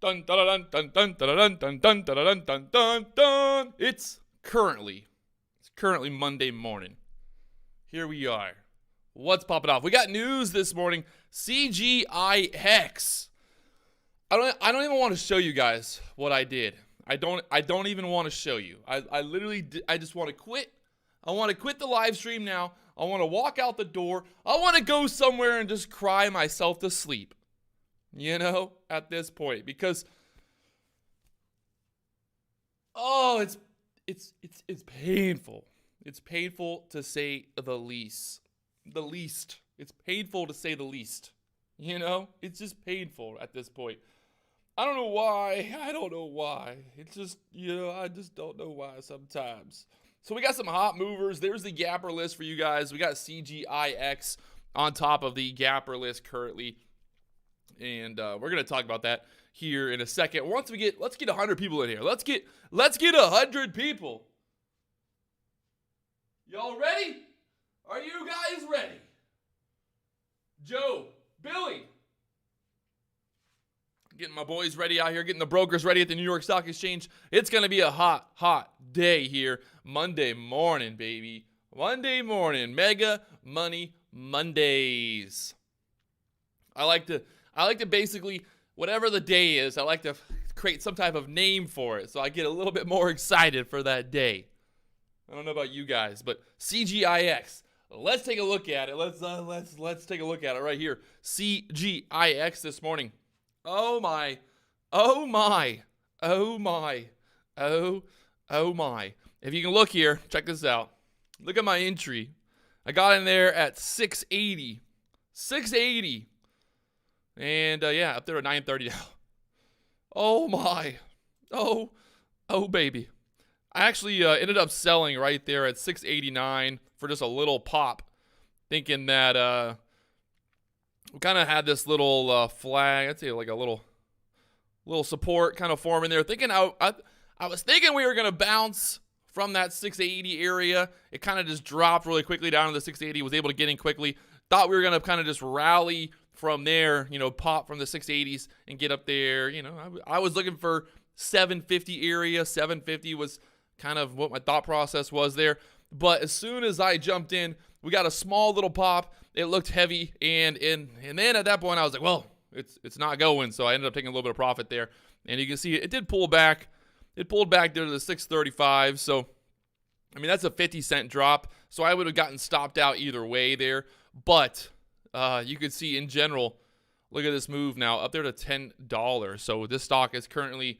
Dun dun dun dun dun dun dun dun dun dun dun dun dun. It's currently Monday morning. Here we are. What's popping off? We got news this morning. CGIX. I don't even want to show you guys what I did. I don't even want to show you. I literally I just want to quit. I want to quit the live stream now. I want to walk out the door. I want to go somewhere and just cry myself to sleep. You know, at this point, because it's painful. It's painful to say the least. It's painful to say the least. You know, it's just painful at this point. I don't know why. It's just, I just don't know why sometimes. So we got some hot movers. There's the gapper list for you guys. We got CGIX on top of the gapper list currently. And we're going to talk about that here in a second. Let's get 100 people in here. Let's get 100 people. Y'all ready? Are you guys ready? Joe, Billy. Getting my boys ready out here, getting the brokers ready at the New York Stock Exchange. It's going to be a hot day here. Monday morning, baby. Monday morning. Mega Money Mondays. I like to basically, whatever the day is, I like to create some type of name for it so I get a little bit more excited for that day. I don't know about you guys, but CGIX. Let's take a look at it. Let's take a look at it right here. CGIX this morning. Oh my. If you can look here, check this out. Look at my entry. I got in there at 680. 680. And yeah, up there at 930 now. Oh my. Oh baby. I actually ended up selling right there at 689 for just a little pop, thinking that we kind of had this little flag. I'd say like a little support kind of forming there. Thinking I was thinking we were gonna bounce from that 680 area. It kind of just dropped really quickly down to the 680. Was able to get in quickly. Thought we were gonna kind of just rally from there, pop from the 680s and get up there. I was looking for 750 area. 750 was kind of what my thought process was there. But as soon as I jumped in, we got a small little pop. It looked heavy, and then at that point I was like, well, it's not going. So I ended up taking a little bit of profit there. And you can see it did pull back. It pulled back there to the 635. So I mean, that's a 50-cent drop. So I would have gotten stopped out either way there. But you could see in general, look at this move now, up there to $10. So this stock is currently,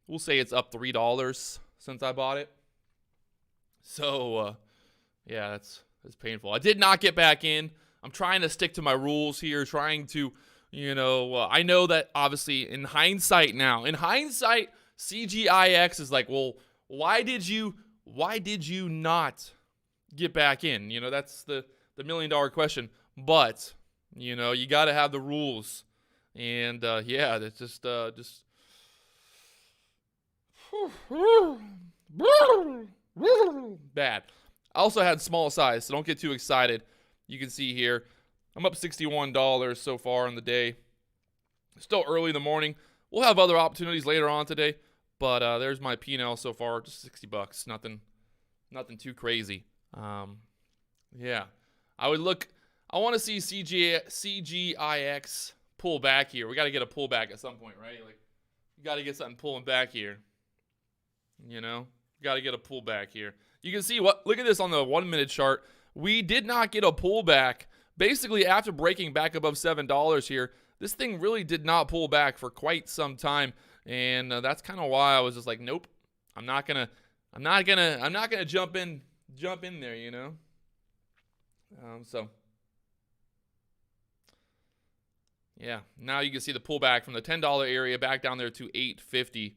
we'll say it's up $3 since I bought it. So, yeah, that's painful. I did not get back in. I'm trying to stick to my rules here, trying to, I know that obviously in hindsight, CGIX is like, well, why did you not get back in? That's the $1 million question. But, you got to have the rules. And, yeah, that's just bad. I also had small size, so don't get too excited. You can see here, I'm up $61 so far in the day. Still early in the morning. We'll have other opportunities later on today, but there's my P&L so far, just $60. Nothing too crazy. Yeah, I want to see CGIX pull back here. We got to get a pullback at some point, right? Like, you got to get something pulling back here. Got to get a pullback here. You can see look at this on the 1 minute chart. We did not get a pullback. Basically, after breaking back above $7 here, this thing really did not pull back for quite some time, and that's kind of why I was just like, nope, I'm not gonna jump in there, So yeah, now you can see the pullback from the $10 area back down there to $8.50.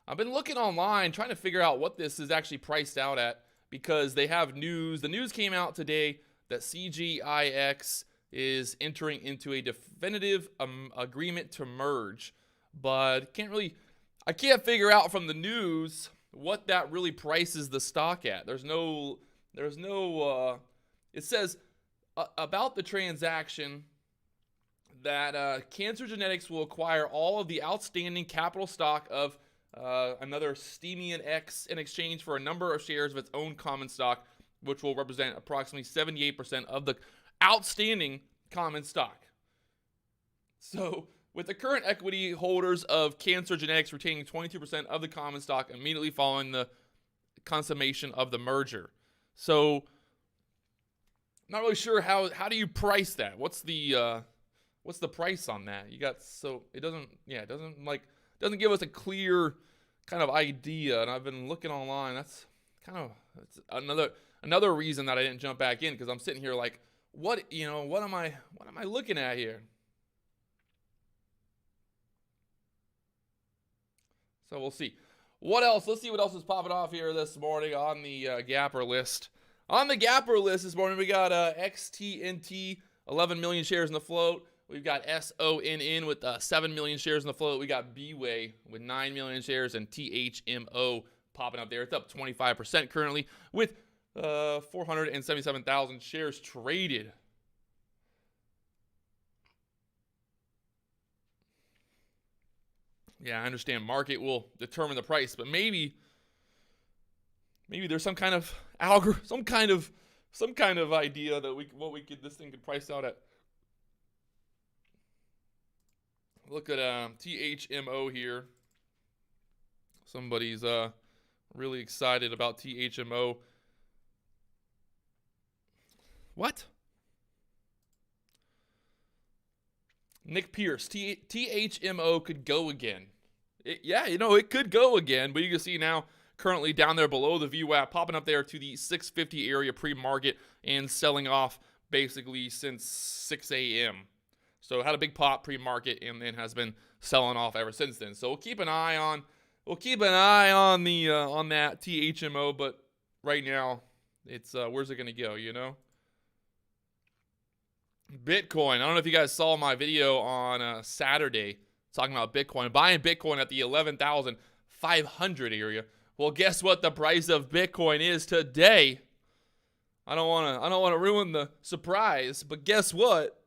I've been looking online trying to figure out what this is actually priced out at, because they have news. The news came out today that CGIX is entering into a definitive agreement to merge, but I can't figure out from the news what that really prices the stock at. There's no it says about the transaction that Cancer Genetics will acquire all of the outstanding capital stock of another Stemian X in exchange for a number of shares of its own common stock, which will represent approximately 78% of the outstanding common stock. So, with the current equity holders of Cancer Genetics retaining 22% of the common stock immediately following the consummation of the merger. So, not really sure how do you price that? What's the price on that? It doesn't give us a clear kind of idea. And I've been looking online. That's another reason that I didn't jump back in, because I'm sitting here like, what am I looking at here? So we'll see. What else? Let's see what else is popping off here this morning on the Gapper list. On the Gapper list this morning, we got XTNT, 11 million shares in the float. We've got SONN with 7 million shares in the float. We got B-Way with 9 million shares, and THMO popping up there. It's up 25% currently with 477,000 shares traded. Yeah, I understand market will determine the price, but maybe there's some kind of algorithm, some kind of idea that this thing could price out at. Look at THMO here. Somebody's really excited about THMO. What? Nick Pierce, THMO could go again. It could go again, but you can see now currently down there below the VWAP, popping up there to the 650 area pre-market and selling off basically since 6 a.m. So it had a big pop pre-market and then has been selling off ever since then. So we'll keep an eye on the on that THMO, but right now it's where's it going to go, Bitcoin. I don't know if you guys saw my video on Saturday talking about Bitcoin, buying Bitcoin at the 11,500 area. Well, guess what the price of Bitcoin is today? I don't want to ruin the surprise, but guess what?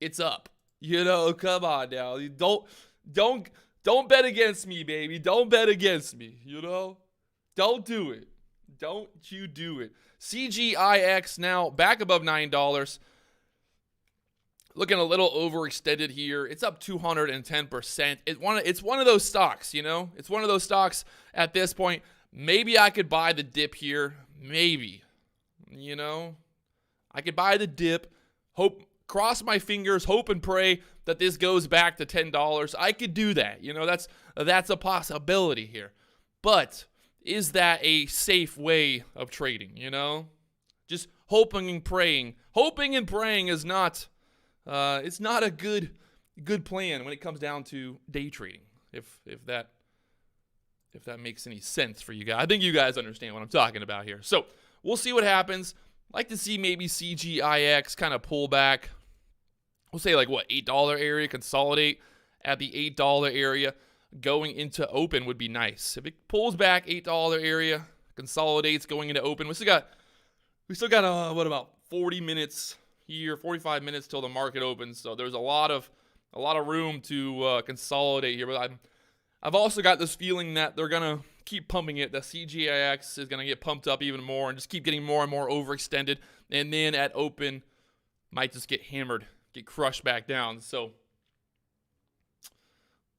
It's up. Come on now. Don't bet against me, baby. Don't bet against me. Don't do it. Don't you do it. CGIX now back above $9. Looking a little overextended here. It's up 210%. It's one of those stocks, It's one of those stocks at this point. Maybe I could buy the dip here. Maybe. I could buy the dip. Cross my fingers, hope and pray that this goes back to $10. I could do that. That's a possibility here. But is that a safe way of trading, Just hoping and praying. Hoping and praying is not it's not a good plan when it comes down to day trading. If that makes any sense for you guys. I think you guys understand what I'm talking about here. So we'll see what happens. Like to see maybe CGIX kind of pull back. We'll say $8 area, consolidate at the $8 area. Going into open would be nice. If it pulls back $8 area, consolidates going into open. We still got about 40 minutes here, 45 minutes till the market opens. So there's a lot of room to consolidate here. But I've also got this feeling that they're gonna keep pumping it. The CGIX is gonna get pumped up even more and just keep getting more and more overextended. And then at open, might just get hammered, get crushed back down. So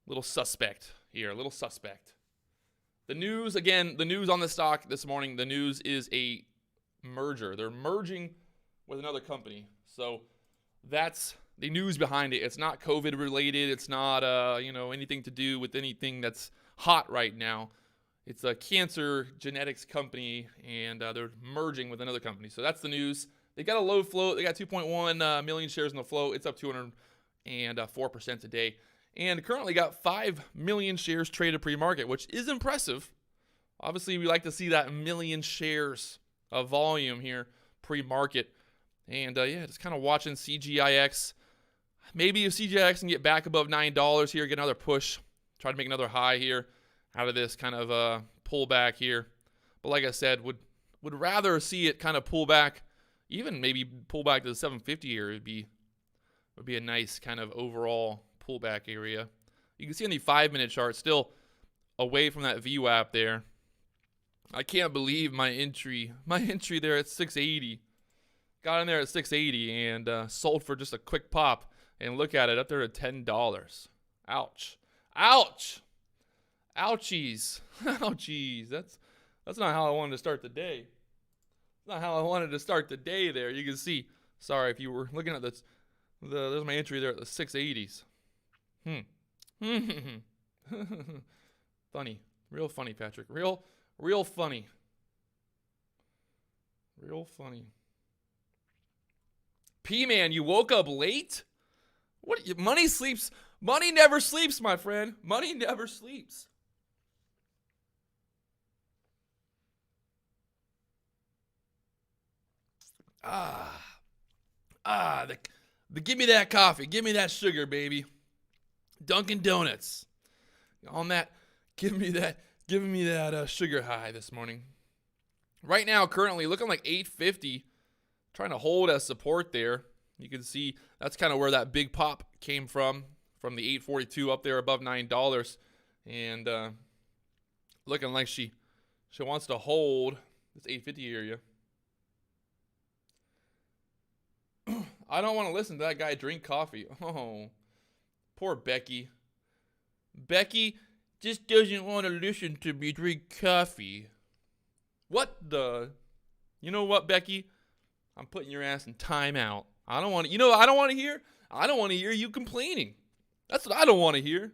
little suspect here, a little suspect. The news on the stock this morning, the news is a merger. They're merging with another company. So that's the news behind it. It's not COVID related. It's not anything to do with anything that's hot right now. It's a cancer genetics company, and they're merging with another company. So that's the news. They got a low float. They got 2.1 million shares in the float. It's up 204% today. And currently got 5 million shares traded pre-market, which is impressive. Obviously, we like to see that million shares of volume here pre-market. And just kind of watching CGIX. Maybe if CGIX can get back above $9 here, get another push, try to make another high here out of this kind of pullback here. But like I said, would rather see it kind of pull back, even maybe pull back to the 750 here. It'd be would be a nice kind of overall pullback area. You can see on the 5-minute chart, still away from that VWAP there. I can't believe my entry there at 680. Got in there at 680 and sold for just a quick pop. And look at it, up there at $10. Ouch. Ouch. Ouchies. Ouchies. That's not how I wanted to start the day. That's not how I wanted to start the day there. You can see, sorry if you were looking at this, there's my entry there at the 680s. Funny. Real funny, Patrick. Real funny. Real funny. P-Man, you woke up late? What? Money sleeps. Money never sleeps, my friend. Money never sleeps. Give me that coffee. Give me that sugar, baby. Dunkin' Donuts. On that, giving me that sugar high this morning. Right now, currently looking like 850, trying to hold as support there. You can see that's kind of where that big pop came from the 842 up there above $9, and looking like she wants to hold this 850 area. I don't want to listen to that guy drink coffee. Oh, poor Becky. Becky just doesn't want to listen to me drink coffee. What the? You know what, Becky? I'm putting your ass in timeout. I don't want to. You know what I don't want to hear? I don't want to hear you complaining. That's what I don't want to hear.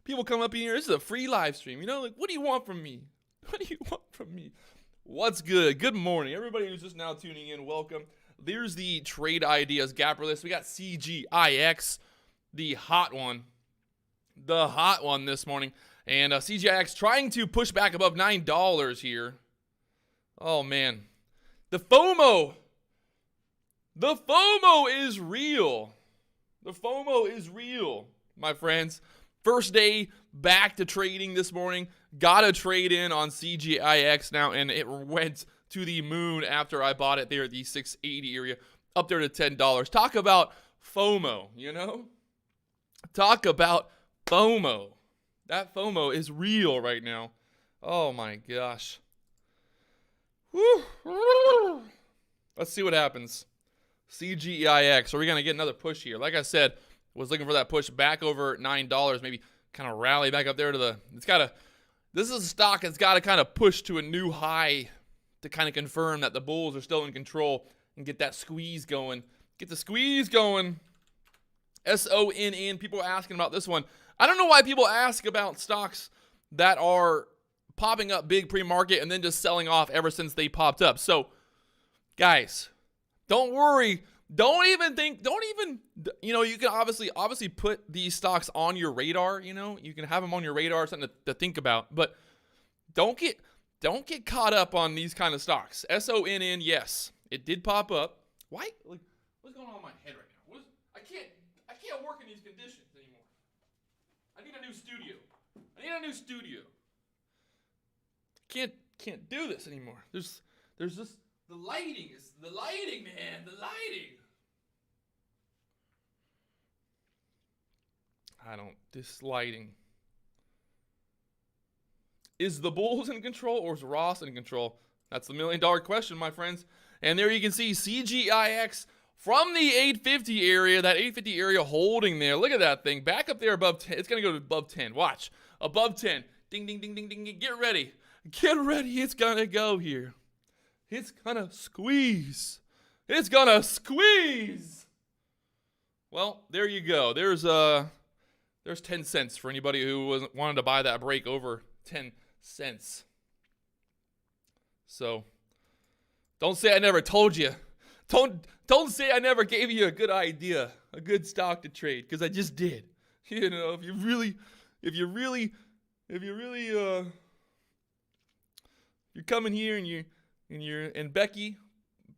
People come up in here. This is a free live stream. You know, like, what do you want from me? What do you want from me? What's good? Good morning, everybody who's just now tuning in. Welcome. There's the trade ideas gapper list. We got CGIX, the hot one this morning, and CGIX trying to push back above $9 here. Oh man, the FOMO is real. The FOMO is real, my friends. First day back to trading this morning. Got a trade in on CGIX now, and it went to the moon after I bought it there at the 680 area, up there to $10. Talk about FOMO, you know? Talk about FOMO. That FOMO is real right now. Oh my gosh. Woo. Let's see what happens. CGIX. Are we going to get another push here? Like I said, was looking for that push back over $9, maybe kind of rally back up there to this is a stock that's got to kind of push to a new high to kind of confirm that the bulls are still in control and get that squeeze going. Get the squeeze going. SONN. People are asking about this one. I don't know why people ask about stocks that are popping up big pre-market and then just selling off ever since they popped up. So, guys, don't worry. Don't even, you can obviously put these stocks on your radar, you can have them on your radar, something to think about, but don't get caught up on these kind of stocks. SONN, yes, it did pop up. Why? Like, what's going on in my head right now? I can't work in these conditions anymore. I need a new studio. Can't do this anymore. There's just the lighting, man. The lighting. This lighting. Is the bulls in control or is Ross in control? That's the $1 million question, my friends. And there you can see CGIX from the 850 area, that 850 area holding there. Look at that thing. Back up there above 10. It's going to go to above 10. Watch. Above 10. Ding, ding, ding, ding, ding. Get ready. Get ready. It's going to go here. It's going to squeeze. It's going to squeeze. Well, there you go. There's 10 cents for anybody who wanted to buy that break over 10 cents. So, don't say I never told you. Don't say I never gave you a good idea, a good stock to trade, because I just did. If you're coming here and Becky,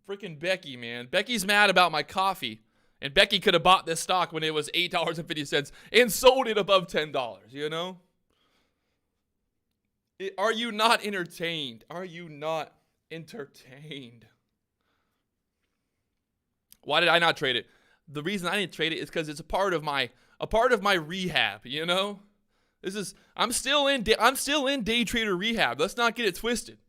freaking Becky, man. Becky's mad about my coffee. And Becky could have bought this stock when it was $8.50 and sold it above $10, Are you not entertained? Are you not entertained? Why did I not trade it? the reason I didn't trade it is because it's a part of my rehab. You know, I'm still in day trader rehab. Let's not get it twisted.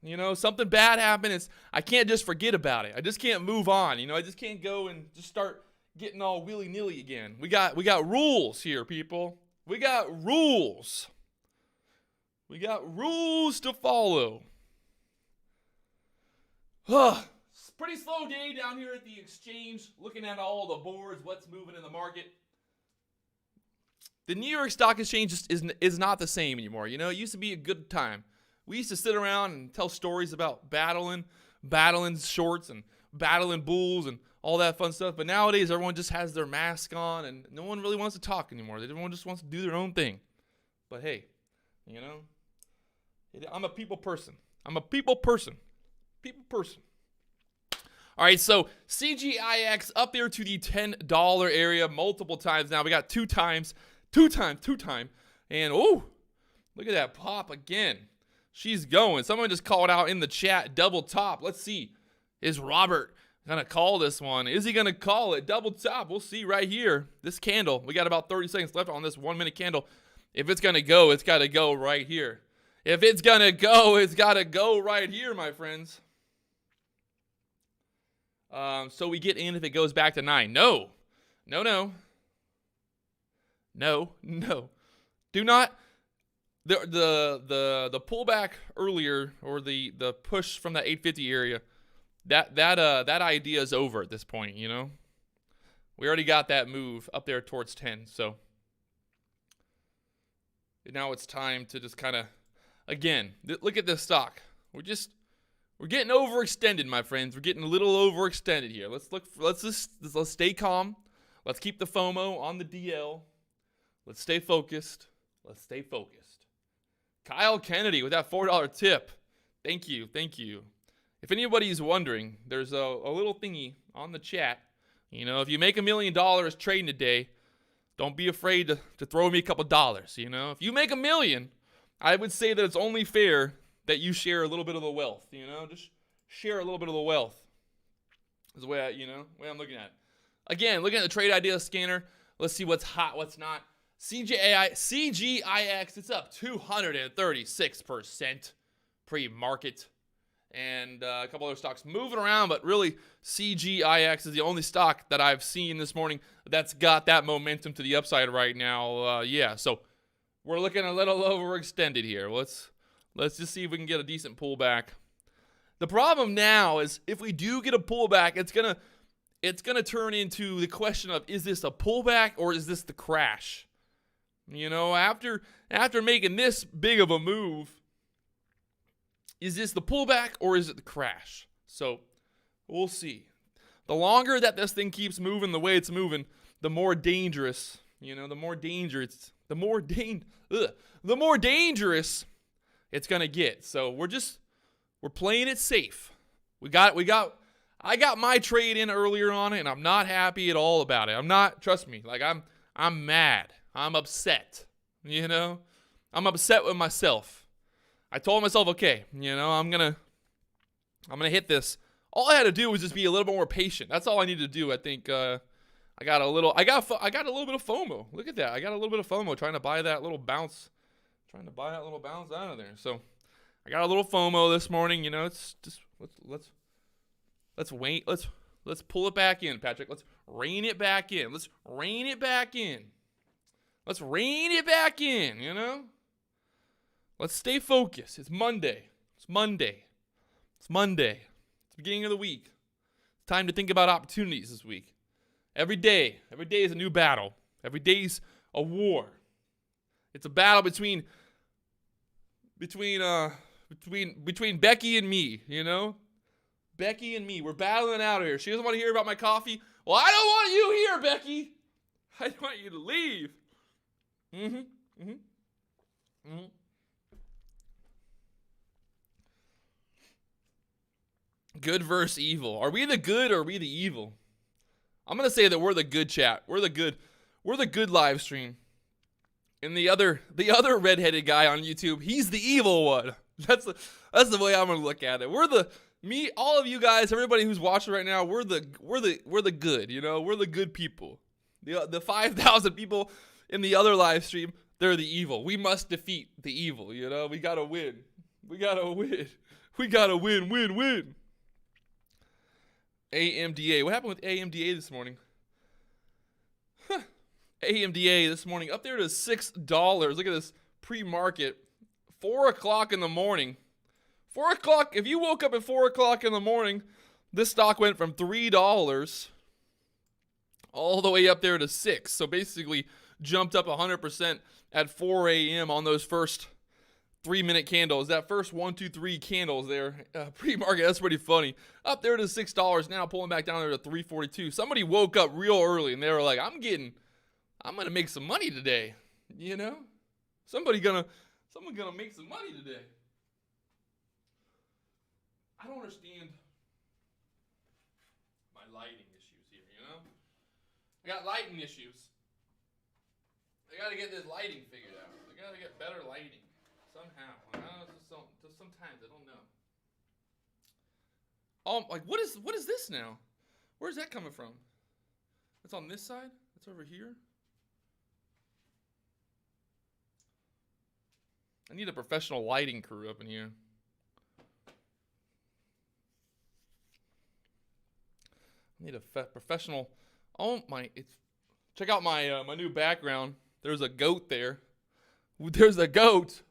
You know, something bad happened. I can't just forget about it. I just can't move on. You know, I just can't go and just start getting all willy-nilly again. We got rules here, people. We got rules. We got rules to follow. It's a pretty slow day down here at the exchange, looking at all the boards, what's moving in the market. The New York Stock Exchange just is not the same anymore. You know, it used to be a good time. We used to sit around and tell stories about battling shorts and battling bulls and all that fun stuff. But nowadays, everyone just has their mask on and no one really wants to talk anymore. Everyone just wants to do their own thing. But hey, you know, I'm a people person. People person. All right, so CGIX up there to the $10 area multiple times now. We got two times. And, oh, look at that pop again. She's going. Someone just called out in the chat, double top. Let's see. Is Robert going to call this one? Is he going to call it? Double top. We'll see right here. This candle. We got about 30 seconds left on this 1 minute candle. If it's going to go, it's got to go right here. If it's going to go, it's got to go right here, my friends. So we get in if it goes back to 9. No. Do not. The pullback earlier, or the push from that 850 area, that idea is over at this point. You know, we already got that move up there towards 10. So now it's time to just kind of, again, look at this stock. We're getting overextended, my friends. We're getting a little overextended here. Let's stay calm. Let's keep the FOMO on the DL. Let's stay focused. Kyle Kennedy with that $4 tip. Thank you. If anybody's wondering, there's a little thingy on the chat. You know, if you make $1 million trading today, don't be afraid to throw me a couple dollars. You know, if you make $1 million, I would say that it's only fair that you share a little bit of the wealth. You know, just share a little bit of the wealth. Is the way I'm looking at it. Again, looking at the trade idea scanner. Let's see what's hot, what's not. CGIX, it's up 236% pre-market. And a couple other stocks moving around, but really CGIX is the only stock that I've seen this morning that's got that momentum to the upside right now. So we're looking a little overextended here. Let's just see if we can get a decent pullback. The problem now is if we do get a pullback, it's gonna turn into the question of, is this a pullback or is this the crash? You know, after making this big of a move, is this the pullback or is it the crash? So we'll see. The longer that this thing keeps moving the way it's moving, the more dangerous, the more dangerous it's gonna get. So we're playing it safe. I got my trade in earlier on it, and I'm not happy at all about it. Trust me, like I'm mad. I'm upset. I'm upset with myself. I told myself, okay, I'm gonna hit this. All I had to do was just be a little bit more patient. That's all I needed to do. I think I got a little bit of FOMO. Look at that. I got a little bit of FOMO trying to buy that little bounce out of there. So I got a little FOMO this morning. It's just let's wait. Let's pull it back in, Patrick. Let's rein it back in. Let's rein it back in. Let's stay focused. It's Monday. It's the beginning of the week. It's time to think about opportunities this week. Every day is a new battle. Every day's a war. It's a battle between Becky and me, Becky and me, we're battling out here. She doesn't want to hear about my coffee. Well, I don't want you here, Becky. I want you to leave. Good versus evil. Are we the good or are we the evil? I'm gonna say that we're the good chat. We're the good live stream. And the other redheaded guy on YouTube, he's the evil one. That's the way I'm gonna look at it. We're the Me, all of you guys, everybody who's watching right now, we're the good, you know? We're the good people. The 5,000 people in the other live stream, they're the evil. We must defeat the evil, you know? We got to win. We got to win. We got to win. AMDA. What happened with AMDA this morning? AMDA this morning up there to $6. Look at this pre-market. 4 o'clock in the morning. 4 o'clock. If you woke up at 4 o'clock in the morning, this stock went from $3 all the way up there to $6. So basically jumped up 100% at 4 a.m. on those first 3-minute candles. That first 1, 2, 3 candles there. Pre-market, that's pretty funny. Up there to $6 now, pulling back down there to $3.42. Somebody woke up real early and they were like, I'm gonna make some money today. You know? Someone gonna make some money today. I don't understand my lighting issues here, you know? I got lighting issues. I gotta get this lighting figured out. I gotta get better lighting somehow. Just sometimes I don't know. Oh, like what is this now? Where's that coming from? It's on this side? It's over here? I need a professional lighting crew up in here. I need a professional. Oh my! Check out my my new background. There's a goat there. There's a goat.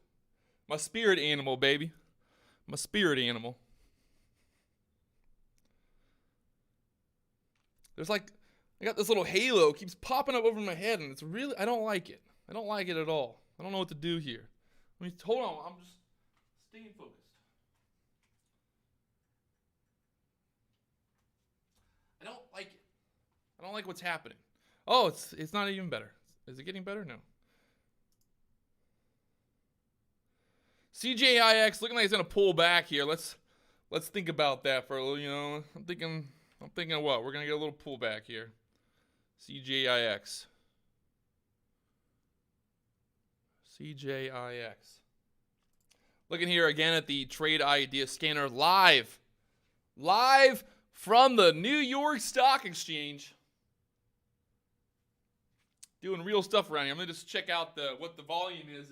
My spirit animal, baby. My spirit animal. There's like, I got this little halo. It keeps popping up over my head, and it's really, I don't like it. I don't like it at all. I don't know what to do here. Hold on. I'm just staying focused. I don't like it. I don't like what's happening. Oh, it's not even better. Is it getting better? No. CJIX looking like it's gonna pull back here. Let's think about that for a little. You know, I'm thinking what we're gonna get a little pullback here. CJIX. Looking here again at the trade idea scanner live from the New York Stock Exchange. Doing real stuff around here. I'm gonna just check out what the volume is.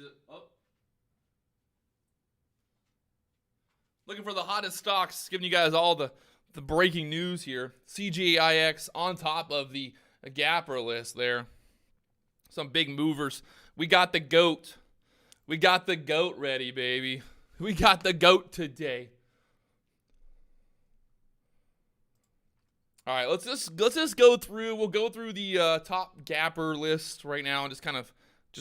Looking for the hottest stocks, giving you guys all the breaking news here. CJIX on top of the Gapper list there. Some big movers. We got the GOAT. We got the GOAT ready, baby. We got the GOAT today. All right, let's just go through. We'll go through the top Gapper list right now and just kind of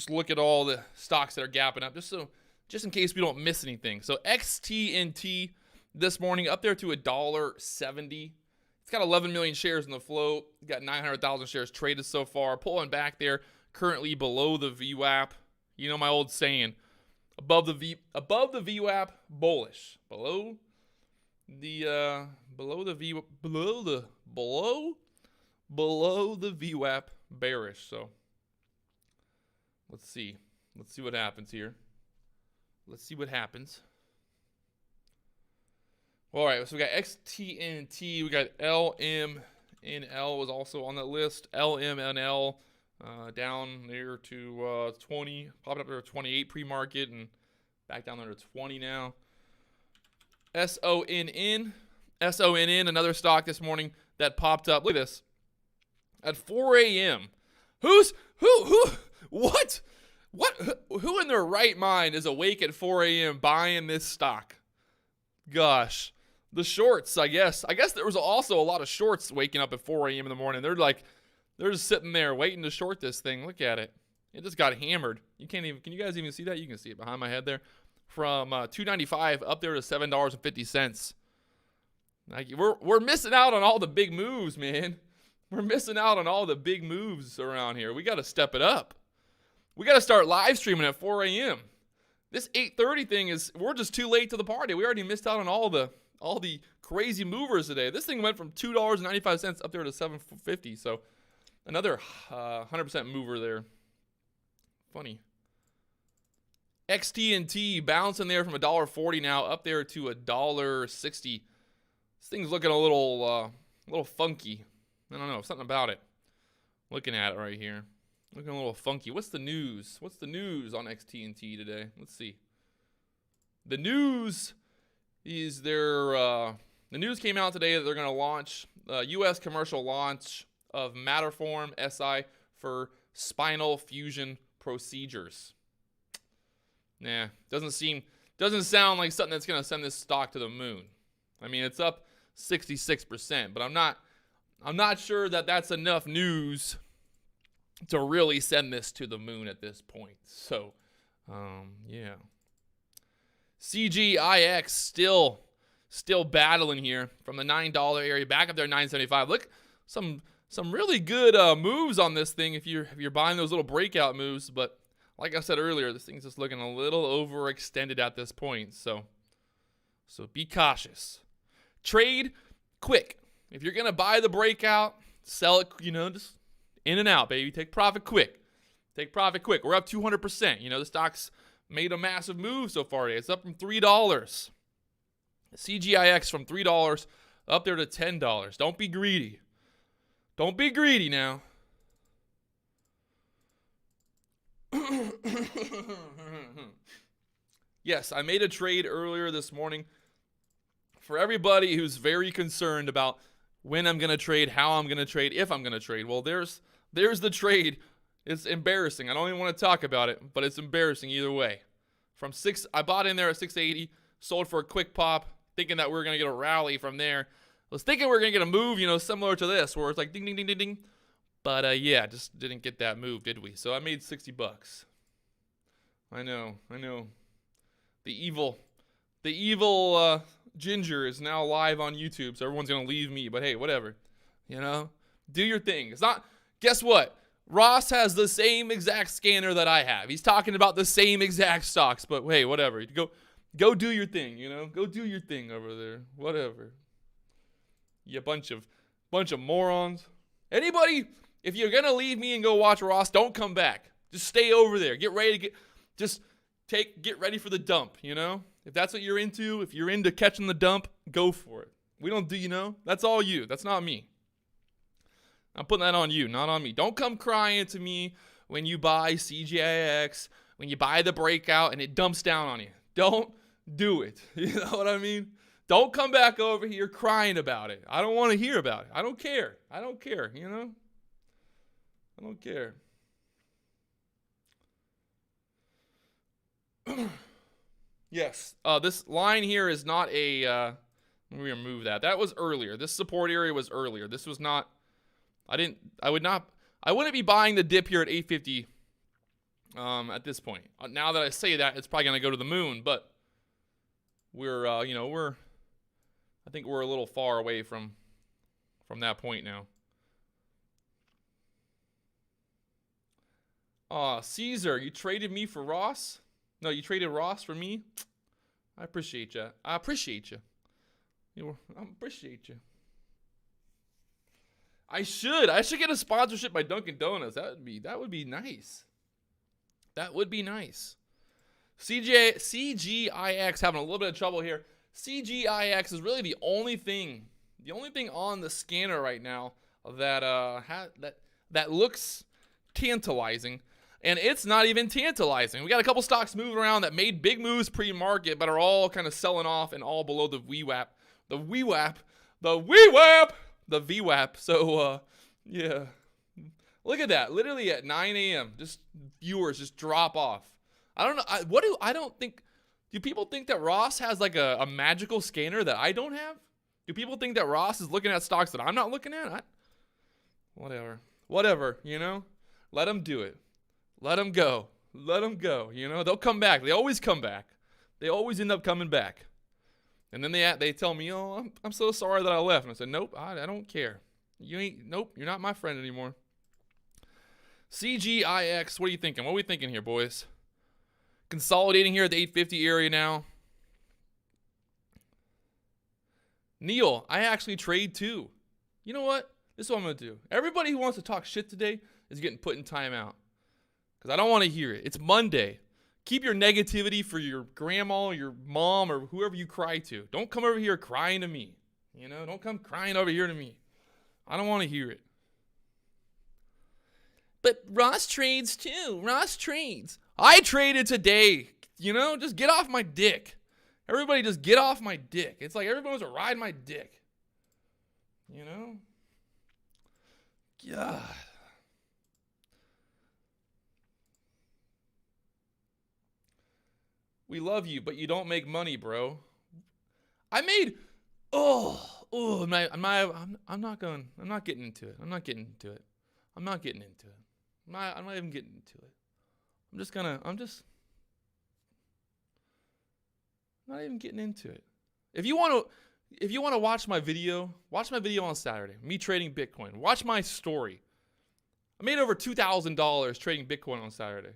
look at all the stocks that are gapping up, just in case we don't miss anything. So XTNT this morning up there to $1.70. It's got 11 million shares in the float. Got 900,000 shares traded so far. Pulling back there, currently below the VWAP. You know my old saying, above the VWAP, bullish. Below the VWAP, bearish. So let's see what happens here. Let's see what happens. All right, so we got XTNT, we got LMNL was also on that list. LMNL down there to 20, popped up there to 28 pre-market and back down there to 20 now. SONN, another stock this morning that popped up. Look at this. At 4 a.m. Who in their right mind is awake at 4 a.m. buying this stock? Gosh. The shorts, I guess. There was also a lot of shorts waking up at 4 a.m. in the morning. They're just sitting there waiting to short this thing. Look at it. It just got hammered. Can you guys even see that? You can see it behind my head there. From $2.95 up there to $7.50. Like we're missing out on all the big moves, man. We're missing out on all the big moves around here. We got to step it up. We got to start live streaming at 4 a.m. This 8:30 thing we're just too late to the party. We already missed out on all the crazy movers today. This thing went from $2.95 up there to $7.50. So another 100% mover there. Funny. XTNT bouncing there from $1.40 now up there to $1.60. This thing's looking a little funky. I don't know, something about it. Looking at it right here. Looking a little funky. What's the news? What's the news on XTNT today? Let's see. The news is the news came out today that they're going to launch U.S. commercial launch of Matterform SI for spinal fusion procedures. Nah, doesn't sound like something that's going to send this stock to the moon. I mean, it's up 66%, but I'm not sure that that's enough news to really send this to the moon at this point. So, yeah. CGIX still battling here from the $9 area back up there, $9.75. Look, some really good moves on this thing if you're buying those little breakout moves. But like I said earlier, this thing's just looking a little overextended at this point. So be cautious. Trade quick. If you're gonna buy the breakout, sell it. Just in and out, baby. Take profit quick. We're up 200%. The stock's made a massive move so far today. It's up from $3. CGIX from $3 up there to $10. Don't be greedy. Don't be greedy now. Yes, I made a trade earlier this morning for everybody who's very concerned about when I'm going to trade, how I'm going to trade, if I'm going to trade. Well, there's the trade. It's embarrassing. I don't even want to talk about it, but it's embarrassing either way. I bought in there at 680, sold for a quick pop, thinking that we were going to get a rally from there. I was thinking we were going to get a move, similar to this, where it's like ding, ding, ding, ding, ding. But yeah, just didn't get that move, did we? So I made $60. I know. The evil Ginger is now live on YouTube, so everyone's going to leave me. But hey, whatever. Do your thing. It's not, guess what? Ross has the same exact scanner that I have. He's talking about the same exact stocks, but hey, whatever. Go do your thing, Go do your thing over there. Whatever. You bunch of morons. Anybody, if you're going to leave me and go watch Ross, don't come back. Just stay over there. Get ready to get ready for the dump, If that's what you're into, if you're into catching the dump, go for it. We don't do, that's all you. That's not me. I'm putting that on you, not on me. Don't come crying to me when you buy CGIX, when you buy the breakout and it dumps down on you. Don't do it. You know what I mean? Don't come back over here crying about it. I don't want to hear about it. I don't care. I don't care. Yes. This line here is not a... let me remove that. That was earlier. This support area was earlier. This was not... I wouldn't be buying the dip here at 850 at this point. Now that I say that, it's probably going to go to the moon, but I think we're a little far away from that point now. Caesar, you traded me for Ross? No, you traded Ross for me? I appreciate you. I appreciate you. I should get a sponsorship by Dunkin' Donuts. That would be nice. That would be nice. CGIX having a little bit of trouble here. CGIX is really the only thing on the scanner right now that looks tantalizing, and it's not even tantalizing. We got a couple stocks moving around that made big moves pre-market, but are all kind of selling off and all below the VWAP. The VWAP. So, yeah. Look at that. Literally at 9 a.m., just viewers just drop off. I don't know. Do people think that Ross has like a magical scanner that I don't have? Do people think that Ross is looking at stocks that I'm not looking at? Whatever. Let them do it. Let them go. They'll come back. They always come back. They always end up coming back. And then they tell me, oh, I'm so sorry that I left. And I said, nope, I don't care. Nope, you're not my friend anymore. CGIX, what are you thinking? What are we thinking here, boys? Consolidating here at the 850 area now. Neil, I actually trade too. You know what? This is what I'm going to do. Everybody who wants to talk shit today is getting put in timeout. Because I don't want to hear it. It's Monday. Keep your negativity for your grandma, your mom, or whoever you cry to. Don't come over here crying to me. You know, don't come crying over here to me. I don't want to hear it. But Ross trades too. Ross trades. I traded today. You know, just get off my dick. Everybody just get off my dick. It's like everybody wants to ride my dick. You know? God. We love you, but you don't make money, bro. I made, I'm not getting into it. I'm not getting into it. I'm not even getting into it. I'm not even getting into it. If you want to watch my video on Saturday, me trading Bitcoin. Watch my story. I made over $2,000 trading Bitcoin on Saturday.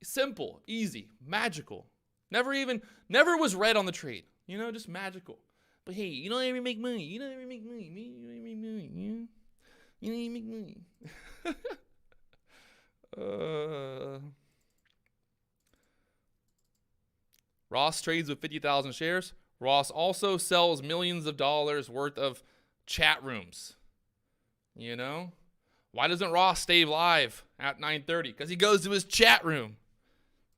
Simple, easy, magical. Never was red on the trade. You know, just magical. But hey, you don't ever make money. You don't ever make money. You don't ever make money. You don't even make money. Ross trades with 50,000 shares. Ross also sells millions of dollars worth of chat rooms. You know? Why doesn't Ross stay live at 9:30? Because he goes to his chat room.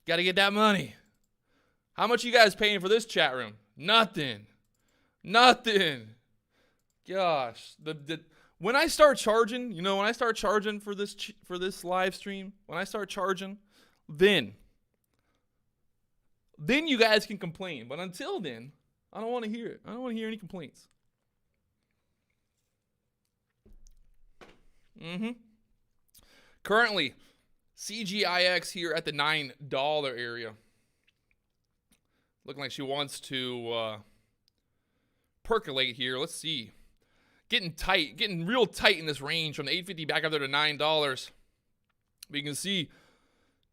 Got to get that money. How much you guys paying for this chat room? Nothing. Gosh, when I start charging, for this live stream, then you guys can complain. But until then, I don't want to hear it. I don't want to hear any complaints. Currently, CGIX here at the $9 area. Looking like she wants to percolate here. Let's see. Getting real tight in this range from the 850 back up there to $9. But you can see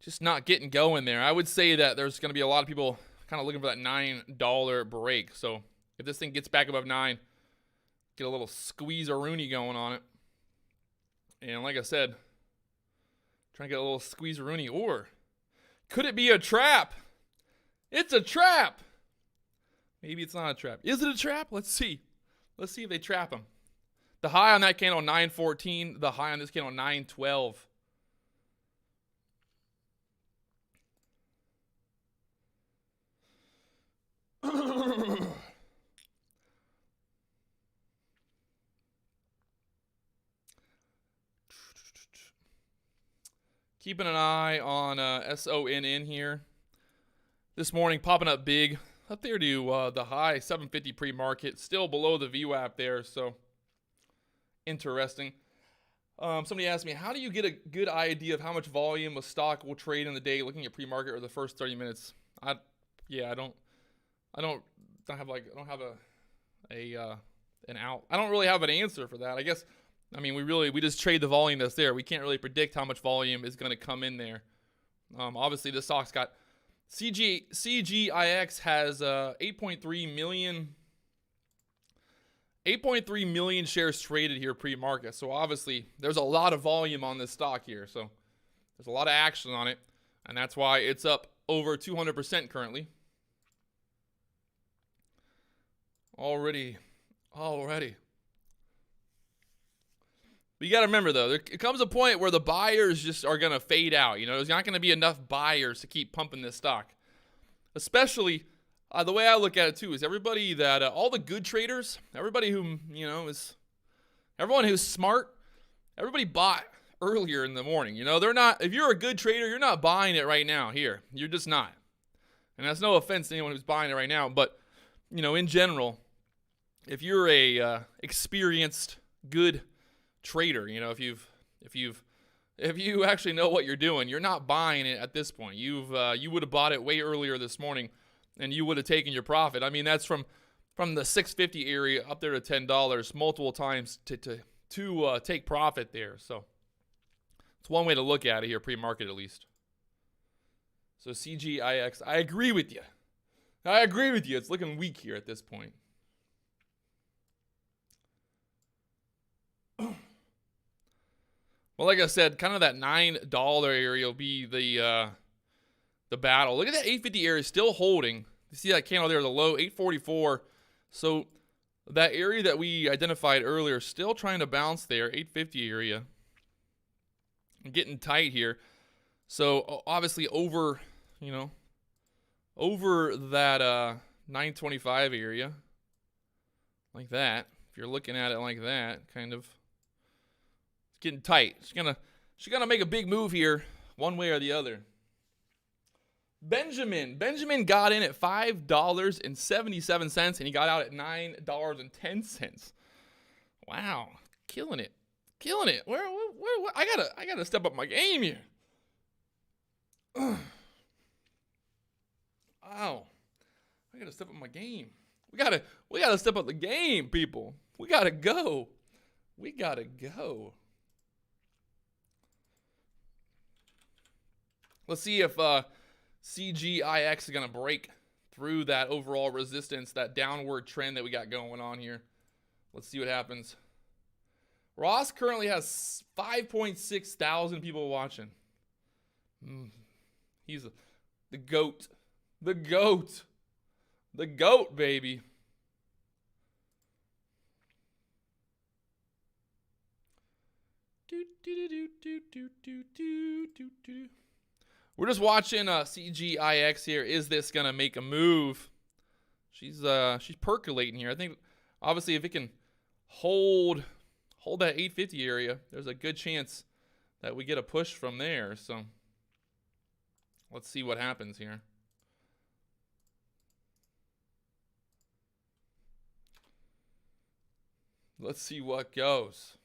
just not getting going there. I would say that there's going to be a lot of people kind of looking for that $9 break. So if this thing gets back above 9, get a little squeeze-a-rooney going on it. And like I said, trying to get a little squeeze-a-rooney. Or could it be a trap? It's a trap. Maybe it's not a trap. Is it a trap? Let's see. Let's see if they trap them. The high on that candle, 914. The high on this candle, 912. Keeping an eye on SONN here. This morning, popping up big. Up there to the high, 750 pre-market. Still below the VWAP there, so interesting. Somebody asked me, how do you get a good idea of how much volume a stock will trade in the day looking at pre-market or the first 30 minutes? I don't have an answer for that. I guess, we just trade the volume that's there. We can't really predict how much volume is going to come in there. Obviously, this stock's got CGIX has 8.3 million shares traded here pre-market. So obviously, there's a lot of volume on this stock here. So there's a lot of action on it, and that's why it's up over 200% currently. Already. But you got to remember, though, there comes a point where the buyers just are going to fade out. You know, there's not going to be enough buyers to keep pumping this stock. Especially, the way I look at it, too, is everybody that, all the good traders, everybody who, everyone who's smart, everybody bought earlier in the morning. You know, they're not, if you're a good trader, you're not buying it right now here. You're just not. And that's no offense to anyone who's buying it right now. But, in general, if you're a experienced, good trader, if you actually know what you're doing, you're not buying it at this point. You would have bought it way earlier this morning, and you would have taken your profit. That's from the 650 area up there to $10 multiple times to take profit there. So it's one way to look at it here, pre-market at least. So CGIX, I agree with you. It's looking weak here at this point. Well, like I said, kind of that $9 area will be the battle. Look at that 850 area still holding. You see that candle there, the low, 844. So That area that we identified earlier, still trying to bounce there, 850 area. Getting tight here. So obviously over, over that 925 area. Like that. If you're looking at it like that, kind of. It's getting tight. She's gonna make a big move here, one way or the other. Benjamin got in at $5.77, and he got out at $9.10. Wow, killing it. Where I gotta step up my game here. Wow, I gotta step up my game. We gotta step up the game, people. We gotta go. Let's see if CGIX is gonna break through that overall resistance, that downward trend that we got going on here. Let's see what happens. Ross currently has 5.6 thousand people watching. He's the GOAT. The GOAT, baby. We're just watching CGIX here. Is this gonna make a move? She's percolating here. I think obviously if it can hold that 850 area, there's a good chance that we get a push from there. So let's see what happens here. Let's see what goes.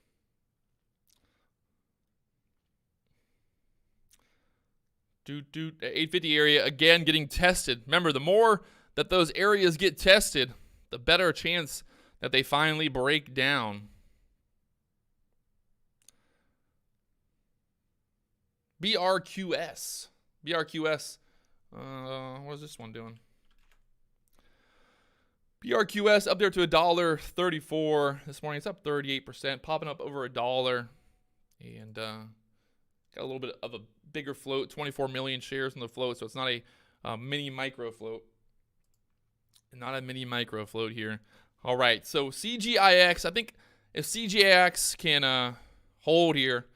At 850 area again getting tested. Remember, the more that those areas get tested, the better chance that they finally break down. BRQS. What is this one doing? BRQS up there to $1.34 this morning. It's up 38%, popping up over $1, and got a little bit of a bigger float. 24 million shares in the float, so it's not a mini micro float. Not a mini micro float here. All right, so CGIX. I think if CGIX can hold here,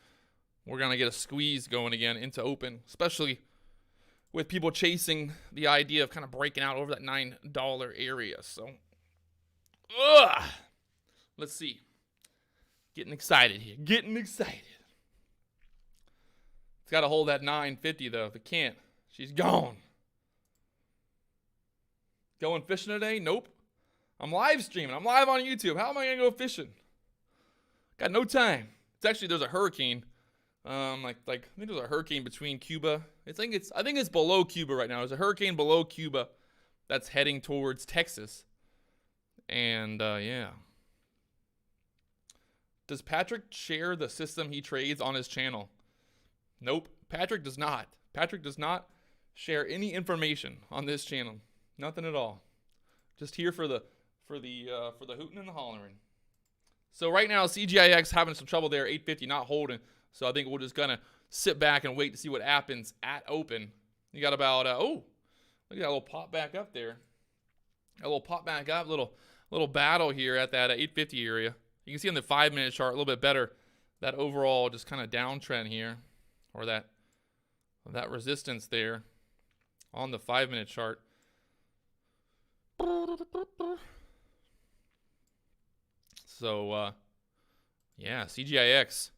we're gonna get a squeeze going again into open, especially with people chasing the idea of kind of breaking out over that $9 area. So, let's see. Getting excited here. It's got to hold that 950 though. If it can't, she's gone. Going fishing today? Nope. I'm live streaming. I'm live on YouTube. How am I gonna go fishing? Got no time. It's actually, there's a hurricane. I think there's a hurricane between Cuba. I think it's below Cuba right now. There's a hurricane below Cuba that's heading towards Texas. And yeah. Does Patrick share the system he trades on his channel? Nope. Patrick does not. Patrick does not share any information on this channel. Nothing at all. Just here for the hooting and the hollering. So right now CGIX having some trouble there, 850 not holding. So I think we're just gonna sit back and wait to see what happens at open. You got about look at that little pop back up there. A little pop back up, little battle here at that 850 area. You can see on the 5-minute chart a little bit better that overall just kind of downtrend here, or that resistance there on the 5-minute chart. So yeah, CGIX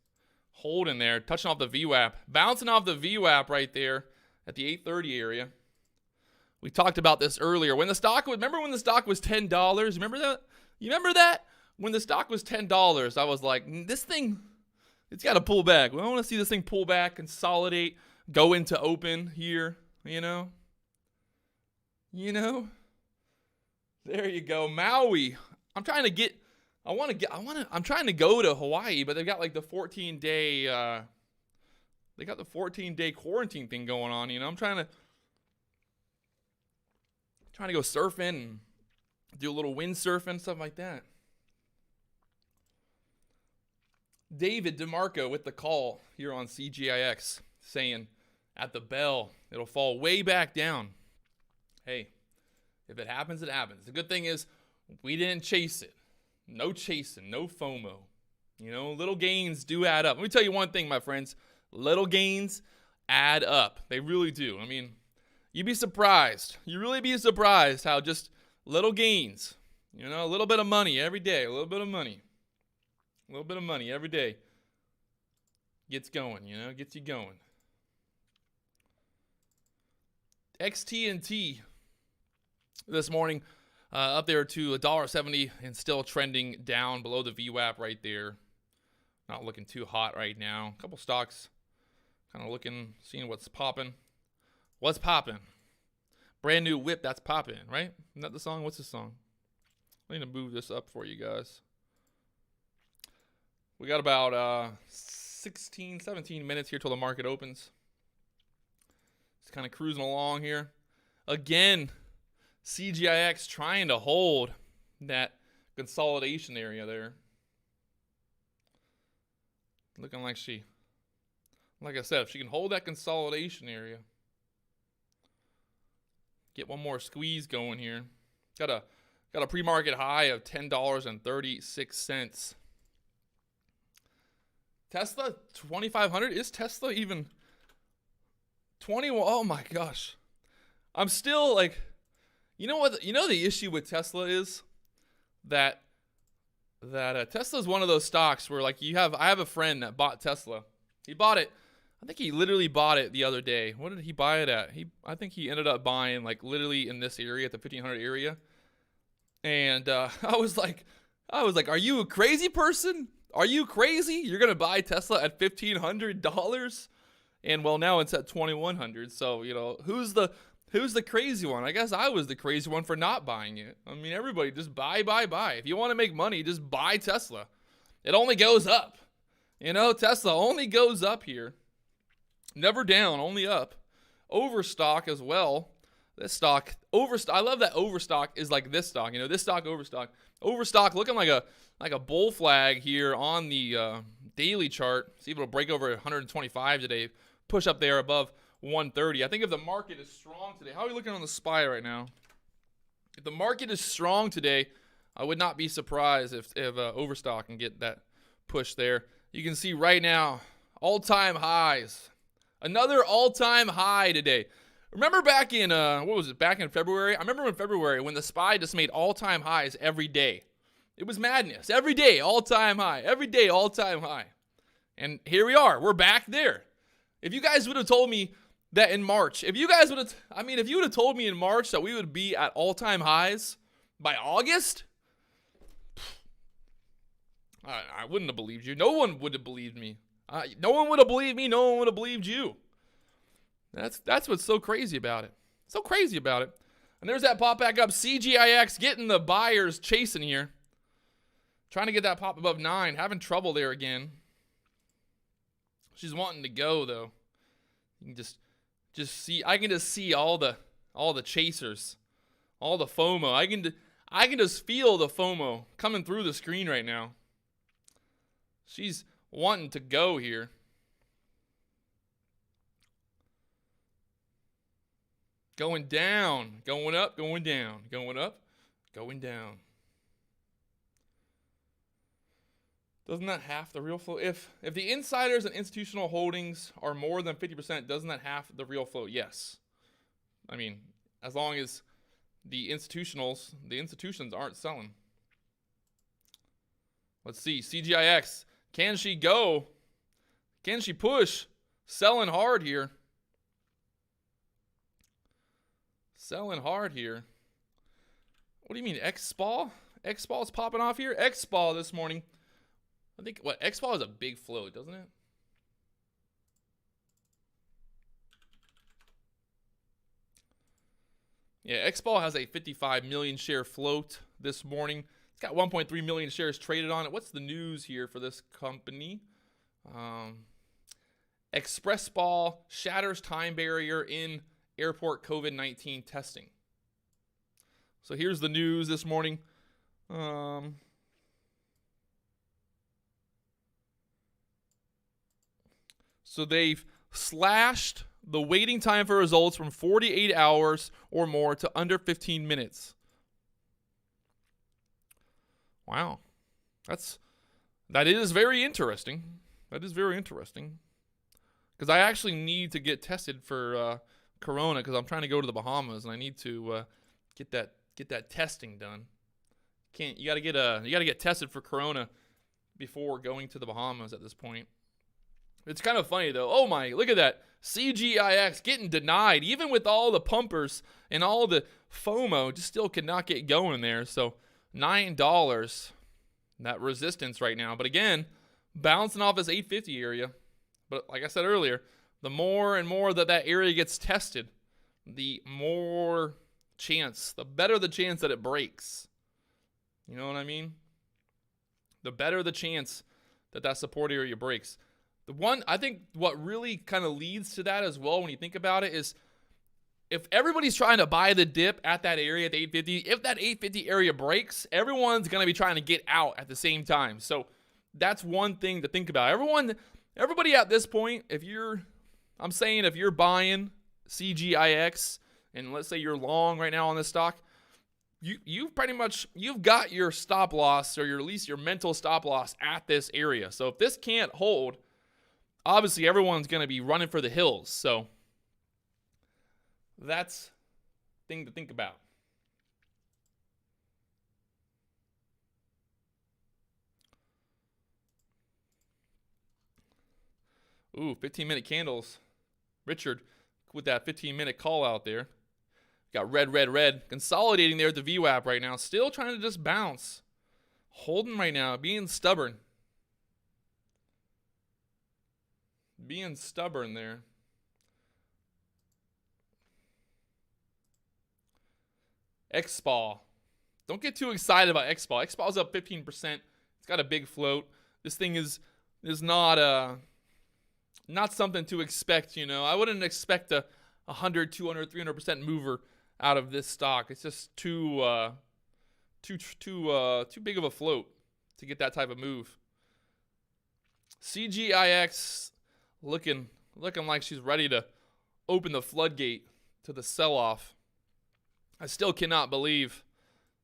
holding there, touching off the VWAP, bouncing off the VWAP right there at the 830 area. We talked about this earlier. Remember when the stock was $10? Remember that? You remember that? When the stock was $10, I was like, this thing, it's got to pull back. We want to see this thing pull back, consolidate, go into open here, you know? There you go. Maui. I'm trying to go to Hawaii, but they've got like the 14-day quarantine thing going on, you know. I'm trying to go surfing and do a little windsurfing, stuff like that. David DeMarco with the call here on CGIX saying at the bell, it'll fall way back down. Hey, if it happens, it happens. The good thing is we didn't chase it. No chasing, no FOMO. You know, little gains do add up. Let me tell you one thing, my friends. Little gains add up. They really do. I mean, you'd be surprised. You really be surprised how just little gains, you know, a little bit of money every day, a little bit of money every day gets going, you know, gets you going. XT&T this morning up there to $1.70 and still trending down below the VWAP right there. Not looking too hot right now. A couple stocks kind of looking, seeing what's popping. What's popping? Brand new whip that's popping, right? Isn't that the song? What's the song? I need to move this up for you guys. We got about 16, 17 minutes here till the market opens. Just kind of cruising along here. Again, CGIX trying to hold that consolidation area there. Looking like like I said, if she can hold that consolidation area, get one more squeeze going here. Got a pre-market high of $10.36. Tesla 2,500. Is Tesla even 21? Oh my gosh. I'm still like, you know what? You know the issue with Tesla is that Tesla is one of those stocks where like I have a friend that bought Tesla. He bought it. I think he literally bought it the other day. What did he buy it at? I think he ended up buying like literally in this area, at the 1,500 area. And I was like, are you a crazy person? Are you crazy? You're gonna buy Tesla at $1,500? And well, now it's at $2,100. So you know who's the crazy one? I guess I was the crazy one for not buying it. I mean, everybody just buy. If you want to make money, just buy Tesla. It only goes up. You know, Tesla only goes up here. Never down, only up. Overstock as well. This stock, I love that Overstock is like this stock. You know, this stock, Overstock. Overstock looking like a bull flag here on the daily chart. See if it'll break over 125 today. Push up there above 130. I think if the market is strong today, how are we looking on the SPY right now? If the market is strong today, I would not be surprised if Overstock can get that push there. You can see right now, all-time highs. Another all-time high today. Remember back in, back in February? I remember in February when the SPY just made all-time highs every day. It was madness. Every day, all-time high. Every day, all-time high. And here we are. We're back there. If you guys would have told me that in March, if you would have told me in March that we would be at all-time highs by August, I wouldn't have believed you. No one would have believed me. No one would have believed me. No one would have believed you. That's what's so crazy about it. So crazy about it. And there's that pop back up. CGIX getting the buyers chasing here. Trying to get that pop above 9. Having trouble there again. She's wanting to go though. You can just see. I can just see all the chasers, all the FOMO. I can just feel the FOMO coming through the screen right now. She's wanting to go here. Going down, going up, going down, going up, going down. Doesn't that half the real flow? If the insiders and institutional holdings are more than 50%, doesn't that half the real flow? Yes. I mean, as long as the institutions aren't selling. Let's see, CGIX. Can she go? Can she push? Selling hard here. Selling hard here. What do you mean, XSPAL? XSPAL's popping off here? XSPAL this morning. I think, XSPAL is a big float, doesn't it? Yeah, XSPAL has a 55 million share float this morning. It's got 1.3 million shares traded on it. What's the news here for this company? ExpressSPAL shatters time barrier in airport COVID-19 testing. So here's the news this morning. So they've slashed the waiting time for results from 48 hours or more to under 15 minutes. Wow. That is very interesting. That is very interesting. Because I actually need to get tested for corona because I'm trying to go to the Bahamas and I need to get that testing done. You got to get tested for corona before going to the Bahamas at this point. It's kind of funny though. Oh my, look at that. CGIX getting denied even with all the pumpers and all the FOMO, just still could not get going there. So $9, that resistance right now. But again, bouncing off this 850 area. But like I said earlier, the more and more that area gets tested, the better the chance that it breaks. You know what I mean? The better the chance that support area breaks. I think what really kind of leads to that as well when you think about it is if everybody's trying to buy the dip at that area at the 850, if that 850 area breaks, everyone's going to be trying to get out at the same time. So that's one thing to think about. Everybody at this point, if you're buying CGIX and let's say you're long right now on this stock, you've got your stop loss or at least your mental stop loss at this area. So if this can't hold, obviously everyone's going to be running for the hills. So that's the thing to think about. Ooh, 15-minute candles. Richard with that 15-minute call out there. Got red. Consolidating there at the VWAP right now. Still trying to just bounce. Holding right now. Being stubborn. Being stubborn there. XSPA. Don't get too excited about XSPA. XSPA's up 15%. It's got a big float. This thing is not something to expect, you know. I wouldn't expect a 100, 200, 300% mover out of this stock. It's just too big of a float to get that type of move. CGIX looking like she's ready to open the floodgate to the sell-off. I still cannot believe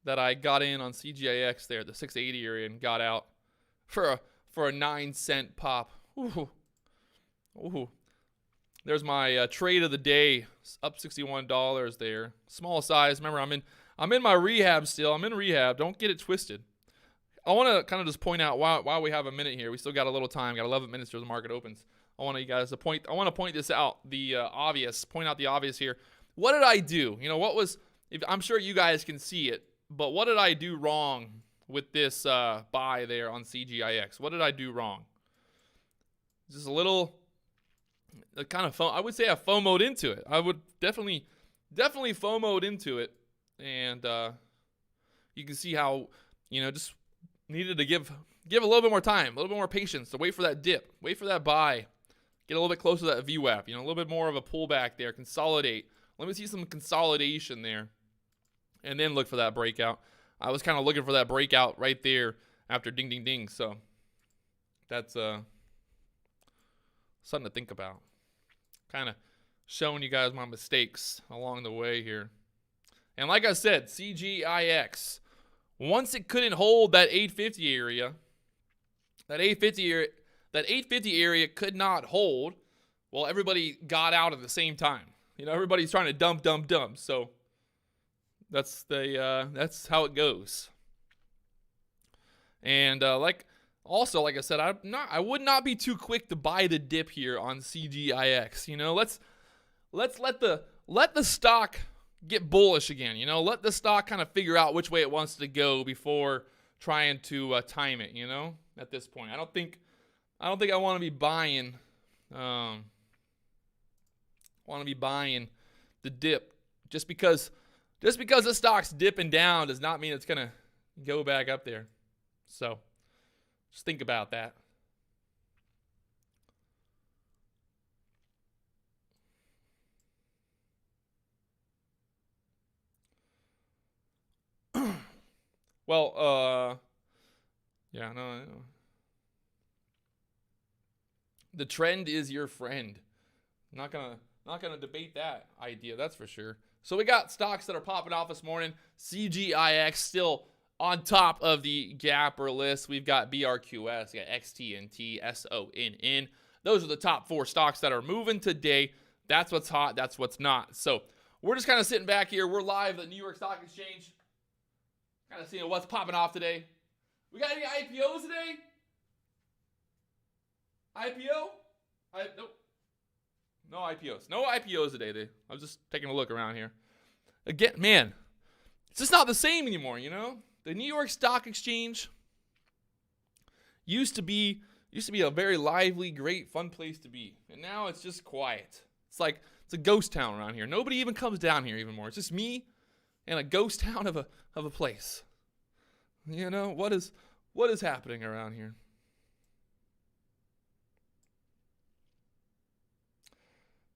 that I got in on CGIX there, the 680 area, and got out for a 9-cent pop. Ooh. There's my trade of the day, up $61 there. Small size. Remember, I'm in my rehab still. I'm in rehab. Don't get it twisted. I want to kind of just point out why we have a minute here. We still got a little time. Got 11 minutes till the market opens. I want to point this out. Point out the obvious here. What did I do? You know, I'm sure you guys can see it, but what did I do wrong with this buy there on CGIX? What did I do wrong? Just a little kind of I would say I FOMO'd into it. I would definitely FOMO'd into it, and you can see how, you know, just needed to give a little bit more time, a little bit more patience to wait for that dip, wait for that buy, get a little bit closer to that VWAP, you know, a little bit more of a pullback there, consolidate. Let me see some consolidation there, and then look for that breakout. I was kind of looking for that breakout right there after ding, ding, ding. So that's something to think about. Kind of showing you guys my mistakes along the way here. And like I said, CGIX, once it couldn't hold that 850 area, that 850 area could not hold, well, everybody got out at the same time. You know, everybody's trying to dump. So that's how it goes. And like I said, I would not be too quick to buy the dip here on CGIX. You know, let's let the stock get bullish again. You know, let the stock kind of figure out which way it wants to go before trying to time it. You know, at this point, I don't think I want to be buying. The dip just because the stock's dipping down does not mean it's gonna go back up there. So just think about that. Well, yeah, no. The trend is your friend. Not gonna debate that idea, that's for sure. So we got stocks that are popping off this morning. CGIX still On top of the gapper list, we've got BRQS, we got XTNT, SONN. Those are the top 4 stocks that are moving today. That's what's hot. That's what's not. So we're just kind of sitting back here. We're live at the New York Stock Exchange. Kind of seeing what's popping off today. We got any IPOs today? Nope. No IPOs. No IPOs today. I was just taking a look around here. Again, man, it's just not the same anymore, you know? The New York Stock Exchange used to be a very lively, great, fun place to be. And now it's just quiet. It's like it's a ghost town around here. Nobody even comes down here even more. It's just me and a ghost town of a place. You know, what is happening around here?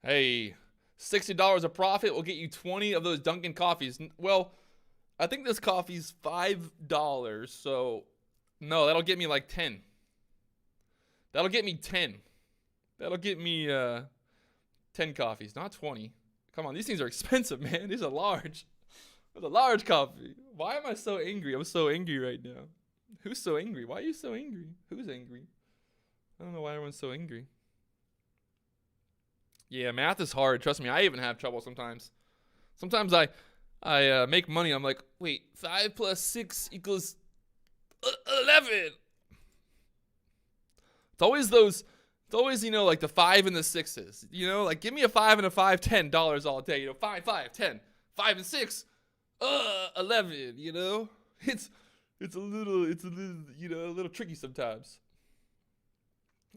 Hey, $60 a profit will get you 20 of those Dunkin' coffees. Well, I think this coffee's $5, so no, that'll get me like 10. That'll get me 10. That'll get me 10 coffees, not 20. Come on, these things are expensive, man. These are large. That's a large coffee. Why am I so angry? I'm so angry right now. Who's so angry? Why are you so angry? Who's angry? I don't know why everyone's so angry. Yeah, math is hard. Trust me, I even have trouble sometimes. Sometimes I make money. I'm like, wait, 5 plus 6 equals 11. It's always, you know, like the 5 and the 6s. You know, like give me a 5 and a 5, $10 all day. You know, 5, 10, 5 and 6, 11. You know, it's a little, you know, a little tricky sometimes.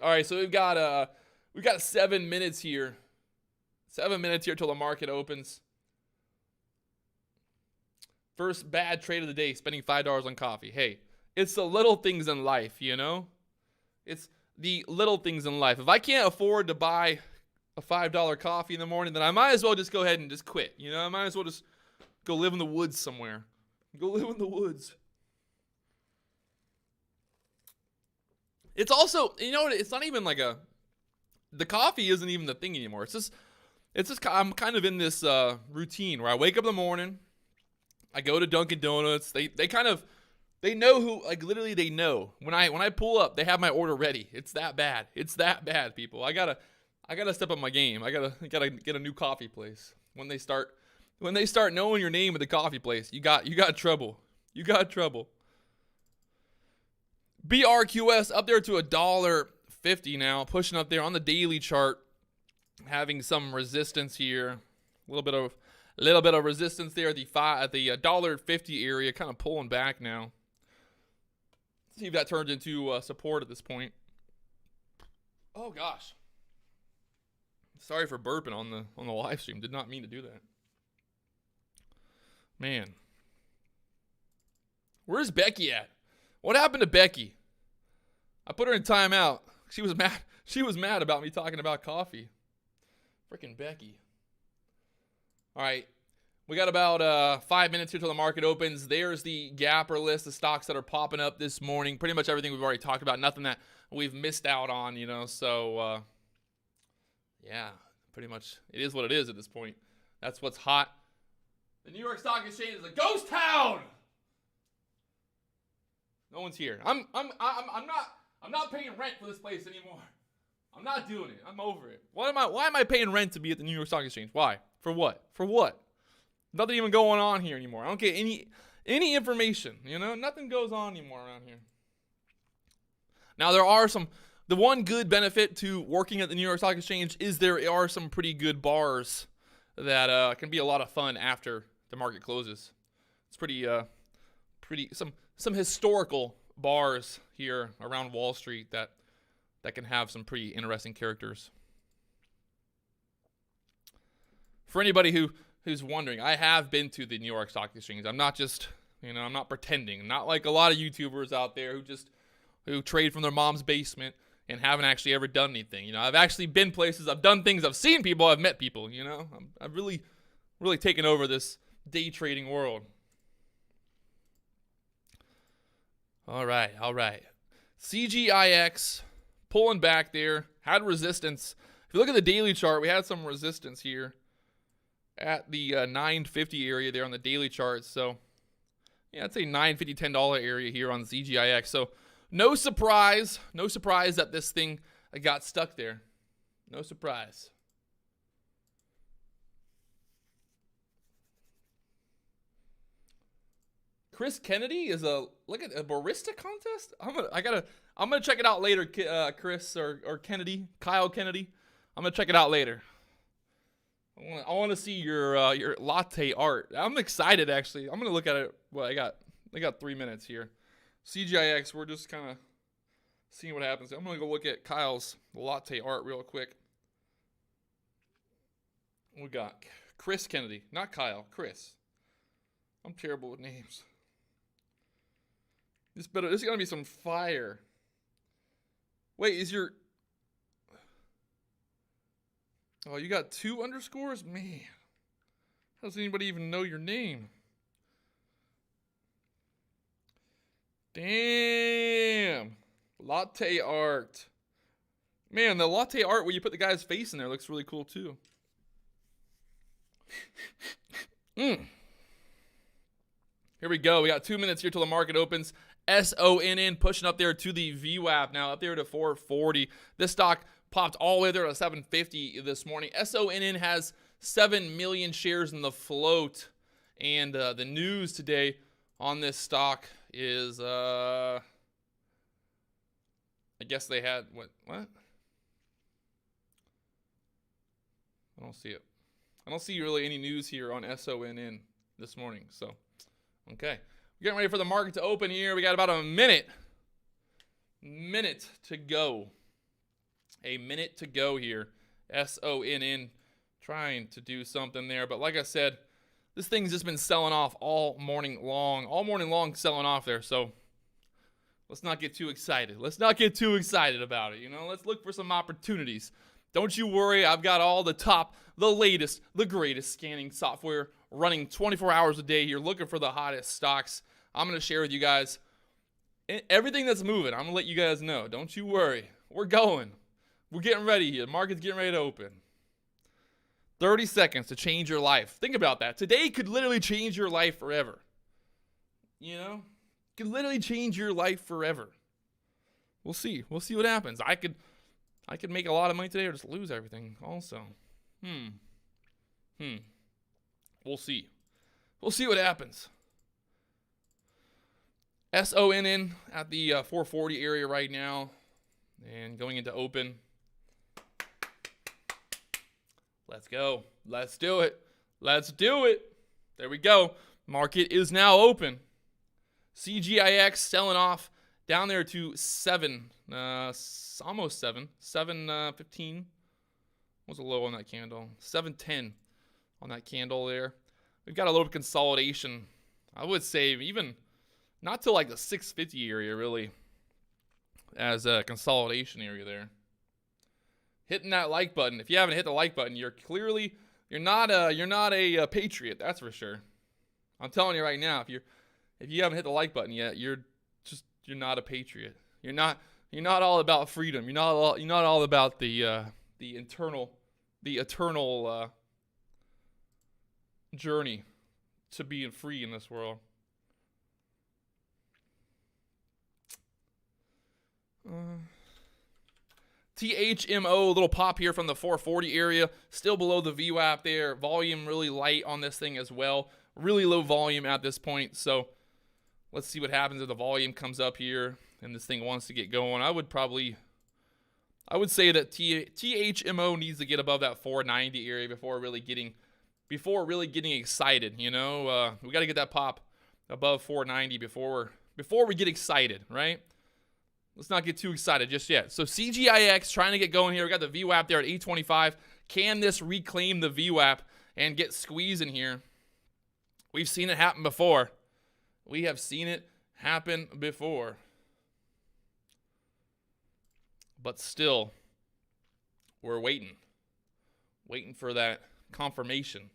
All right, so we've got 7 minutes here. 7 minutes here till the market opens. First bad trade of the day, spending $5 on coffee. Hey, it's the little things in life, you know? It's the little things in life. If I can't afford to buy a $5 coffee in the morning, then I might as well just go ahead and just quit. You know, I might as well just go live in the woods somewhere. Go live in the woods. It's also, you know what, it's not even like the coffee isn't even the thing anymore. It's just I'm kind of in this routine where I wake up in the morning, I go to Dunkin' Donuts. They know who, like literally they know. When I pull up, they have my order ready. It's that bad. It's that bad, people. I gotta step up my game. I gotta get a new coffee place. When they start knowing your name at the coffee place, you got trouble. You got trouble. BRQS up there to $1.50 now, pushing up there on the daily chart, having some resistance here. A little bit of resistance there at the $1.50 area, kind of pulling back now. Let's see if that turns into support at this point. Oh gosh, sorry for burping on the live stream. Did not mean to do that. Man, where's Becky at? What happened to Becky? I put her in timeout. She was mad. She was mad about me talking about coffee. Freaking Becky. All right. We got about 5 minutes here till the market opens. There's the gapper list of stocks that are popping up this morning. Pretty much everything we've already talked about. Nothing that we've missed out on, you know. So, yeah, pretty much it is what it is at this point. That's what's hot. The New York Stock Exchange is a ghost town. No one's here. I'm not paying rent for this place anymore. I'm not doing it. I'm over it. Why am I paying rent to be at the New York Stock Exchange? Why? For what? For what? Nothing even going on here anymore. I don't get any information, you know? Nothing goes on anymore around here. Now the one good benefit to working at the New York Stock Exchange is there are some pretty good bars that can be a lot of fun after the market closes. It's pretty some historical bars here around Wall Street that can have some pretty interesting characters. For anybody who's wondering, I have been to the New York Stock Exchange. I'm not just, I'm not pretending. Not like a lot of YouTubers out there who trade from their mom's basement and haven't actually ever done anything. I've actually been places, I've done things, I've seen people, I've met people, I've really taken over this day trading world. All right. CGIX pulling back there, had resistance. If you look at the daily chart, we had some resistance here at the 950 area there on the daily chart. So, yeah, I'd say $9.50, $10 area here on ZGIX. So no surprise that this thing got stuck there. No surprise. Chris Kennedy is look at a barista contest. I'm gonna check it out later, Chris or Kennedy, Kyle Kennedy. I'm gonna check it out later. I want to see your latte art. I'm excited actually. I'm gonna look at it. Well, I got 3 minutes here. CGIX. We're just kind of seeing what happens. I'm gonna go look at Kyle's latte art real quick. We got Chris Kennedy, not Kyle. Chris. I'm terrible with names. This is gonna be some fire. Wait, is your... Oh, you got 2 underscores? Man. How does anybody even know your name? Damn. Latte art. Man, the latte art where you put the guy's face in there looks really cool too. Here we go. We got 2 minutes here till the market opens. SONN pushing up there to the VWAP now, up there to 440. This stock popped all the way there to 750 this morning. SONN has 7 million shares in the float. And the news today on this stock is, I guess they had, what? I don't see it. I don't see really any news here on SONN this morning. So, okay. We're getting ready for the market to open here. We got about a minute to go. A minute to go here. SONN trying to do something there. But like I said, this thing's just been selling off all morning long. All morning long selling off there. So let's not get too excited. Let's not get too excited about it. You know, let's look for some opportunities. Don't you worry. I've got all the latest, the greatest scanning software running 24 hours a day here, looking for the hottest stocks. I'm going to share with you guys everything that's moving. I'm going to let you guys know. Don't you worry. We're going. We're getting ready here. The market's getting ready to open. 30 seconds to change your life. Think about that. Today could literally change your life forever. You know? Could literally change your life forever. We'll see. We'll see what happens. I could make a lot of money today or just lose everything also. We'll see. We'll see what happens. SONN at the 440 area right now and going into open. Let's go. Let's do it. Let's do it. There we go. Market is now open. CGIX selling off down there to 7, almost 7, 7.15 was a low on that candle. 7.10 on that candle there. We've got a little consolidation. I would say even not to like the 650 area really, as a consolidation area there. Hitting that like button. If you haven't hit the like button, you're not a patriot. That's for sure. I'm telling you right now, if you haven't hit the like button yet, you're not a patriot. You're not all about freedom. You're not all about the eternal journey to being free in this world. THMO, a little pop here from the 440 area, still below the VWAP there. Volume really light on this thing as well. Really low volume at this point. So let's see what happens if the volume comes up here and this thing wants to get going. I would say that THMO needs to get above that 490 area before really getting excited. You know, we got to get that pop above 490 before we get excited, right? Let's not get too excited just yet. So CGIX trying to get going here. We got the VWAP there at 825. Can this reclaim the VWAP and get squeezing here? We've seen it happen before. We have seen it happen before. But still, we're waiting. Waiting for that confirmation.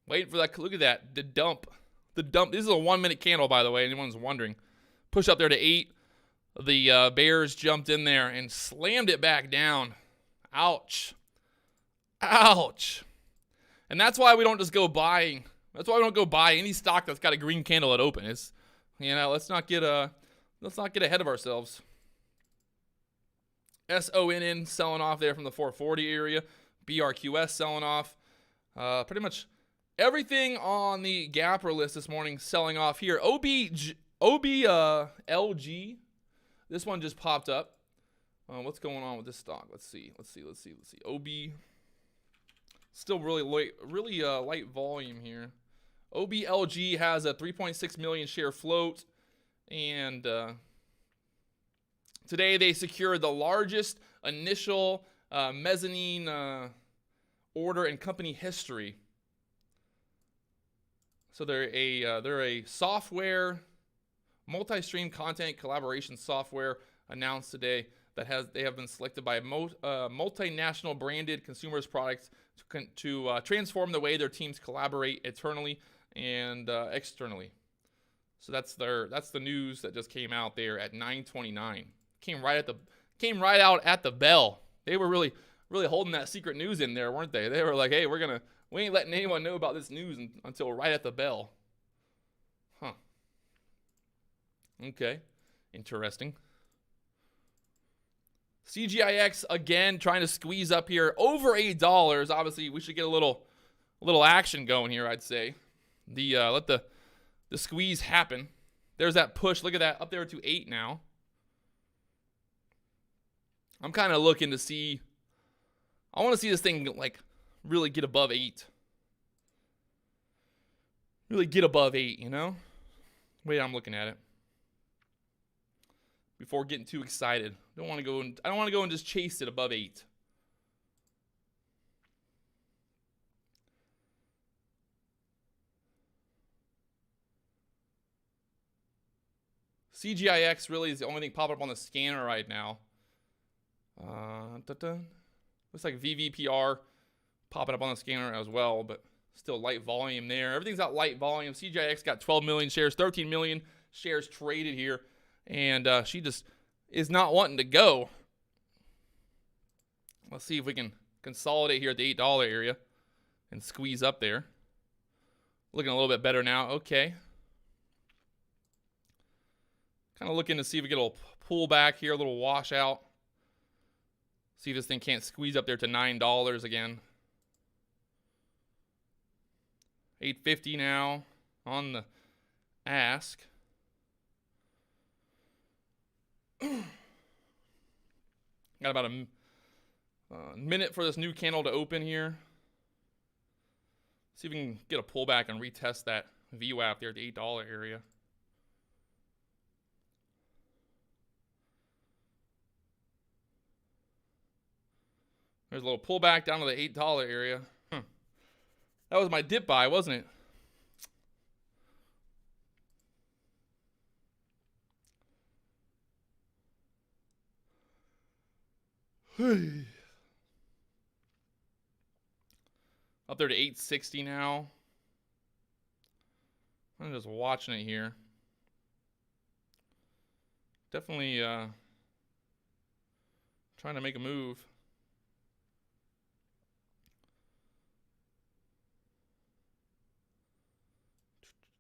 Waiting for that. Look at that. The dump. This is a 1 minute candle, by the way. Anyone's wondering. Push up there to 8. The bears jumped in there and slammed it back down. Ouch. Ouch. And that's why we don't just go buying. That's why we don't go buy any stock that's got a green candle at open. It's, let's not get ahead of ourselves. SONN selling off there from the 440 area. BRQS selling off. Pretty much everything on the Gapper list this morning selling off here. LG. This one just popped up. What's going on with this stock? Let's see. OB. Still really light volume here. OBLG has a 3.6 million share float, and today they secured the largest initial mezzanine order in company history. So they're a software, multi-stream content collaboration software announced today that they have been selected by multinational branded consumers products to transform the way their teams collaborate internally and externally. So that's the news that just came out there at 9:29. Came right out at the bell. They were really holding that secret news in there, weren't they? They were like, hey, we ain't letting anyone know about this news until right at the bell. Huh. Okay. Interesting. CGIX again trying to squeeze up here over $8. Obviously, we should get a little action going here, I'd say. Let the squeeze happen. There's that push. Look at that, up there to 8 now. I'm kind of looking to see. I want to see this thing like really get above 8. Really get above 8, you know? Wait, I'm looking at it. Before getting too excited. I don't want to go and just chase it above 8. CGIX really is the only thing popping up on the scanner right now. Looks like VVPR popping up on the scanner as well, but still light volume there. Everything's got light volume. CGIX got 12 million shares, 13 million shares traded here, and she just is not wanting to go. Let's see if we can consolidate here at the $8 area and squeeze up there. Looking a little bit better now. Okay. Kind of looking to see if we get a little pullback here, a little washout. See if this thing can't squeeze up there to $9 again. $8.50 now on the ask. Got about a minute for this new candle to open here. See if we can get a pullback and retest that VWAP there at the $8 area. There's a little pullback down to the $8 area. That was my dip buy, wasn't it? Up there to 860 now. I'm just watching it here. Definitely trying to make a move.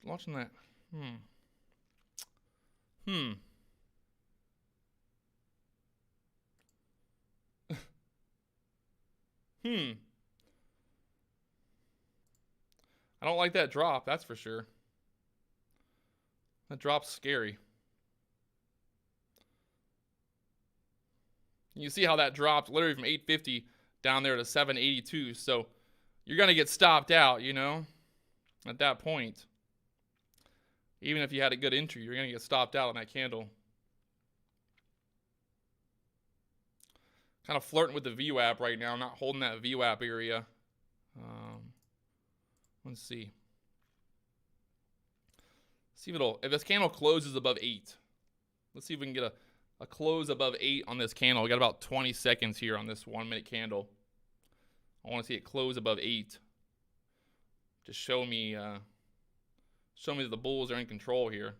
Watching that. I don't like that drop, that's for sure. That drop's scary. You see how that dropped literally from 850 down there to 782. So you're going to get stopped out, you know, at that point. Even if you had a good entry, you're going to get stopped out on that candle. Kind of flirting with the VWAP right now, not holding that VWAP area. Let's see. See if this candle closes above 8. Let's see if we can get a close above 8 on this candle. We got about 20 seconds here on this 1 minute candle. I want to see it close above 8. Just show me that the bulls are in control here.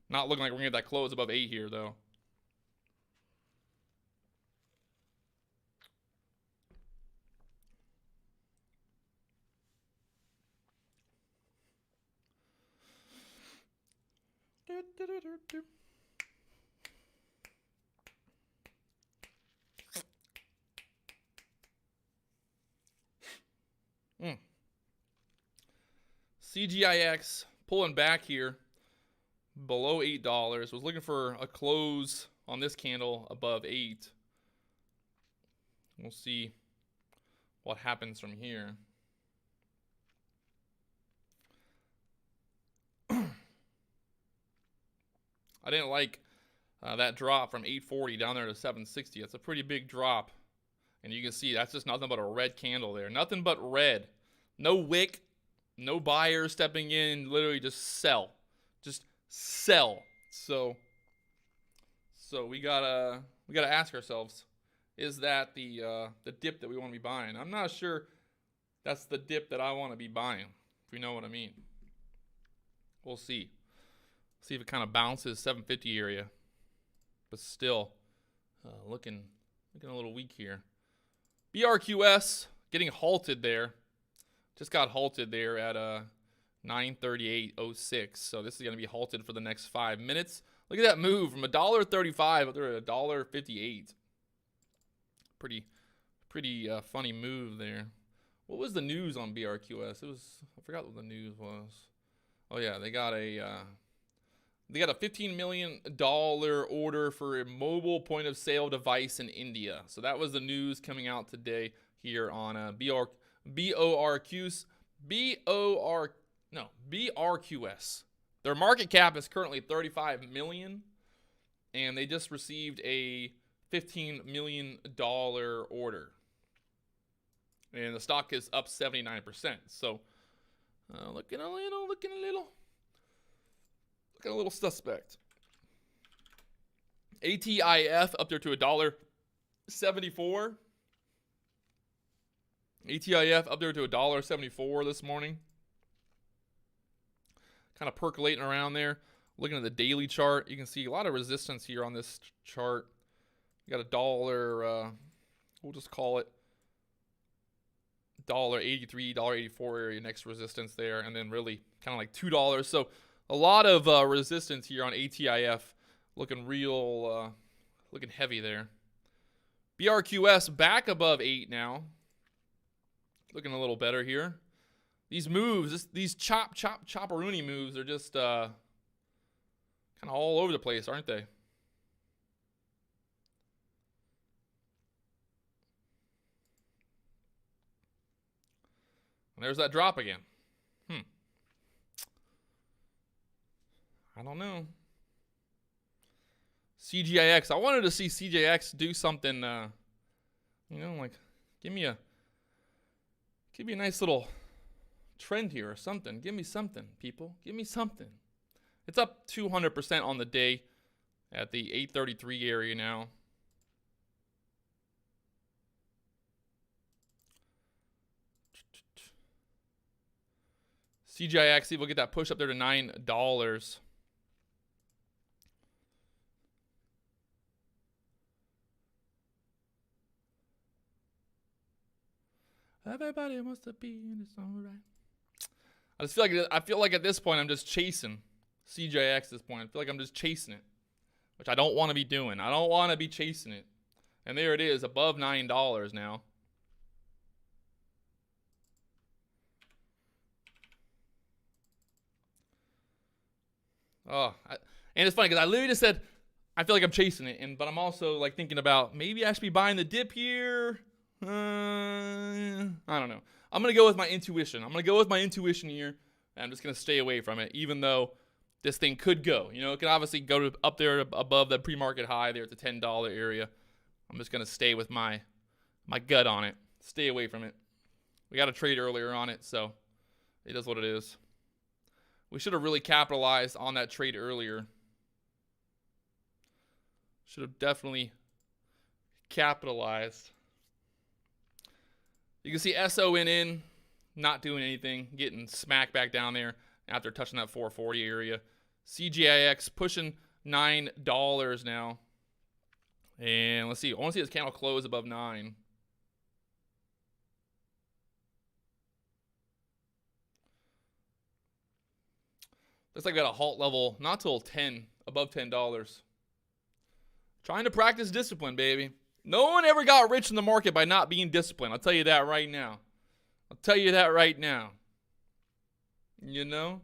Not looking like we're going to get that close above 8 here, though. CGIX pulling back here below $8. Was looking for a close on this candle above 8. We'll see what happens from here. I didn't like that drop from 840 down there to 760. That's a pretty big drop. And you can see that's just nothing but a red candle there. Nothing but red. No wick. No buyers stepping in. Literally just sell. Just sell. So we gotta ask ourselves, is that the dip that we want to be buying? I'm not sure that's the dip that I want to be buying, if you know what I mean. We'll see. See if it kind of bounces 750 area, but still looking a little weak here. BRQS getting halted there. Just got halted there at 938.06. So this is going to be halted for the next 5 minutes. Look at that move from $1.35 up there at $1.58. Pretty funny move there. What was the news on BRQS? I forgot what the news was. Oh yeah, they got a $15 million order for a mobile point of sale device in India. So that was the news coming out today here on BRQS. Their market cap is currently $35 million, and they just received a $15 million order. And the stock is up 79%. So looking a little suspect. ATIF up there to $1.74. ATIF up there to $1.74 this morning. Kind of percolating around there. Looking at the daily chart, you can see a lot of resistance here on this chart. You got $1, we'll just call it $1.83, $1.84 area, next resistance there, and then really kind of like $2. So a lot of resistance here on ATIF, looking real, looking heavy there. BRQS back above 8 now. Looking a little better here. These moves, these chopperoonie moves are just kind of all over the place, aren't they? And there's that drop again. I don't know. CGIX. I wanted to see CGIX do something, like give me a nice little trend here or something. Give me something, people. Give me something. It's up 200% on the day at the 833 area now. CGIX, see if we'll get that push up there to $9. Everybody wants to be in this all right. I feel like at this point I'm just chasing CJX at this point. I feel like I'm just chasing it, which I don't want to be doing. I don't want to be chasing it. And there it is, above $9 now. And it's funny because I literally just said I feel like I'm chasing it, but I'm also like thinking about maybe I should be buying the dip here. I don't know. I'm going to go with my intuition. I'm going to go with my intuition here, and I'm just going to stay away from it, even though this thing could go. It can obviously go up there above the pre-market high there at the $10 area. I'm just going to stay with my gut on it. Stay away from it. We got a trade earlier on it, so it is what it is. We should have really capitalized on that trade earlier. Should have definitely capitalized. You can see SONN not doing anything, getting smacked back down there after touching that 440 area. CGIX pushing $9 now. And let's see. I want to see this candle close above 9. Looks like I got a halt level not till 10, above $10. Trying to practice discipline, baby. No one ever got rich in the market by not being disciplined. I'll tell you that right now. You know?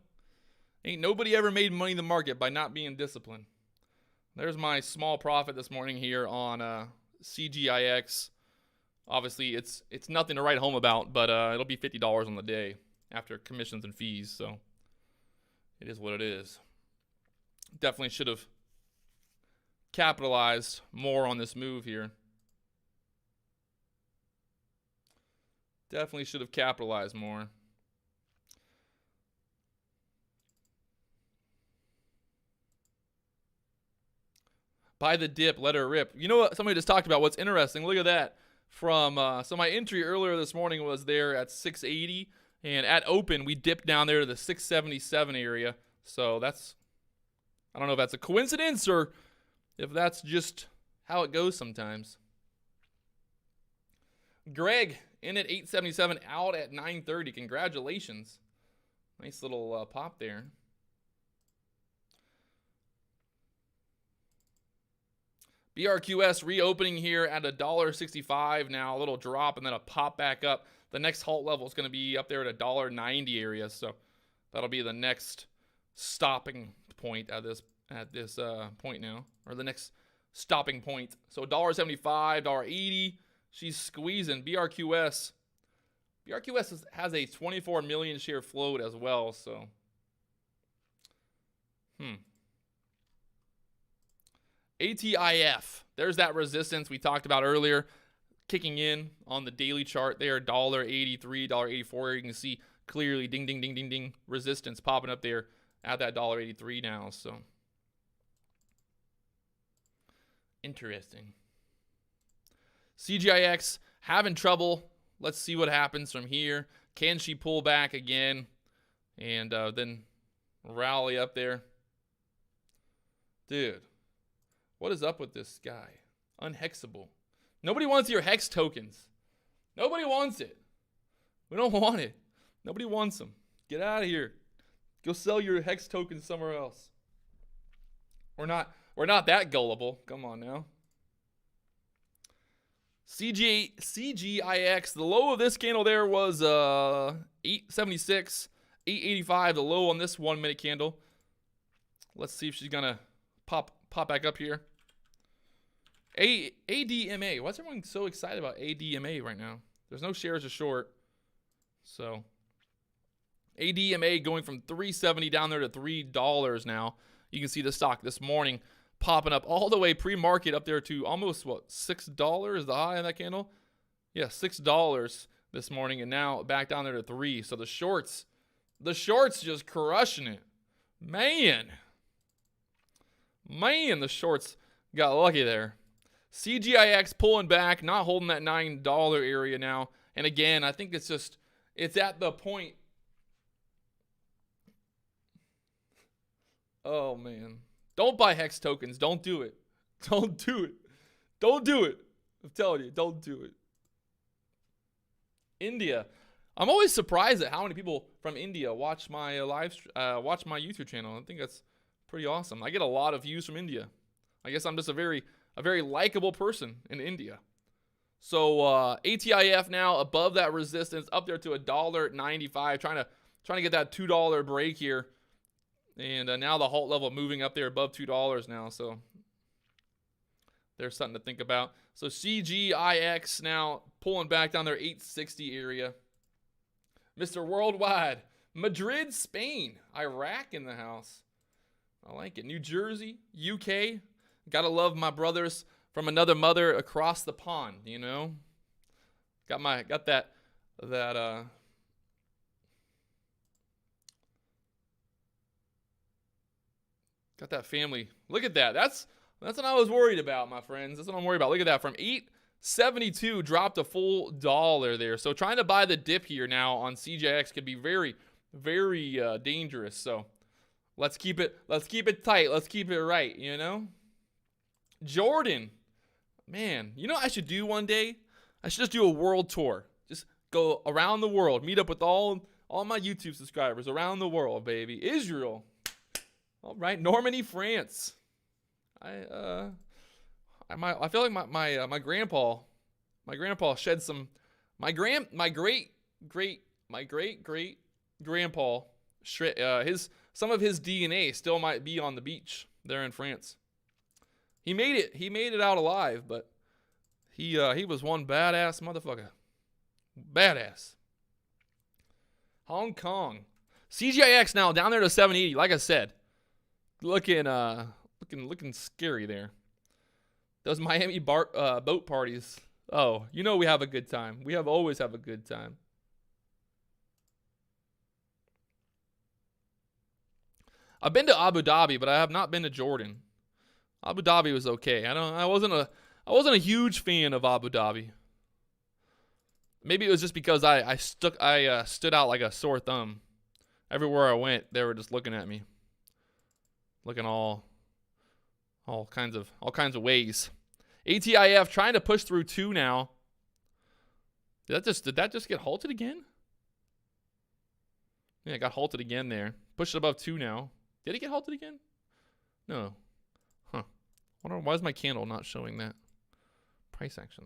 Ain't nobody ever made money in the market by not being disciplined. There's my small profit this morning here on CGIX. Obviously, it's nothing to write home about, but it'll be $50 on the day after commissions and fees, so it is what it is. Definitely should have capitalized more on this move here. Definitely should have capitalized more. Buy the dip, let her rip. You know what? Somebody just talked about what's interesting. Look at that. So my entry earlier this morning was there at 680, and at open we dipped down there to the 677 area. So I don't know if that's a coincidence or if that's just how it goes sometimes. Greg in at 877, out at 930. Congratulations. Nice little pop there. BRQS reopening here at $1.65 now. A little drop and then a pop back up. The next halt level is going to be up there at $1.90 area. So that'll be the next stopping point at this point now, or the next stopping point. So $1.75, $1.80. She's squeezing. BRQS has a 24 million share float as well. So, ATIF. There's that resistance we talked about earlier, kicking in on the daily chart there. $1.83, $1.84. You can see clearly, ding, ding, ding, ding, ding, resistance popping up there at that $1.83 now. So, interesting. CGIX having trouble. Let's see what happens from here. Can she pull back again and then rally up there? Dude, what is up with this guy? Unhexable. Nobody wants your hex tokens. Nobody wants it. We don't want it. Nobody wants them. Get out of here. Go sell your hex tokens somewhere else. We're not that gullible. Come on now. CGIX, the low of this candle there was 876, 885, the low on this 1 minute candle. Let's see if she's gonna pop back up here. ADMA. Why's everyone so excited about ADMA right now? There's no shares to short. So ADMA going from $3.70 down there to $3 now. You can see the stock this morning popping up all the way pre-market up there to almost, what, $6 the high on that candle? Yeah, $6 this morning, and now back down there to $3. So the shorts just crushing it. Man, the shorts got lucky there. CGIX pulling back, not holding that $9 area now. And again, I think it's at the point. Oh, man. Don't buy hex tokens. Don't do it. Don't do it. Don't do it. I'm telling you, don't do it. India. I'm always surprised at how many people from India watch my watch my YouTube channel. I think that's pretty awesome. I get a lot of views from India. I guess I'm just a very likable person in India. So ATIF now above that resistance, up there to $1.95, trying to get that $2 break here. And now the halt level moving up there above $2 now. So there's something to think about. So CGIX now pulling back down there, 860 area. Mr. Worldwide. Madrid, Spain. Iraq in the house. I like it. New Jersey, UK. Gotta love my brothers from another mother across the pond, you know. Got that family. Look at that. That's what I was worried about, my friends. That's what I'm worried about. Look at that. From 872 dropped a full $1 there. So trying to buy the dip here now on CJX could be very, very dangerous. So let's keep it tight. Let's keep it right, you know? Jordan. Man, you know what I should do one day? I should just do a world tour. Just go around the world. Meet up with all my YouTube subscribers around the world, baby. Israel. All right, Normandy, France. I feel like my grandpa shed some. My great grandpa some of his DNA still might be on the beach there in France. He made it out alive, but he was one badass motherfucker. Badass. Hong Kong. CGIX now down there to 780. Like I said, looking scary there. Those Miami boat parties. Oh, you know we have a good time. We always have a good time. I've been to Abu Dhabi, but I have not been to Jordan. Abu Dhabi was okay. I wasn't a huge fan of Abu Dhabi. Maybe it was just because I stood out like a sore thumb. Everywhere I went, they were just looking at me, looking all kinds of ways. ATIF trying to push through 2 now. Did that just get halted again? Yeah, it got halted again there. Pushed it above 2 now. Did it get halted again? No. Huh. Why is my candle not showing that price action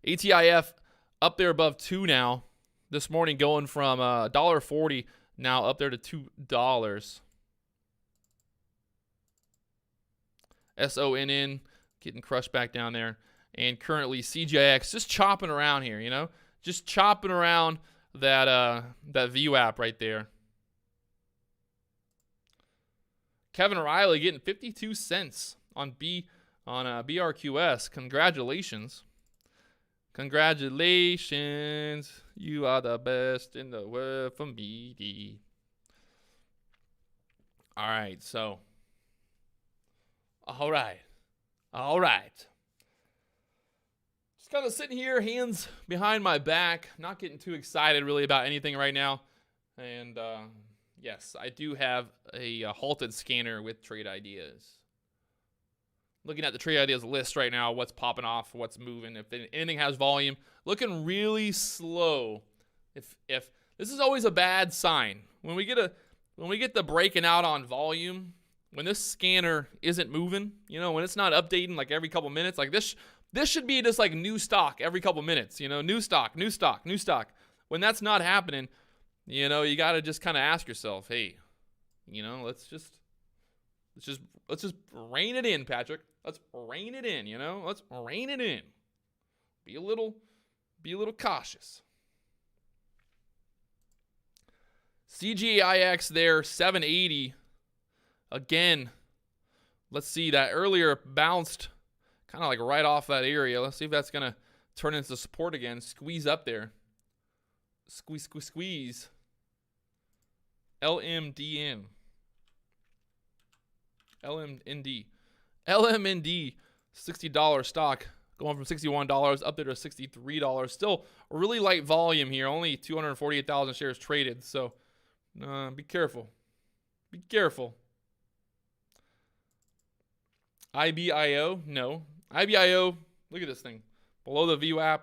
there? ATIF up there above 2 now. This morning going from $1.40 now up there to $2. SONN getting crushed back down there. And currently CGIX just chopping around here, you know? Just chopping around that VWAP right there. Kevin Riley getting 52 cents on BRQS. Congratulations. Congratulations. You are the best in the world for me. All right, so. All right. Just kind of sitting here, hands behind my back, not getting too excited really about anything right now. And yes, I do have a halted scanner with trade ideas. Looking at the trade ideas list right now, what's popping off, what's moving, if anything has volume, looking really slow. If this is always a bad sign. When we get the breaking out on volume, when this scanner isn't moving, you know, when it's not updating like every couple minutes, like this should be just like new stock every couple minutes, you know, new stock. When that's not happening, you know, you got to just kind of ask yourself, hey, you know, let's just rein it in, Patrick. Let's rein it in, you know? Let's rein it in. Be a little cautious. CGIX there, 780. Again, let's see, that earlier bounced kind of like right off that area. Let's see if that's going to turn into support again. Squeeze up there. Squeeze. LMND, $60 stock, going from $61 up there to $63. Still a really light volume here, only 248,000 shares traded, so be careful. Be careful. IBIO, no. IBIO, look at this thing. Below the VWAP,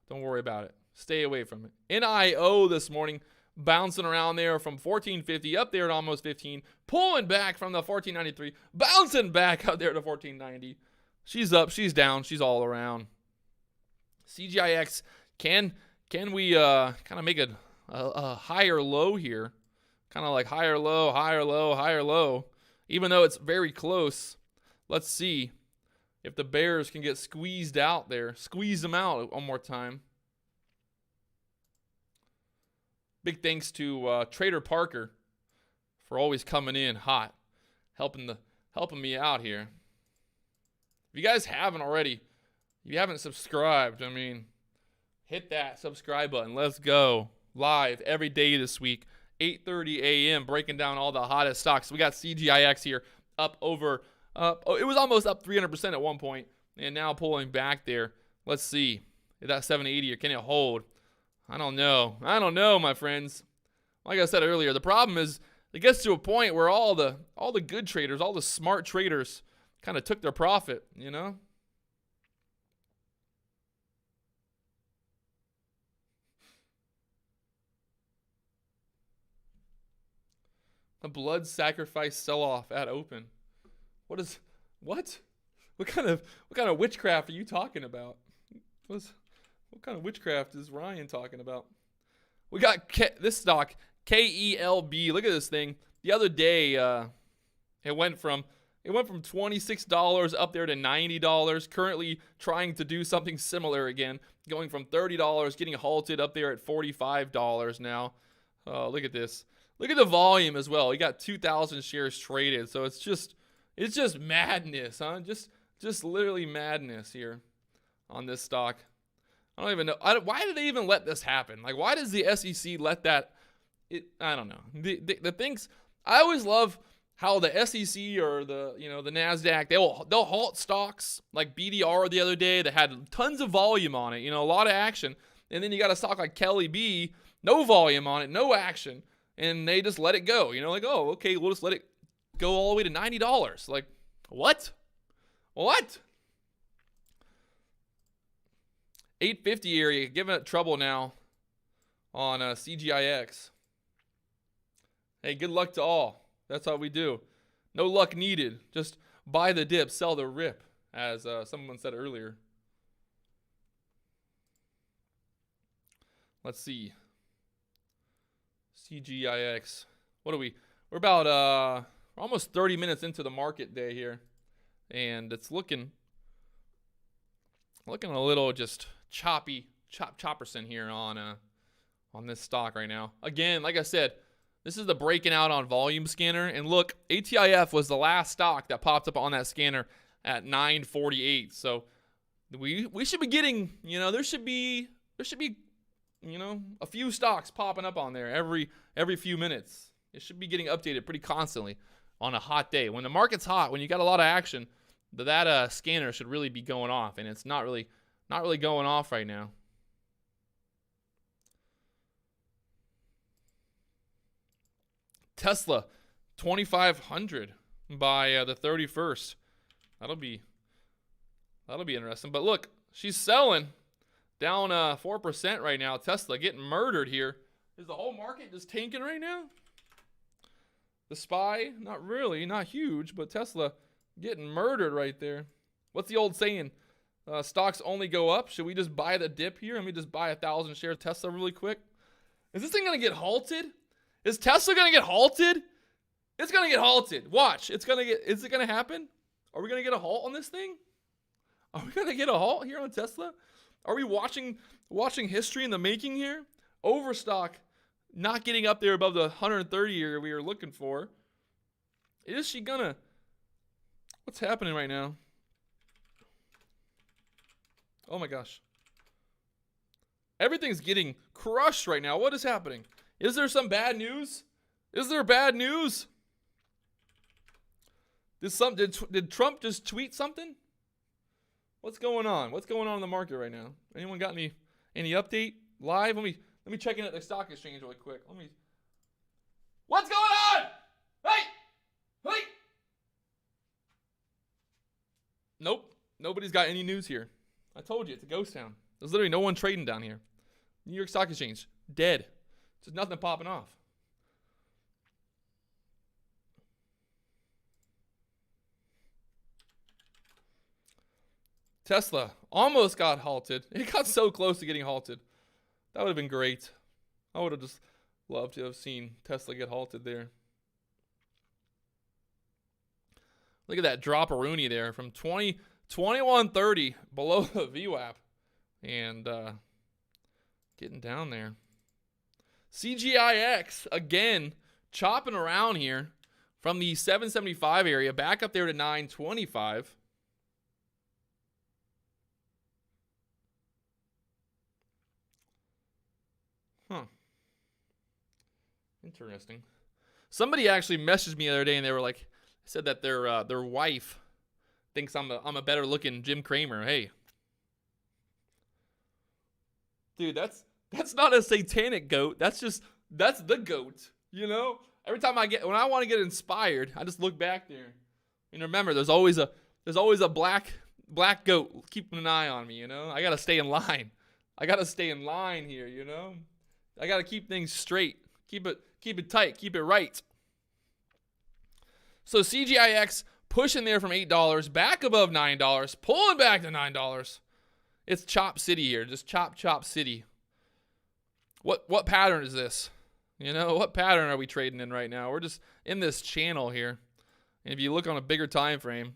don't worry about it. Stay away from it. NIO this morning, bouncing around there from 1450 up there at almost 15, pulling back from the 1493, bouncing back out there to 1490. She's up, she's down, she's all around. CGIX, can we kind of make a higher low here? Kind of like higher low, even though it's very close. Let's see if the bears can get squeezed out there. Squeeze them out one more time. Big thanks to Trader Parker for always coming in hot, helping me out here. If you guys haven't already, if you haven't subscribed, I mean, hit that subscribe button. Let's go. Live every day this week, 8:30 a.m., breaking down all the hottest stocks. We got CGIX here up over, it was almost up 300% at one point, and now pulling back there. Let's see if that 780 or can it hold? I don't know, my friends. Like I said earlier, the problem is it gets to a point where all the good traders, all the smart traders kind of took their profit, you know? A blood sacrifice sell-off at open. What? What kind of witchcraft are you talking about? What kind of witchcraft is Ryan talking about? We got this stock, KELB. Look at this thing. The other day, it went from $26 up there to $90. Currently trying to do something similar again, going from $30, getting halted up there at $45 now. Look at this. Look at the volume as well. We got 2,000 shares traded, so it's just madness, huh? Just literally madness here on this stock. I don't even know. Why did they even let this happen? Like, why does the SEC let that? I don't know. The things I always love how the SEC or the NASDAQ, they'll halt stocks like BDR the other day that had tons of volume on it, a lot of action, and then you got a stock like Kelly B, no volume on it, no action, and they just let it go. Like, oh, okay, we'll just let it go all the way to $90. Like, what? 850 area, giving it trouble now on CGIX. Hey, good luck to all. That's how we do. No luck needed. Just buy the dip, sell the rip, as someone said earlier. Let's see. CGIX. What are we? We're about almost 30 minutes into the market day here, and it's looking a little just chopperson here on this stock right now. Again, like I said, this is the breaking out on volume scanner, and look, ATIF was the last stock that popped up on that scanner at 948. So we should be getting, there should be a few stocks popping up on there every few minutes. It should be getting updated pretty constantly on a hot day. When the market's hot, when you got a lot of action, that scanner should really be going off, and it's not really going off right now. Tesla, 2,500 by the 31st. That'll be interesting. But look, she's selling down 4% right now. Tesla getting murdered here. Is the whole market just tanking right now? The SPY, not really, not huge, but Tesla getting murdered right there. What's the old saying? Stocks only go up. Should we just buy the dip here? Let me just buy 1,000 shares of Tesla really quick. Is this thing going to get halted? Is Tesla going to get halted? It's going to get halted. Watch. Is it going to happen? Are we going to get a halt on this thing? Are we going to get a halt here on Tesla? Are we watching history in the making here? Overstock not getting up there above the 130 area we were looking for. Is she going to? What's happening right now? Oh my gosh. Everything's getting crushed right now. What is happening? Is there some bad news? Is there bad news? Did Trump just tweet something? What's going on? What's going on in the market right now? Anyone got any update live? Let me check in at the stock exchange really quick. What's going on? Hey! Nope. Nobody's got any news here. I told you, it's a ghost town. There's literally no one trading down here. New York Stock Exchange, dead. There's nothing popping off. Tesla almost got halted. It got so close to getting halted. That would have been great. I would have just loved to have seen Tesla get halted there. Look at that drop-a-rooney there from 2130 below the VWAP and getting down there. CGIX, again, chopping around here from the 775 area back up there to 925. Interesting. Somebody actually messaged me the other day and they were like, said that their wife thinks I'm a better looking Jim Cramer. Hey, dude, that's not a satanic goat. That's the goat. Every time when I want to get inspired, I just look back there. And remember, there's always a black goat keeping an eye on me. I gotta stay in line. I gotta stay in line here. I gotta keep things straight. Keep it tight. Keep it right. So CGIX pushing there from $8 back above $9, pulling back to $9. It's chop city here, just chop city. What pattern is this? What pattern are we trading in right now? We're just in this channel here. And if you look on a bigger time frame,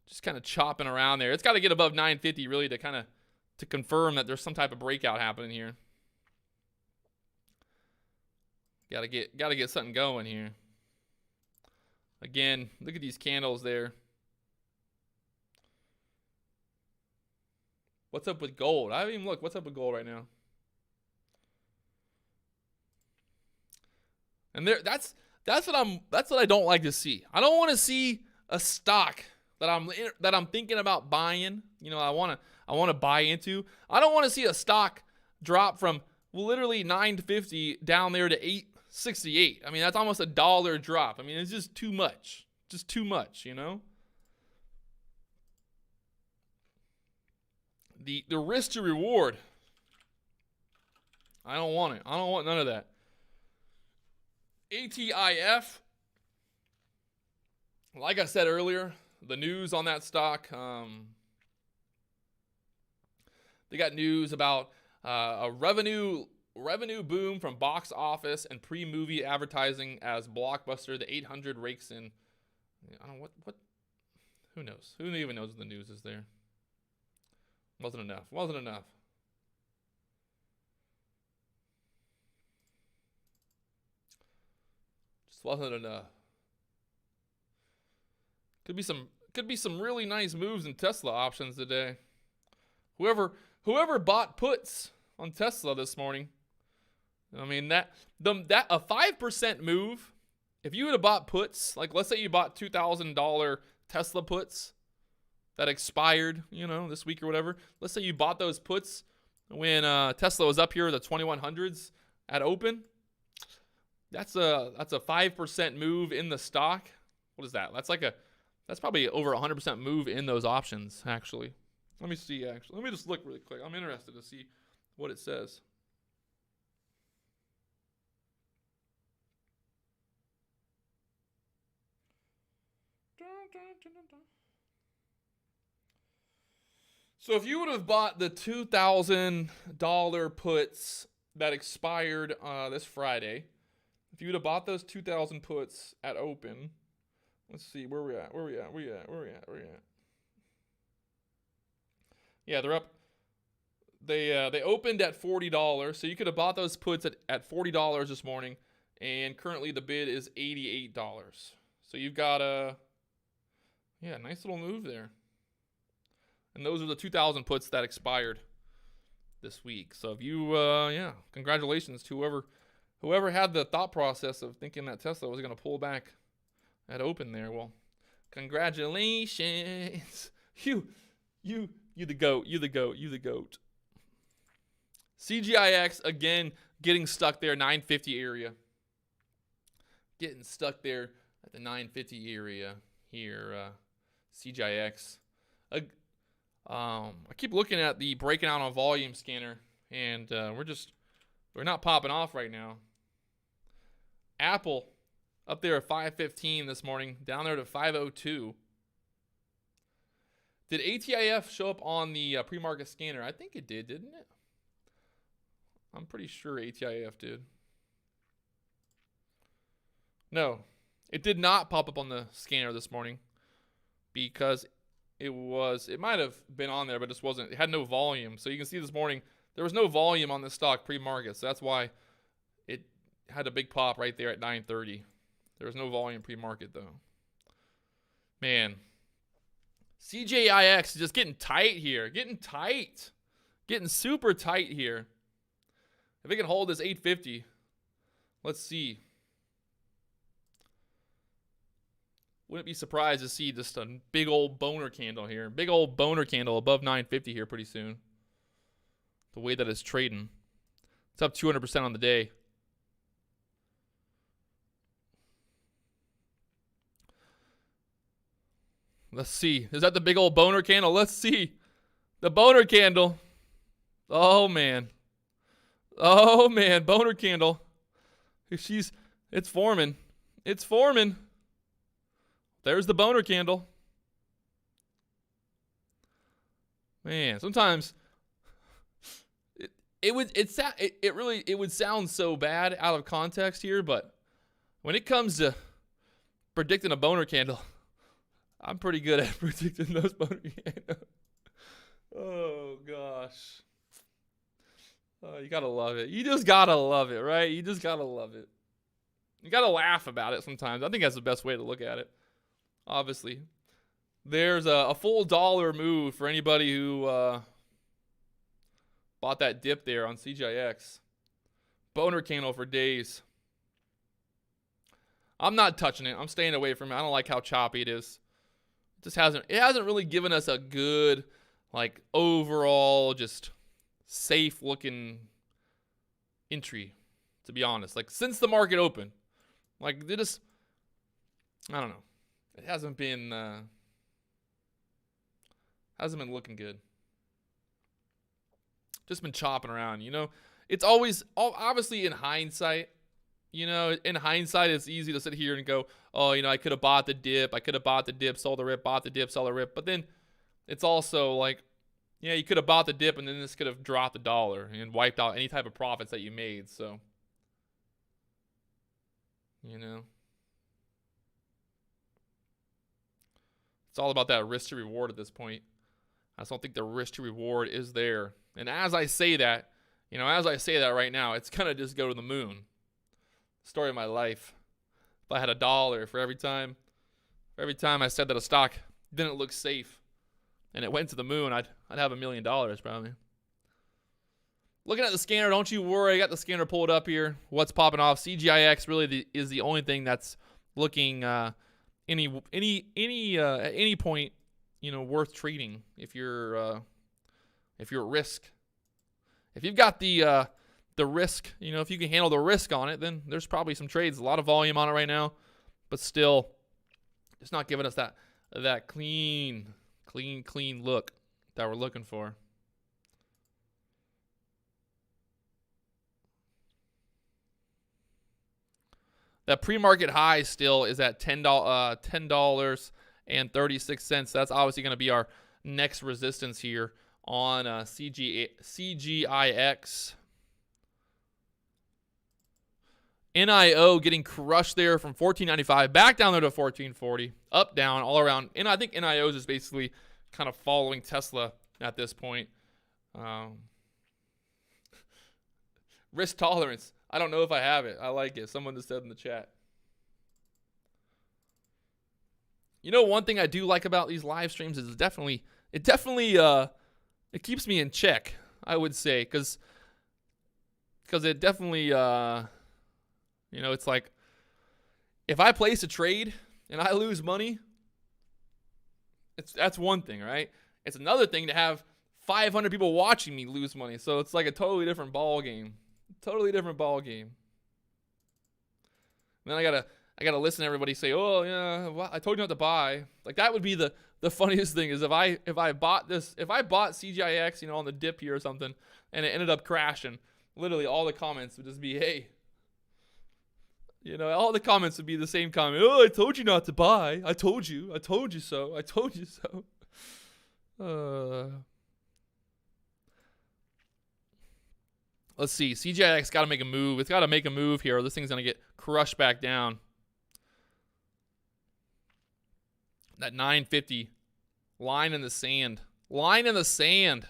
just kind of chopping around there. It's got to get above 950 really to confirm that there's some type of breakout happening here. Got to get something going here. Again, look at these candles there. What's up with gold? I haven't even looked. What's up with gold right now? And that's what I don't like to see. I don't want to see a stock that I'm thinking about buying. I want to buy into. I don't want to see a stock drop from literally $9.50 down there to $8.68. I mean, that's almost $1 drop. I mean, it's just too much. Just too much, The risk to reward. I don't want it. I don't want none of that. ATIF. Like I said earlier, the news on that stock. They got news about a revenue boom from box office and pre-movie advertising as Blockbuster. The 800 rakes in. I don't know what. Who knows? Who even knows what the news is there? Wasn't enough. Just wasn't enough. Could be some really nice moves in Tesla options today. Whoever bought puts on Tesla this morning. I mean that a 5% move. If you would have bought puts, like let's say you bought $2,000 Tesla puts that expired, this week or whatever. Let's say you bought those puts when Tesla was up here, the 2100s at open. That's a 5% move in the stock. What is that? That's probably over 100% move in those options, actually. Let me see, actually. Let me just look really quick. I'm interested to see what it says. So if you would have bought the $2,000 puts that expired this Friday, if you would have bought those 2,000 puts at open, let's see where we at. Yeah, they're up. They opened at $40, so you could have bought those puts at $40 this morning, and currently the bid is $88. So you've got a nice little move there. And those are the 2,000 puts that expired this week. So if you, congratulations to whoever had the thought process of thinking that Tesla was going to pull back at open there. Well, congratulations. You the GOAT. You the GOAT. CGIX, again, getting stuck there, 950 area. Getting stuck there at the 950 area here, CGIX. I keep looking at the breaking out on volume scanner, and we're not popping off right now. Apple up there at 515 this morning, down there to 502. Did ATIF show up on the pre-market scanner? I think it did, didn't it? I'm pretty sure ATIF did. No, it did not pop up on the scanner this morning because it might have been on there, but it had no volume. So you can see this morning, there was no volume on this stock pre-market. So that's why it had a big pop right there at 9:30. There was no volume pre-market though. Man, CJIX is just getting tight here. Getting super tight here. If it can hold this 850, let's see. Wouldn't be surprised to see just a big old boner candle here. Big old boner candle above 950 here pretty soon. The way that it's trading. It's up 200% on the day. Let's see. Is that the big old boner candle? Let's see. The boner candle. Oh, man. Oh, man. Boner candle. It's forming. It's forming. There's the boner candle. Man, sometimes it would sound so bad out of context here, but when it comes to predicting a boner candle, I'm pretty good at predicting those boner candles. Oh gosh. You gotta love it. You just gotta love it, right? You just gotta love it. You gotta laugh about it sometimes. I think that's the best way to look at it. Obviously, there's a full dollar move for anybody who bought that dip there on CGIX. Boner candle for days. I'm not touching it. I'm staying away from it. I don't like how choppy it is. It hasn't really given us a good, like, overall just safe looking entry, to be honest. Like, since the market opened, like, I don't know. It hasn't been looking good. Just been chopping around, you know. It's always, obviously in hindsight, you know, it's easy to sit here and go, oh, you know, I could have bought the dip. Sold the rip, bought the dip, sold the rip. But then it's also like, yeah, you could have bought the dip and then this could have dropped the dollar and wiped out any type of profits that you made. So, you know, it's all about that risk to reward at this point. I just don't think the risk to reward is there. And as I say that right now, it's going to just go to the moon. Story of my life. If I had $1 for every time I said that a stock didn't look safe and it went to the moon, I'd have $1 million probably. Looking at the scanner, don't you worry. I got the scanner pulled up here. What's popping off? CGIX really is the only thing that's looking any at any point, you know, worth trading if you're at risk. If you've got the risk, you know, if you can handle the risk on it, then there's probably some trades. A lot of volume on it right now, but still, it's not giving us that clean look that we're looking for. That pre-market high still is at $10.36. That's obviously going to be our next resistance here on CGIX. NIO getting crushed there from $14.95 back down there to $14.40, up, down, all around. And I think NIO is just basically kind of following Tesla at this point. Risk tolerance. I don't know if I have it. I like it. Someone just said in the chat. You know, one thing I do like about these live streams is it definitely it keeps me in check, I would say, because it definitely you know, it's like if I place a trade and I lose money, that's one thing, right? It's another thing to have 500 people watching me lose money. So it's like a totally different ball game. Totally different ball game. And then I gotta listen to everybody say, "Oh yeah, well, I told you not to buy." Like that would be the funniest thing is if I bought CGIX, you know, on the dip here or something, and it ended up crashing. Literally, all the comments would just be, "Hey." You know, all the comments would be the same comment. "Oh, I told you not to buy. I told you so. I told you so." Let's see. CGIX got to make a move. It's got to make a move here, or this thing's going to get crushed back down. That 950 line in the sand. Line in the sand.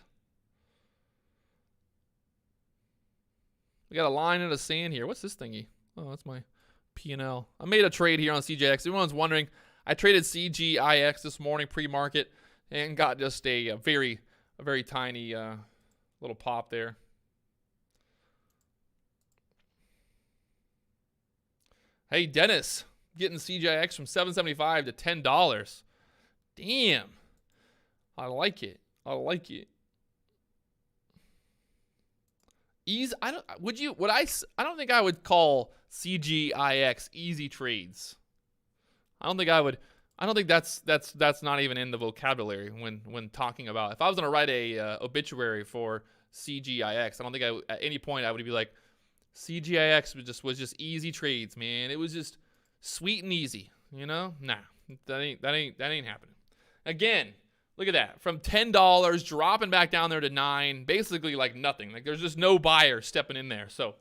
We got a line in the sand here. What's this thingy? Oh, that's my P&L. I made a trade here on CGIX. Everyone's wondering, I traded CGIX this morning pre-market and got just a very tiny little pop there. Hey, Dennis, getting CGIX from $7.75 to $10. Damn. I like it. I like it. I don't think I would call CGIX easy trades. I don't think that's not even in the vocabulary when talking about. If I was going to write a obituary for CGIX, I don't think at any point I would be like, CGIX was just easy trades, man. It was just sweet and easy, you know? Nah, That ain't happening. Again, look at that. From $10 dropping back down there to $9, basically like nothing. Like there's just no buyer stepping in there. So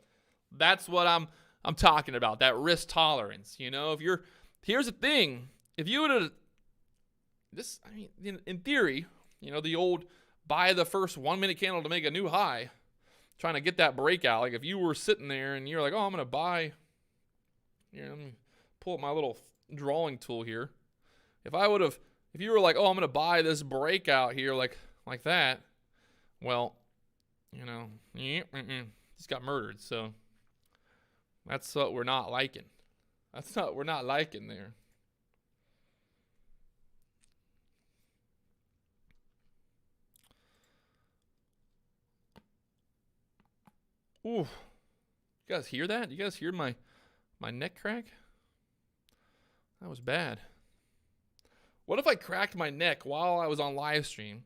that's what I'm talking about. That risk tolerance. Here's the thing. If you would have in theory, the old buy the first 1 minute candle to make a new high, trying to get that breakout. Like if you were sitting there and you're like, oh, I'm going to buy, let me pull up my little drawing tool here. If you were like, oh, I'm going to buy this breakout here, like that, well, just got murdered. So that's what we're not liking. That's what we're not liking there. Ooh, you guys hear that? You guys hear my neck crack? That was bad. What if I cracked my neck while I was on live stream?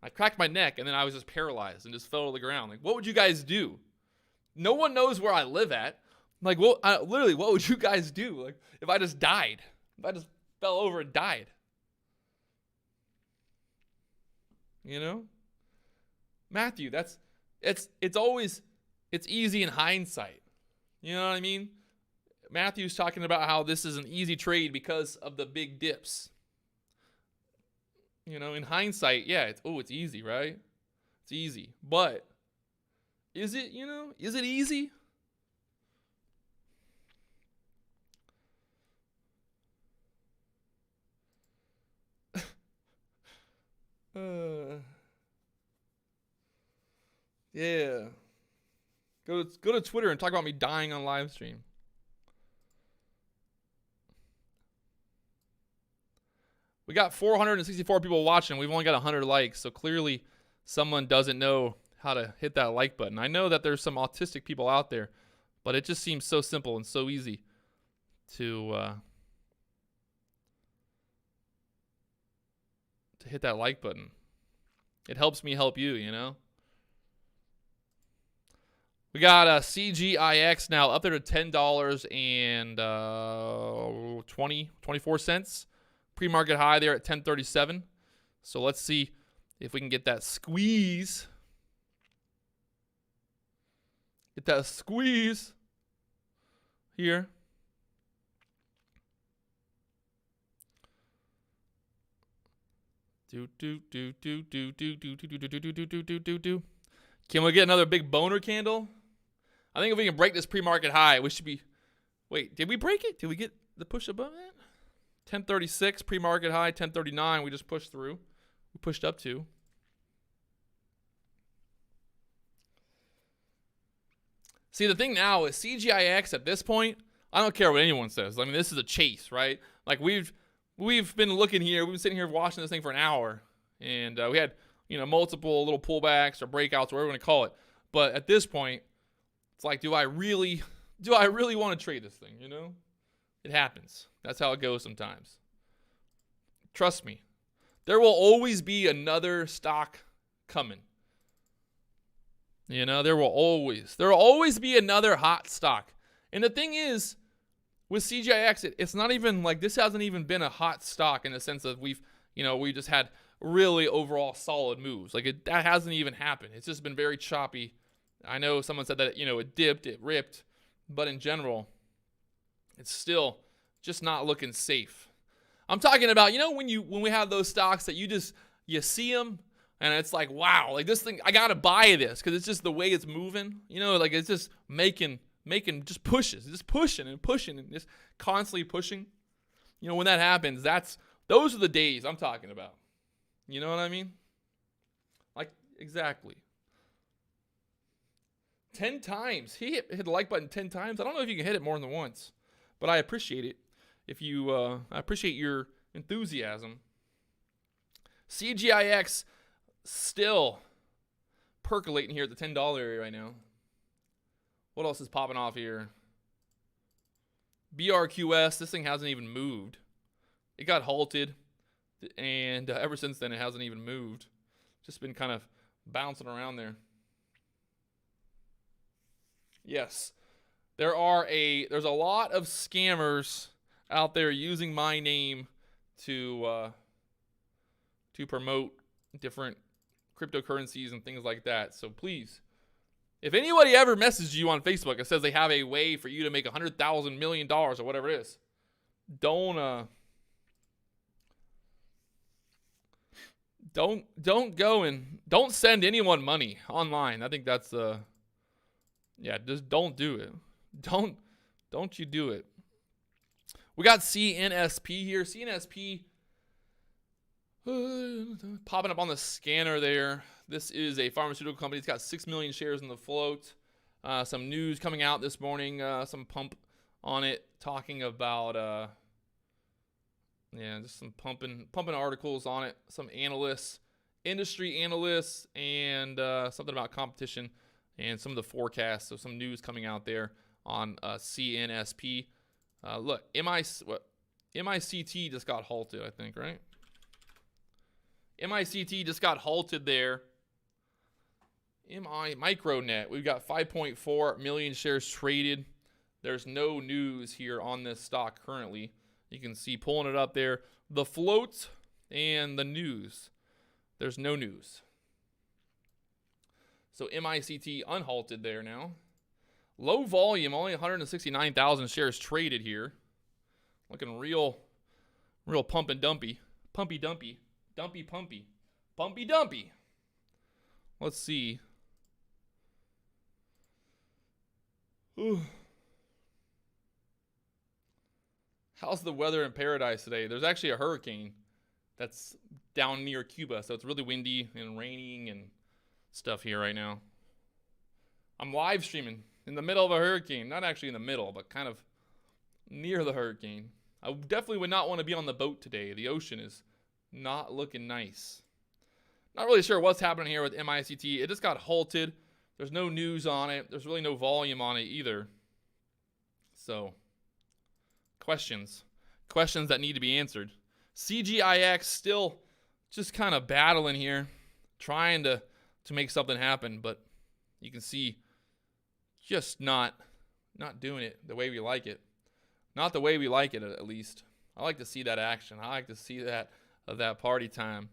I cracked my neck and then I was just paralyzed and just fell to the ground. Like, what would you guys do? No one knows where I live at. Like, literally, what would you guys do? Like, if I just died? If I just fell over and died? Matthew, it's easy in hindsight. You know what I mean? Matthew's talking about how this is an easy trade because of the big dips. In hindsight, yeah, it's easy, right? It's easy. But is it, is it easy? Yeah. Go to Twitter and talk about me dying on live stream. We got 464 people watching. We've only got 100 likes, so clearly someone doesn't know how to hit that like button. I know that there's some autistic people out there, but it just seems so simple and so easy to hit that like button. It helps me help you, We got CGIX now up there to $10.24. Pre-market high there at 10.37. So let's see if we can get that squeeze. Get that squeeze here. Can we get another big boner candle? I think if we can break this pre-market high, we should be... Wait, did we break it? Did we get the push above that? 1036 pre-market high, 1039 we just pushed through. We pushed up to. See, the thing now is CGIX at this point, I don't care what anyone says. I mean, this is a chase, right? Like we've been looking here, we've been sitting here watching this thing for an hour, and we had multiple little pullbacks or breakouts, whatever you want to call it. But at this point, it's like, do I really want to trade this thing? It happens. That's how it goes sometimes. Trust me, there will always be another stock coming. There will always be another hot stock. And the thing is, with CGIX, it's not even like this hasn't even been a hot stock in the sense that we just had really overall solid moves. Like that hasn't even happened. It's just been very choppy. I know someone said that it dipped, it ripped, but in general, it's still just not looking safe. I'm talking about, when we have those stocks that you see them and it's like, wow, like this thing, I got to buy this because it's just the way it's moving. Like it's just making just pushes, just pushing and just constantly pushing. When that happens, those are the days I'm talking about. You know what I mean? Like, exactly. 10 times. He hit the like button 10 times. I don't know if you can hit it more than once, but I appreciate it. I appreciate your enthusiasm. CGIX still percolating here at the $10 area right now. What else is popping off here? BRQS, this thing hasn't even moved. It got halted, and ever since then it hasn't even moved. Just been kind of bouncing around there. Yes, there's a lot of scammers out there using my name to promote different cryptocurrencies and things like that. So please, if anybody ever messages you on Facebook and says they have a way for you to make $100,000 million or whatever it is, don't go and don't send anyone money online. I think that's just don't do it. Don't you do it. We got CNSP here. CNSP popping up on the scanner there. This is a pharmaceutical company. It's got 6 million shares in the float. Some news coming out this morning. Some pump on it talking about just some pumping articles on it. Some analysts, industry analysts, and something about competition and some of the forecasts. So some news coming out there on CNSP. Look, MICT just got halted, I think, right? MICT just got halted there. Micronet, we've got 5.4 million shares traded. There's no news here on this stock currently. You can see pulling it up there. The float and the news. There's no news. So MICT unhalted there now. Low volume, only 169,000 shares traded here. Looking real pump and dumpy. Pumpy dumpy. Dumpy pumpy. Pumpy dumpy. Let's see. Ooh. How's the weather in paradise today? There's actually a hurricane that's down near Cuba, so it's really windy and raining and stuff here right now. I'm live streaming in the middle of a hurricane. Not actually in the middle, but kind of near the hurricane. I definitely would not want to be on the boat today. The ocean is not looking nice. Not really sure what's happening here with MICT. It just got halted. There's no news on it. There's really no volume on it either. So, questions that need to be answered. CGIX still just kind of battling here, trying to make something happen, but you can see just not doing it the way we like it. Not the way we like it, at least. I like to see that action. I like to see that party time.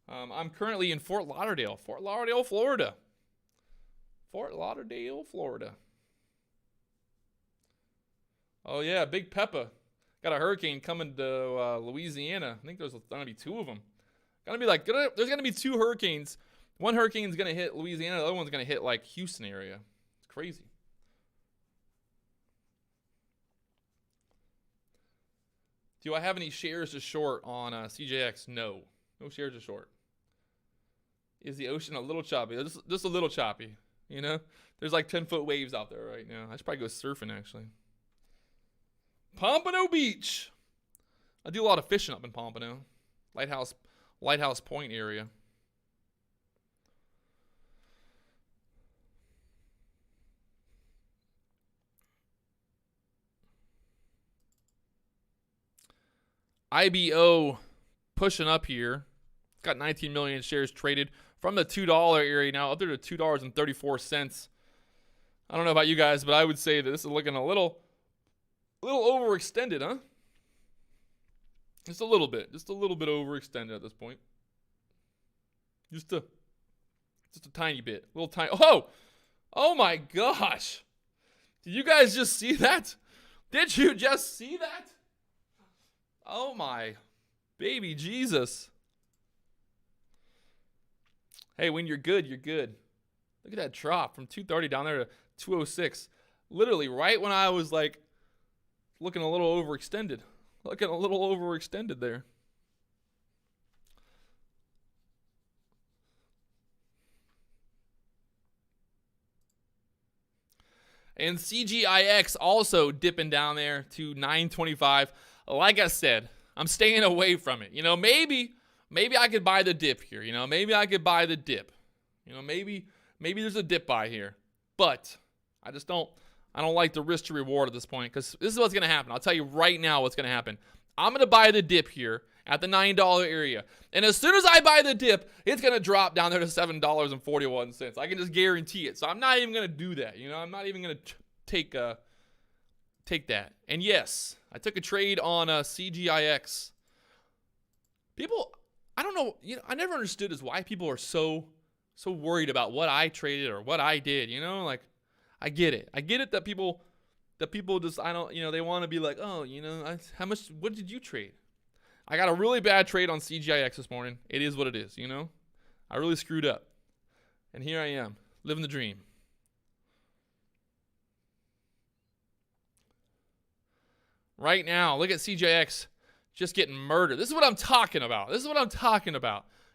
I'm currently in Fort Lauderdale, Florida. Fort Lauderdale, Florida. Oh yeah, Big Peppa. Got a hurricane coming to Louisiana. I think there's gonna be 2 of them. There's gonna be 2 hurricanes. One hurricane's gonna hit Louisiana. The other one's gonna hit like Houston area. It's crazy. Do I have any shares to short on CJX? No shares to short. Is the ocean a little choppy? Just a little choppy. You know, there's like 10-foot waves out there right now. I should probably go surfing actually. Pompano Beach. I do a lot of fishing up in Pompano. Lighthouse Point area. IBO pushing up here. Got 19 million shares traded from the $2 area now up there to $2.34. I don't know about you guys, but I would say that this is looking a little overextended, huh? Just a little bit overextended at this point. Just a tiny bit, Oh my gosh! Did you guys just see that? Did you just see that? Oh my baby Jesus! Hey, when you're good, you're good. Look at that drop from 230 down there to 206. Literally right when I was like looking a little overextended. There. And CGIX also dipping down there to 925. Like I said, I'm staying away from it. You know, maybe I could buy the dip here. You know, maybe I could buy the dip. You know, maybe there's a dip buy here. But I don't like the risk to reward at this point because this is what's going to happen. I'll tell you right now what's going to happen. I'm going to buy the dip here at the $9 area. And as soon as I buy the dip, it's going to drop down there to $7.41. I can just guarantee it. So I'm not even going to do that. You know, I'm not even going to take that. And yes, I took a trade on CGIX. People, I don't know, I never understood is why people are so worried about what I traded or what I did, like, I get it. I get it that people just, I don't, they want to be like, oh, what did you trade? I got a really bad trade on CGIX this morning. It is what it is, I really screwed up. And here I am, living the dream. Right now, look at CJX just getting murdered. This is what I'm talking about.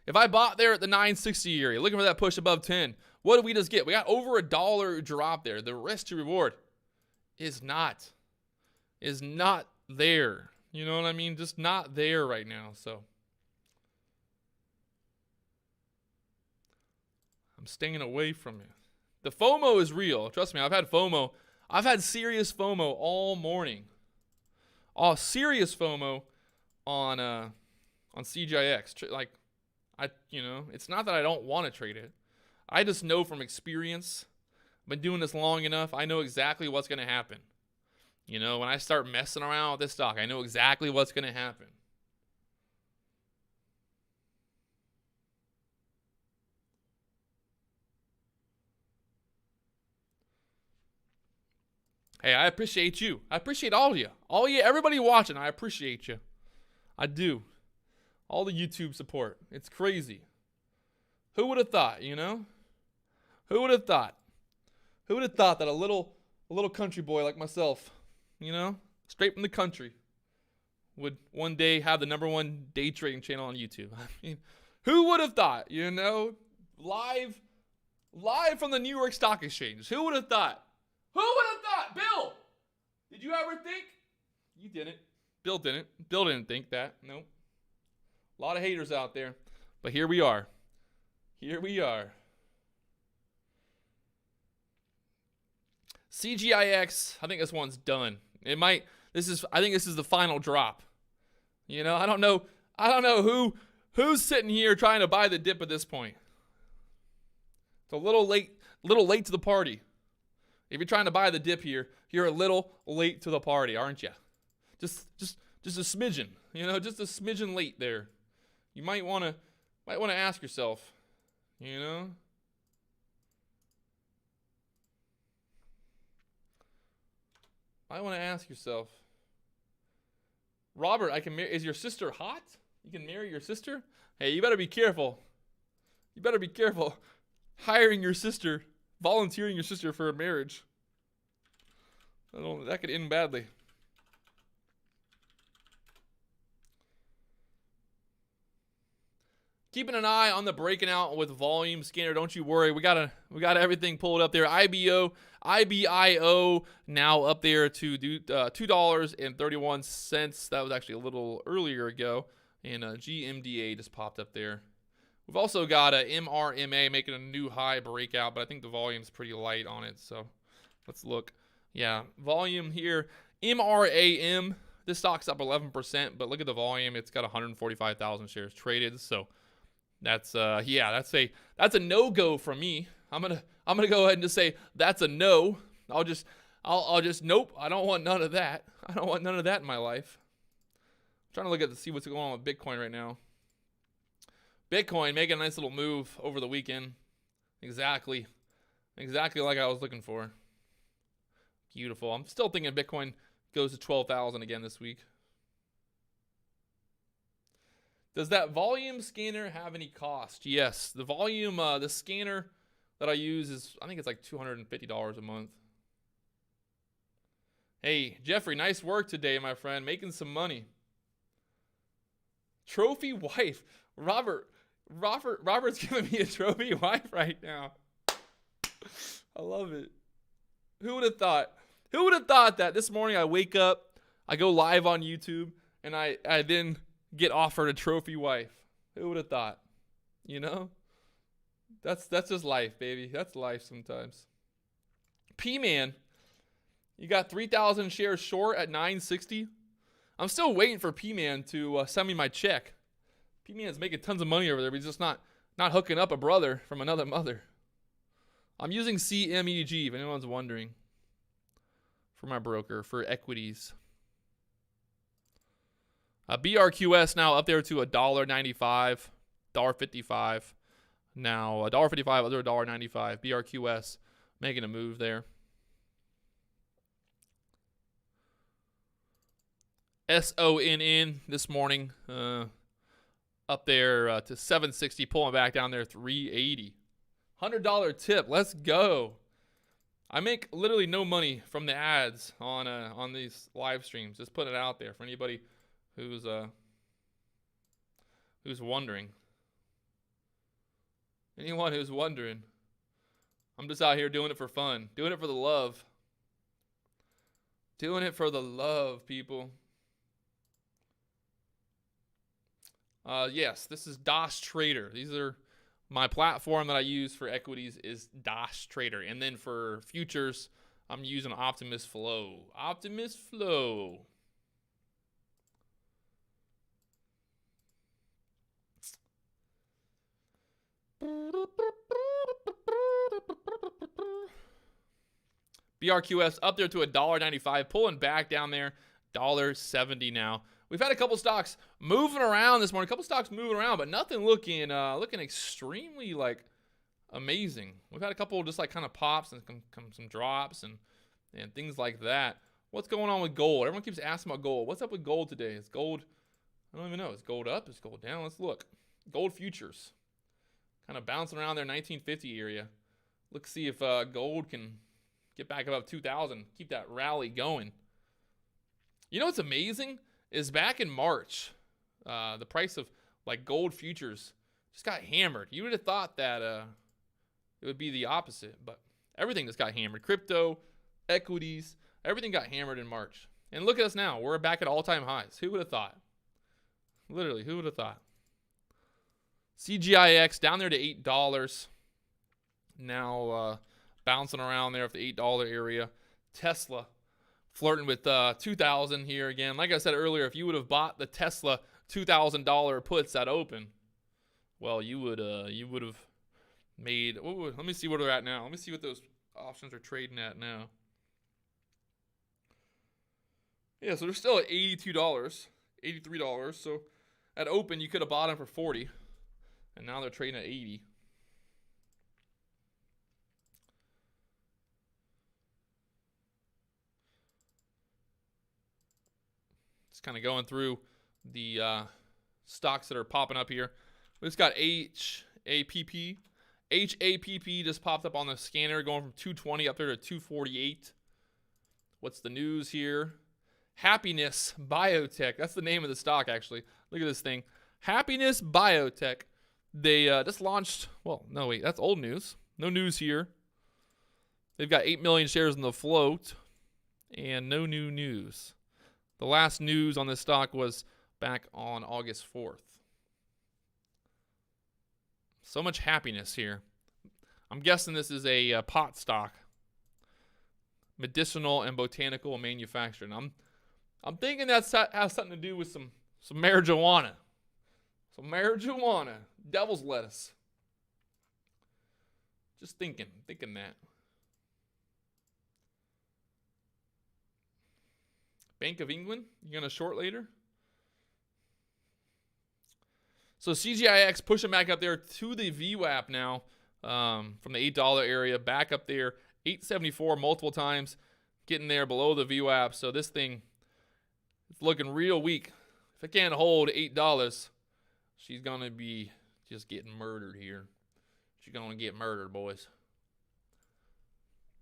If I bought there at the 960 area, looking for that push above 10, what did we just get? We got over $1 drop there. The risk to reward is not there. You know what I mean? Just not there right now. So I'm staying away from it. The FOMO is real. Trust me, I've had FOMO. I've had serious FOMO all morning. Serious FOMO on CGIX. Like, it's not that I don't want to trade it. I just know from experience. I've been doing this long enough. I know exactly what's going to happen. When I start messing around with this stock, I know exactly what's going to happen. Hey, I appreciate you. I appreciate all of you. Everybody watching, I appreciate you. I do. All the YouTube support. It's crazy. Who would have thought, Who would have thought? Who would have thought that a little country boy like myself, straight from the country, would one day have the #1 day trading channel on YouTube? I mean, who would have thought, live from the New York Stock Exchange. Who would have thought? Who would have thought? Bill, did you ever think? You didn't. Bill didn't. Bill didn't think that. Nope. A lot of haters out there. But here we are. CGIX, I think this one's done. I think this is the final drop. I don't know who's sitting here trying to buy the dip at this point. It's a little late to the party. If you're trying to buy the dip here, you're a little late to the party, aren't you? Just a smidgen, just a smidgen late there. You might want to ask yourself, I want to ask yourself, Robert, is your sister hot? You can marry your sister? Hey, you better be careful. Hiring your sister, volunteering your sister for a marriage. That could end badly. Keeping an eye on the breaking out with volume scanner. Don't you worry. We got everything pulled up there. IBIO now up there to $2.31. That was actually a little earlier ago. And GMDA just popped up there. We've also got a MRMA making a new high breakout, but I think the volume's pretty light on it. So let's look. Yeah, volume here. MRAM. This stock's up 11%, but look at the volume. It's got 145,000 shares traded. So that's a no-go from me. I'm gonna go ahead and just say that's a no. I'll just nope. I don't want none of that. I don't want none of that in my life. I'm trying to look see what's going on with Bitcoin right now. Bitcoin making a nice little move over the weekend. Exactly like I was looking for. Beautiful. I'm still thinking Bitcoin goes to 12,000 again this week. Does that volume scanner have any cost? Yes. The volume, the scanner that I use I think it's like $250 a month. Hey, Jeffrey, nice work today, my friend. Making some money. Trophy wife. Robert's giving me a trophy wife right now. I love it. Who would have thought? Who would have thought that this morning I wake up, I go live on YouTube, and I then get offered a trophy wife? Who would have thought? That's just life, baby. That's life sometimes. P-Man, you got 3,000 shares short at 960. I'm still waiting for P-Man to send me my check. P-Man's making tons of money over there, but he's just not hooking up a brother from another mother. I'm using CMEG, if anyone's wondering, for my broker, for equities. BRQS now up there to $1.95, $1.55. Now $1.55 up to $1.95. BRQS making a move there. SONN this morning up there to 760, pulling back down there 380. $100 tip. Let's go. I make literally no money from the ads on these live streams. Just putting it out there for anybody who's wondering. Anyone who's wondering. I'm just out here doing it for fun. Doing it for the love. Doing it for the love, people. Yes, this is DayTrading. These are my platform that I use for equities is DayTrading. And then for futures, I'm using Optimus Flow. Optimus Flow. BRQS up there to $1.95, pulling back down there, $1.70 now. We've had a couple stocks moving around this morning, but nothing looking extremely like amazing. We've had a couple just like kind of pops and some drops and things like that. What's going on with gold? Everyone keeps asking about gold. What's up with gold today? Is gold, I don't even know. Is gold up? Is gold down? Let's look. Gold futures kind of bouncing around their 1950 area. Let's see if gold can get back above 2,000, keep that rally going. You know what's amazing is back in March, the price of like gold futures just got hammered. You would have thought that it would be the opposite, but everything just got hammered. Crypto, equities, everything got hammered in March. And look at us now. We're back at all-time highs. Who would have thought? Literally, who would have thought? CGIX down there to $8. Now bouncing around there at the $8 area. Tesla flirting with 2,000 here again. Like I said earlier, if you would have bought the Tesla $2,000 puts at open, well, you would have made. Let me see where they're at now. Let me see what those options are trading at now. Yeah, so they're still at $82, $83. So at open, you could have bought them for 40, and now they're trading at 80. Just kind of going through the stocks that are popping up here. We just got HAPP. HAPP just popped up on the scanner, going from 220 up there to 248. What's the news here? Happiness Biotech. That's the name of the stock, actually. Look at this thing. Happiness Biotech. They just launched. Well, no, wait. That's old news. No news here. They've got 8 million shares in the float. And no new news. The last news on this stock was back on August 4th. So much happiness here. I'm guessing this is a pot stock. Medicinal and botanical manufacturing. I'm thinking that has something to do with some marijuana. Some marijuana. Devil's lettuce. Just thinking that. Bank of England, you're going to short later? So CGIX pushing back up there to the VWAP now from the $8 area, back up there, 874 multiple times, getting there below the VWAP. So this thing is looking real weak. If it can't hold $8, she's going to be just getting murdered here. She's going to get murdered, boys.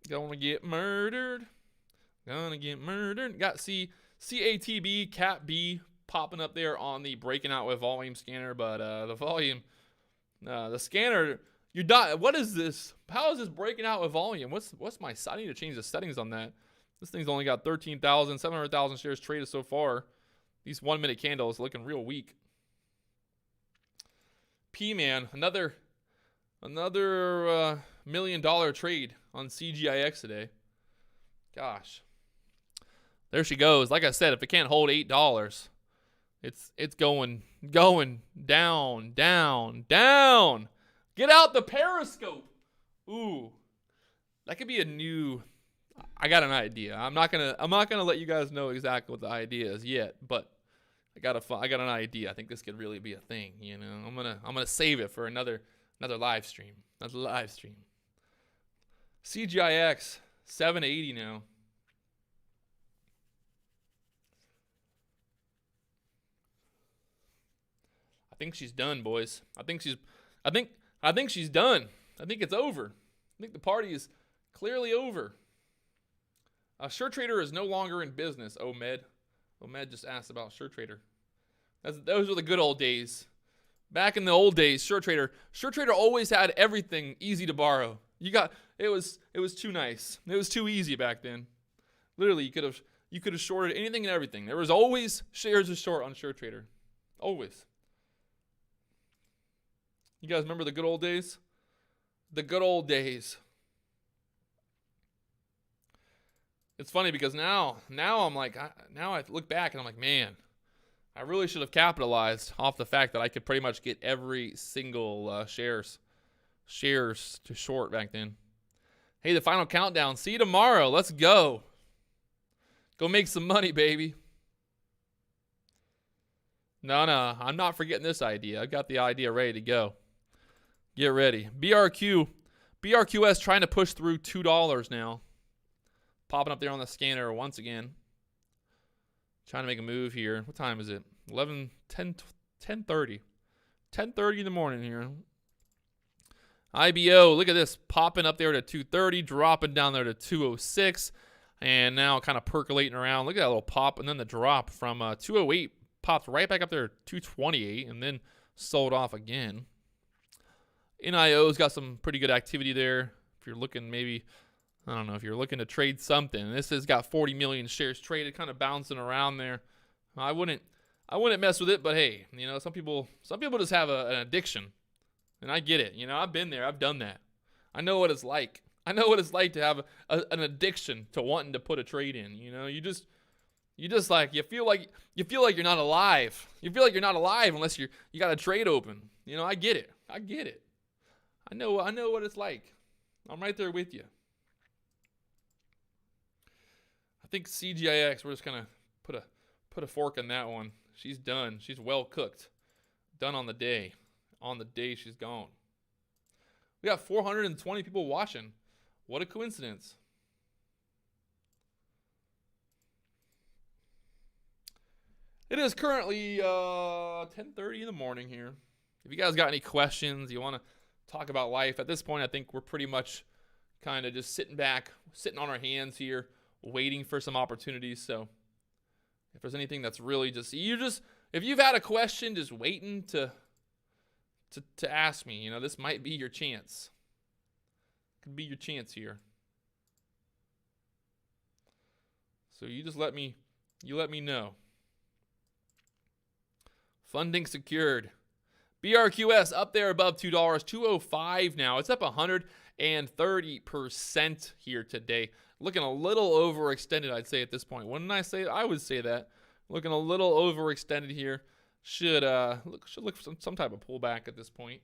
Going to get murdered. Gonna get murdered. Got CATB, Cat B popping up there on the breaking out with volume scanner, but the volume, the scanner, you're not. What is this? How is this breaking out with volume? What's my? I need to change the settings on that. This thing's only got 700,000 shares traded so far. These 1 minute candles looking real weak. P-Man, another $1 million trade on CGIX today. Gosh. There she goes. Like I said, if it can't hold $8, it's going down. Get out the periscope. Ooh. That could be a new. I got an idea. I'm not gonna let you guys know exactly what the idea is yet, but I got an idea. I think this could really be a thing. You know, I'm gonna save it for another live stream. Another live stream. CGIX 780 now. I think she's done, boys. I think she's done. I think it's over. I think the party is clearly over. SureTrader is no longer in business. Omed just asked about SureTrader. Those were the good old days. Back in the old days, SureTrader always had everything easy to borrow. It was too nice. It was too easy back then. Literally, you could have shorted anything and everything. There was always shares to short on SureTrader. Always. You guys remember the good old days? The good old days. It's funny because now I'm like, now I look back and I'm like, man, I really should have capitalized off the fact that I could pretty much get every single shares to short back then. Hey, the final countdown. See you tomorrow. Let's go. Go make some money, baby. No, I'm not forgetting this idea. I got the idea ready to go. Get ready. BRQS trying to push through $2 now. Popping up there on the scanner once again. Trying to make a move here. What time is it? 10:30. 10:30 in the morning here. IBO, look at this. Popping up there to 230, dropping down there to 206, and now kind of percolating around. Look at that little pop, and then the drop from 208 popped right back up there to 228, and then sold off again. NIO's got some pretty good activity there. If you're looking maybe, I don't know, if you're looking to trade something. This has got 40 million shares traded, kind of bouncing around there. I wouldn't mess with it, but hey, you know, some people just have an addiction. And I get it. You know, I've been there. I've done that. I know what it's like. I know what it's like to have an addiction to wanting to put a trade in. You know, you feel like you're not alive. You feel like you're not alive unless you got a trade open. You know, I get it. I know what it's like. I'm right there with you. I think CGIX, we're just gonna put a fork in that one. She's done. She's well cooked. Done on the day. On the day she's gone. We got 420 people watching. What a coincidence. It is currently 10:30 in the morning here. If you guys got any questions, you want to talk about life, at this point I think we're pretty much kind of just sitting on our hands here, waiting for some opportunities. So if there's anything that's really if you've had a question, just waiting to ask me, you know, this might be your chance. Could be your chance here. So you just let me know. Funding secured. BRQS up there above $2, 205 now. It's up 130% here today. Looking a little overextended, I'd say at this point. Wouldn't I say it? I would say that. Looking a little overextended here. Should look for some type of pullback at this point.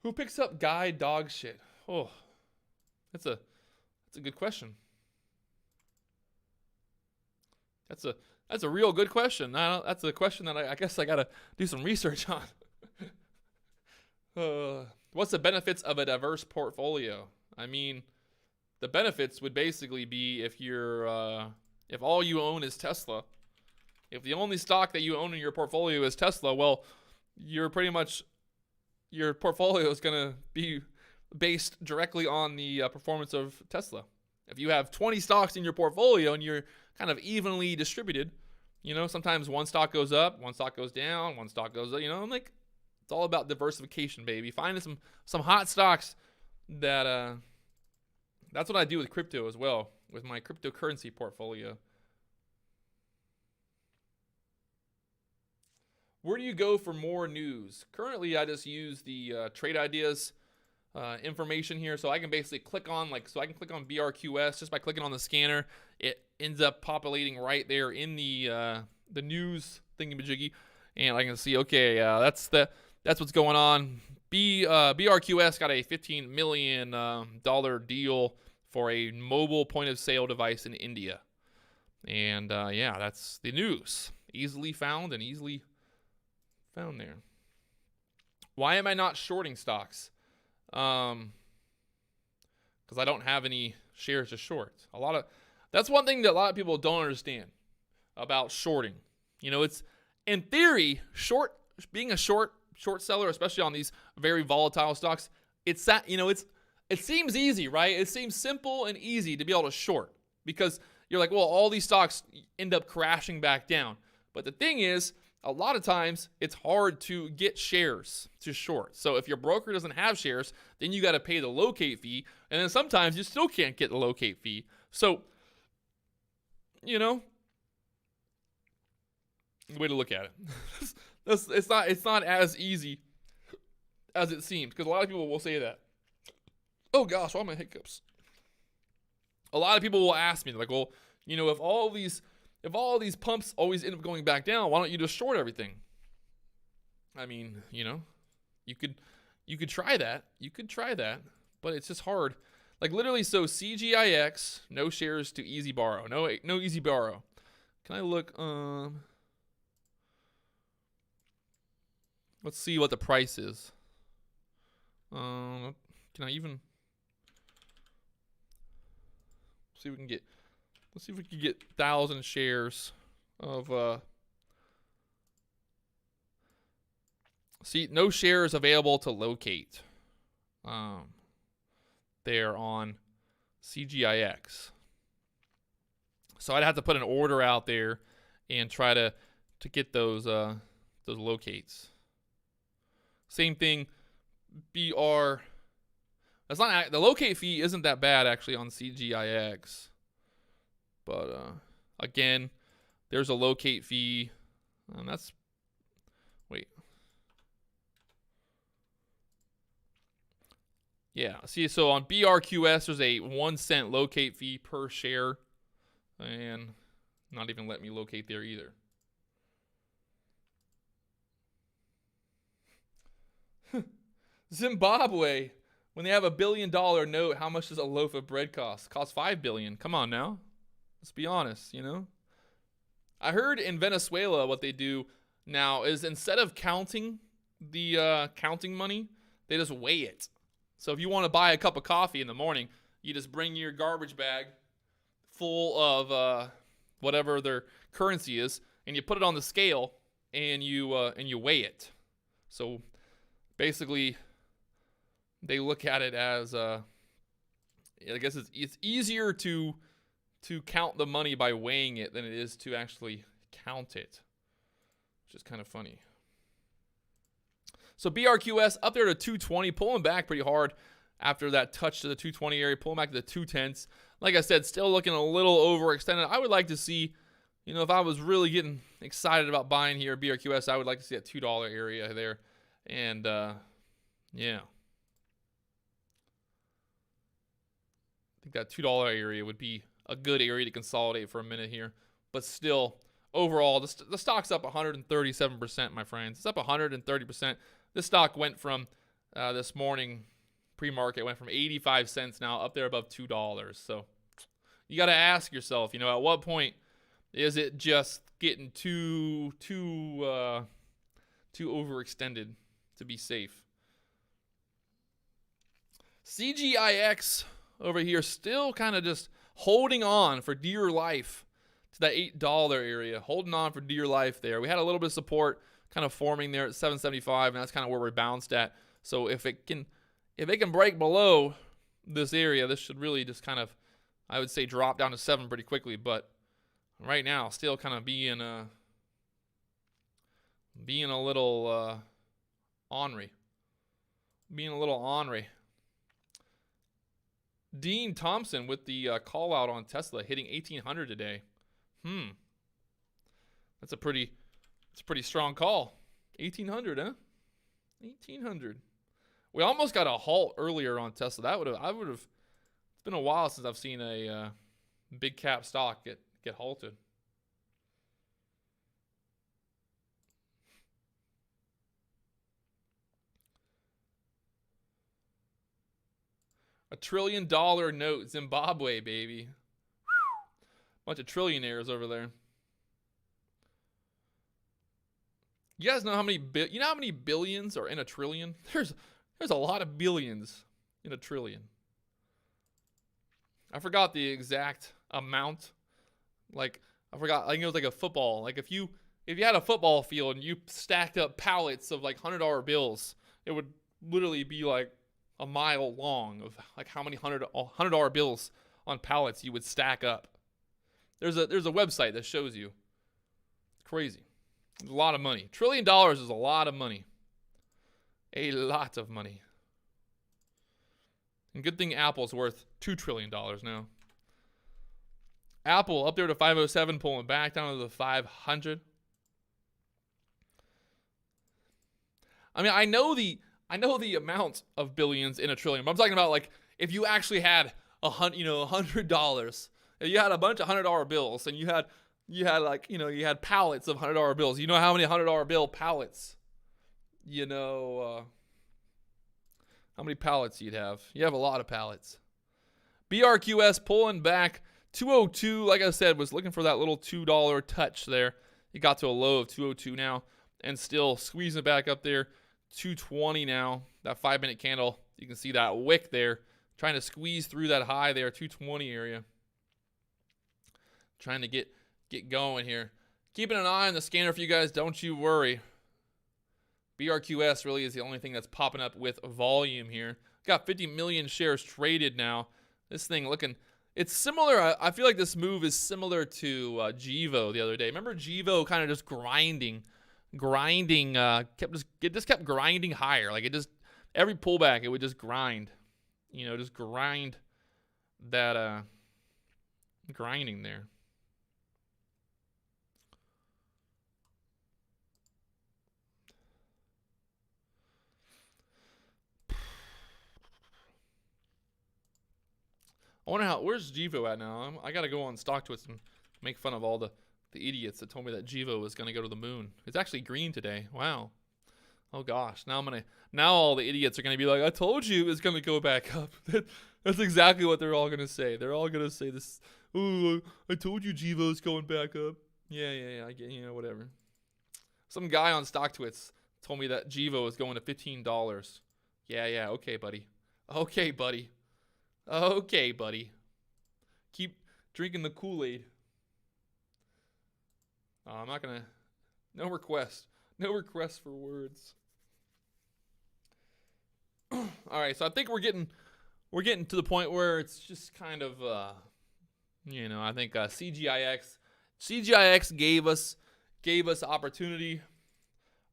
Who picks up guy dog shit? Oh, that's a good question. That's a real good question. That's a question that I guess I gotta do some research on. What's the benefits of a diverse portfolio? I mean, the benefits would basically be if all you own is Tesla. If the only stock that you own in your portfolio is Tesla, well, your portfolio is going to be based directly on the performance of Tesla. If you have 20 stocks in your portfolio and you're kind of evenly distributed, you know, sometimes one stock goes up, one stock goes down, one stock goes up, you know, like it's all about diversification, baby. Finding some hot stocks that's what I do with crypto as well, with my cryptocurrency portfolio. Where do you go for more news? Currently, I just use the trade ideas information here, so I can basically click on BRQS just by clicking on the scanner. It ends up populating right there in the news thingamajiggy, and I can see that's what's going on. BRQS got a $15 million deal for a mobile point of sale device in India. And yeah, that's the news. Easily found and easily found there. Why am I not shorting stocks? Because I don't have any shares to short. That's one thing that a lot of people don't understand about shorting. It's in theory, being a short seller, especially on these very volatile stocks, it seems easy, right? It seems simple and easy to be able to short because you're like, well, all these stocks end up crashing back down. But the thing is, a lot of times it's hard to get shares to short. So if your broker doesn't have shares, then you got to pay the locate fee. And then sometimes you still can't get the locate fee. So, way to look at it. It's not as easy as it seems, because a lot of people will say that. Oh gosh, all my hiccups. A lot of people will ask me, like, well, if all these pumps always end up going back down, why don't you just short everything? I mean, you could try that. You could try that, but it's just hard. Like literally, so CGIX, no shares to easy borrow. No easy borrow. Can I look? Let's see what the price is. Can I even see if we can get? Let's see if we can get 1,000 shares of. See, no shares available to locate. There on CGIX. So I'd have to put an order out there and try to get those locates. Same thing, BR. That's not the locate fee isn't that bad actually on CGIX. But again, there's a locate fee, and that's yeah. See, so on BRQS, there's a 1 cent locate fee per share, and not even let me locate there either. Zimbabwe, when they have $1 billion note, how much does a loaf of bread cost? Costs $5 billion. Come on now, let's be honest. I heard in Venezuela what they do now is instead of counting the counting money, they just weigh it. So if you want to buy a cup of coffee in the morning, you just bring your garbage bag full of whatever their currency is, and you put it on the scale, and you weigh it. So basically, they look at it as I guess it's easier to count the money by weighing it than it is to actually count it, which is kind of funny. So BRQS up there to 220, pulling back pretty hard after that touch to the 220 area, pulling back to the 210s. Like I said, still looking a little overextended. I would like to see, if I was really getting excited about buying here BRQS, I would like to see that $2 area there. And yeah. I think that $2 area would be a good area to consolidate for a minute here. But still, overall, the stock's up 137%, my friends. It's up 130%. This stock went from this morning pre-market went from 85 cents now up there above $2. So you got to ask yourself, at what point is it just getting too overextended to be safe? CGIX over here still kind of just holding on for dear life to that $8 area, holding on for dear life there. We had a little bit of support kind of forming there at 775, and that's kind of where we bounced at. So if it can break below this area, this should really just kind of, I would say, drop down to 7 pretty quickly. But right now, still kind of being a little ornery. Being a little ornery. Dean Thompson with the call out on Tesla hitting 1,800 today. That's a pretty strong call. 1,800, huh? 1,800. We almost got a halt earlier on Tesla. It's been a while since I've seen a big cap stock get halted. $1 trillion note, Zimbabwe, baby. Bunch of trillionaires over there. You guys know how many how many billions are in a trillion? There's a lot of billions in a trillion. I forgot the exact amount. Like I think it was like a football. Like if you had a football field and you stacked up pallets of like $100 bills, it would literally be like a mile long of like how many $100 bills on pallets you would stack up. There's a website that shows you. Crazy. It's a lot of money. $1 trillion is a lot of money. A lot of money. And good thing Apple's worth $2 trillion now. Apple up there to 507, pulling back down to the 500. I mean, I know the amount of billions in a trillion, but I'm talking about like if you actually had $100. If you had a bunch of $100 bills and you had like, you had pallets of $100 bills. You know how many $100 bill pallets? How many pallets you'd have? You have a lot of pallets. BRQS pulling back 202. Like I said, was looking for that little $2 touch there. It got to a low of 202 now, and still squeezing back up there. 220 now. That 5-minute candle. You can see that wick there, trying to squeeze through that high there, 220 area. Trying to get going here. Keeping an eye on the scanner for you guys. Don't you worry. BRQS really is the only thing that's popping up with volume here. Got 50 million shares traded now. This thing looking, it's similar. I feel like this move is similar to Gevo the other day. Remember Gevo kind of just grinding, kept grinding higher. Like it just, every pullback, it would just grind, just grind that grinding there. I wonder where's Gevo at now? I got to go on StockTwits and make fun of all the idiots that told me that Gevo was going to go to the moon. It's actually green today. Wow. Oh gosh. Now all the idiots are going to be like, I told you it's going to go back up. That's exactly what they're all going to say. They're all going to say this. Oh, I told you Gevo's going back up. Yeah. I get, whatever. Some guy on StockTwits told me that Gevo is going to $15. Yeah. Okay, buddy. Okay, buddy. Keep drinking the Kool-Aid. I'm not gonna. No request for words. All right, so I think we're getting to the point where it's just kind of, I think CGIX gave us opportunity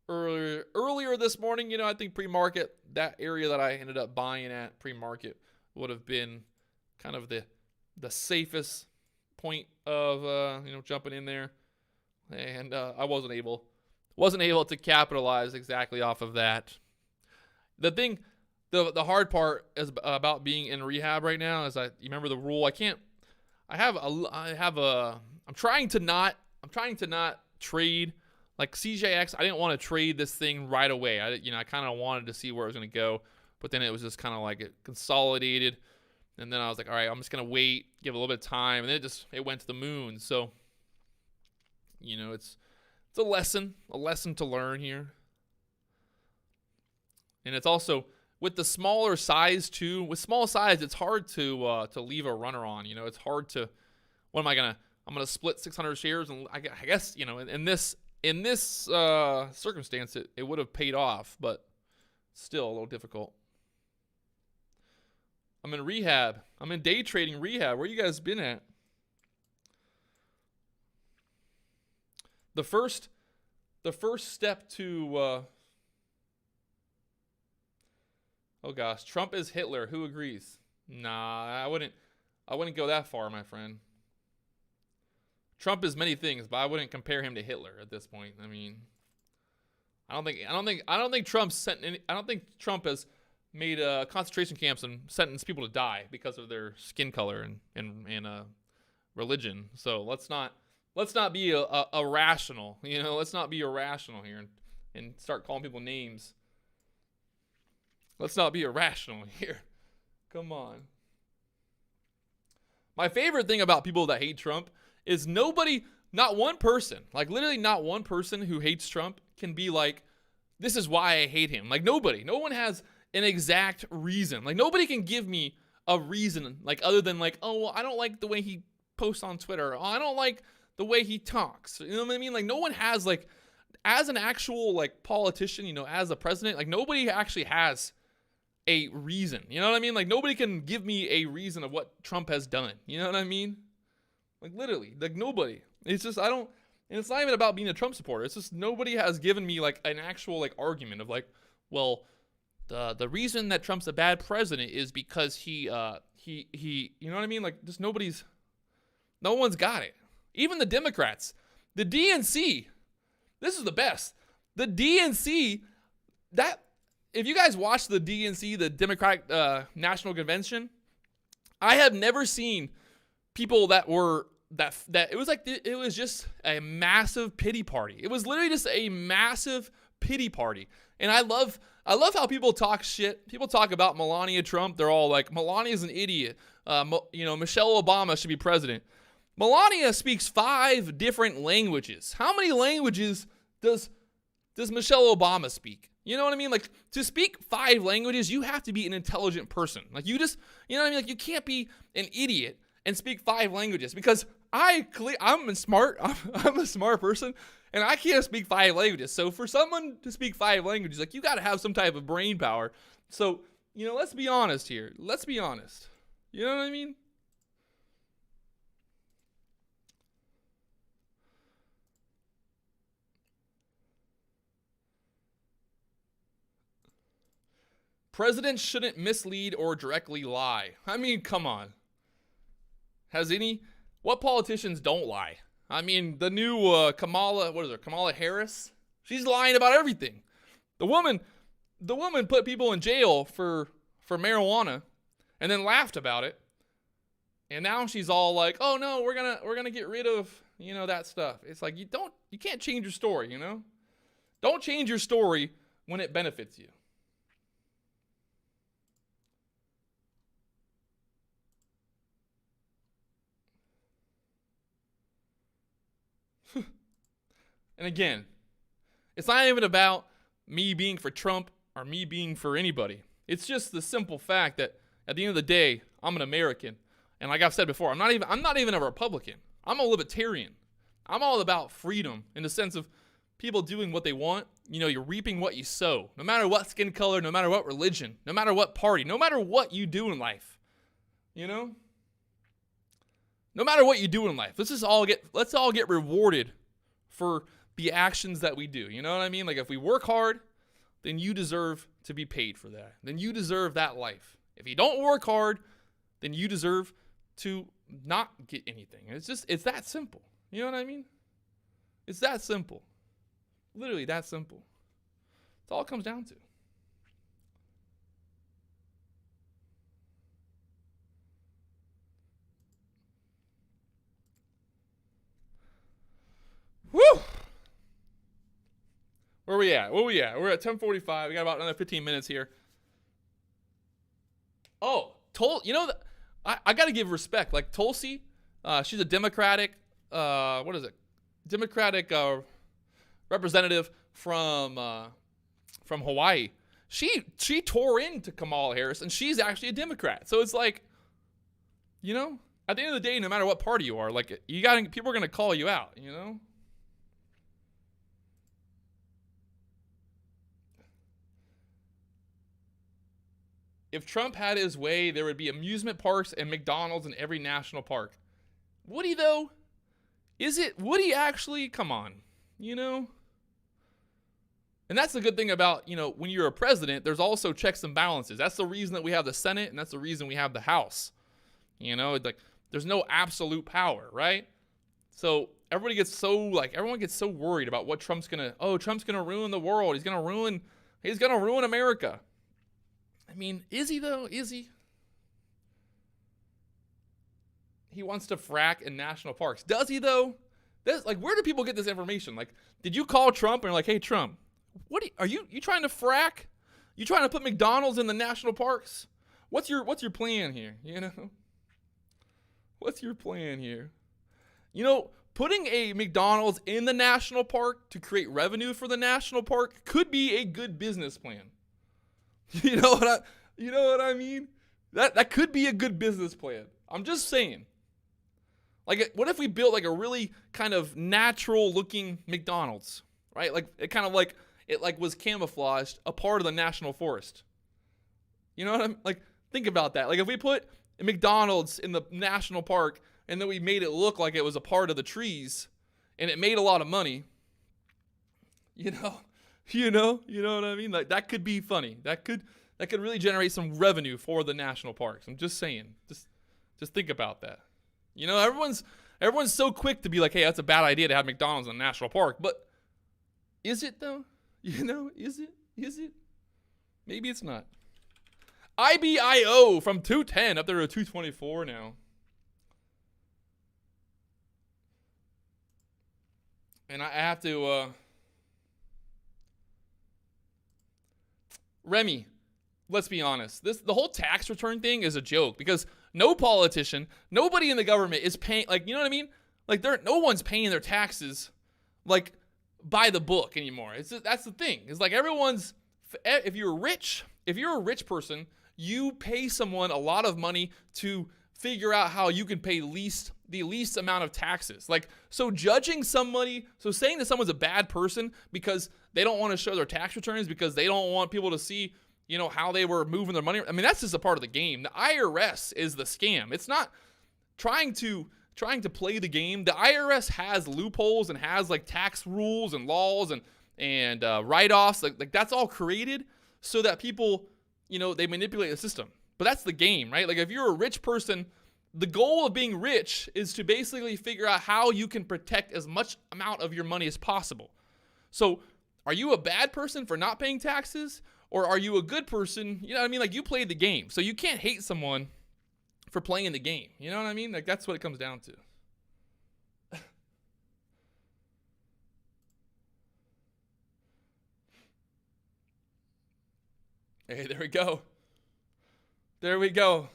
earlier this morning. I think pre-market, that area that I ended up buying at pre-market would have been kind of the safest point of jumping in there, and I wasn't able to capitalize exactly off of that. The hard part is about being in rehab right now is you remember the rule. I'm trying to not trade like CJX. I didn't want to trade this thing right away. I kind of wanted to see where it was going to go. But then it was just kind of like it consolidated. And then I was like, all right, I'm just going to wait, give it a little bit of time. And then it went to the moon. So, it's a lesson to learn here. And it's also with the smaller size too. With small size, it's hard to leave a runner on. It's hard to, I'm going to split 600 shares. And I guess, in this circumstance, it would have paid off, but still a little difficult. I'm in rehab. I'm in day trading rehab. Where you guys been at? The first step to oh gosh, Trump is Hitler. Who agrees? Nah, I wouldn't go that far, my friend. Trump is many things, but I wouldn't compare him to Hitler at this point. I mean, I don't think Trump has made concentration camps and sentenced people to die because of their skin color and religion. So let's not be irrational. Let's not be irrational here and start calling people names. Let's not be irrational here. Come on. My favorite thing about people that hate Trump is nobody, not one person, like literally not one person who hates Trump can be like, this is why I hate him. Like nobody, no one has an exact reason. Like nobody can give me a reason, like other than like, oh, well, I don't like the way he posts on Twitter. Oh, I don't like the way he talks. You know what I mean? Like no one has like, as an actual like politician, you know, as a president, like nobody actually has a reason. You know what I mean? Like nobody can give me a reason of what Trump has done. You know what I mean? Like literally, like nobody. It's just, I don't, and it's not even about being a Trump supporter. It's just nobody has given me like an actual like argument of like, well, the reason that Trump's a bad president is because he, you know what I mean? Like just no one's got it. Even the Democrats, the DNC, this is the best. The DNC, that, if you guys watch the DNC, the Democratic National Convention, I have never seen people that were, that it was like, it was just a massive pity party. It was literally just a massive pity party. And I love how people talk shit. People talk about Melania Trump. They're all like, Melania's an idiot. You know, Michelle Obama should be president. Melania speaks 5 different languages. How many languages does Michelle Obama speak? You know what I mean? Like, to speak 5 languages, you have to be an intelligent person. Like, you just, you know what I mean? Like, you can't be an idiot and speak 5 languages, because I'm smart. I'm a smart person, and I can't speak 5 languages. So for someone to speak 5 languages, like, you got to have some type of brain power. So, you know, let's be honest here. Let's be honest. You know what I mean? Presidents shouldn't mislead or directly lie. I mean, come on. What politicians don't lie? I mean, the new Kamala Harris? She's lying about everything. The woman put people in jail for marijuana and then laughed about it. And now she's all like, "Oh no, we're going to get rid of, you know, that stuff." It's like, you can't change your story, you know? Don't change your story when it benefits you. And again, it's not even about me being for Trump or me being for anybody. It's just the simple fact that at the end of the day, I'm an American. And like I've said before, I'm not even a Republican. I'm a libertarian. I'm all about freedom in the sense of people doing what they want. You know, you're reaping what you sow. No matter what skin color, no matter what religion, no matter what party, no matter what you do in life. You know? No matter what you do in life, let's all get rewarded for the actions that we do. You know what I mean? Like, if we work hard, then you deserve to be paid for that. Then you deserve that life. If you don't work hard, then you deserve to not get anything. It's that simple. You know what I mean? It's that simple. Literally that simple. That's all it comes down to. Woo! Where are we at? We're at 10:45. We got about another 15 minutes here. Oh, you know, I got to give respect. Like Tulsi, she's a Democratic, Democratic representative from Hawaii. She tore into Kamala Harris, and she's actually a Democrat. So it's like, you know, at the end of the day, no matter what party you are, like people are gonna call you out. You know. If Trump had his way, there would be amusement parks and McDonald's in every national park. Would he, though? Would he actually? Come on, you know? And that's the good thing about, you know, when you're a president, there's also checks and balances. That's the reason that we have the Senate, and that's the reason we have the House. You know, like, there's no absolute power, right? So everyone gets so worried about what Trump's gonna ruin the world. He's gonna ruin America. I mean, is he though? Is he? He wants to frack in national parks. Does he though? Where do people get this information? Like, did you call Trump and you're like, "Hey Trump, are you trying to frack? You trying to put McDonald's in the national parks? What's your plan here? You know? What's your plan here?" putting a McDonald's in the national park to create revenue for the national park could be a good business plan. You know what I mean? That could be a good business plan. I'm just saying. Like, what if we built like a really kind of natural looking McDonald's, right? Like it kind of like it like was camouflaged, a part of the national forest. You know what I'm like? Think about that. Like if we put a McDonald's in the national park and then we made it look like it was a part of the trees and it made a lot of money, you know what I mean? Like that could be funny. That could really generate some revenue for the national parks. I'm just saying. Just think about that. Everyone's so quick to be like, hey, that's a bad idea to have McDonald's in a national park. But is it though? Is it? Maybe it's not. IBIO from 210 up there to 224 now. And I have to, Remy, let's be honest. The whole tax return thing is a joke because no politician, nobody in the government is paying, like, you know what I mean? Like, no one's paying their taxes, like, by the book anymore. That's the thing. It's like if you're a rich person, you pay someone a lot of money to figure out how you can pay the least amount of taxes. Like, so saying that someone's a bad person because they don't want to show their tax returns because they don't want people to see, how they were moving their money. I mean, that's just a part of the game. The IRS is the scam. It's not trying to play the game. The IRS has loopholes and has like tax rules and laws and write-offs. Like that's all created so that people, they manipulate the system. But that's the game, right? Like if you're a rich person, the goal of being rich is to basically figure out how you can protect as much amount of your money as possible. So are you a bad person for not paying taxes? Or are you a good person? You know what I mean? Like you played the game. So you can't hate someone for playing the game. You know what I mean? Like that's what it comes down to. Hey, there we go. There we go.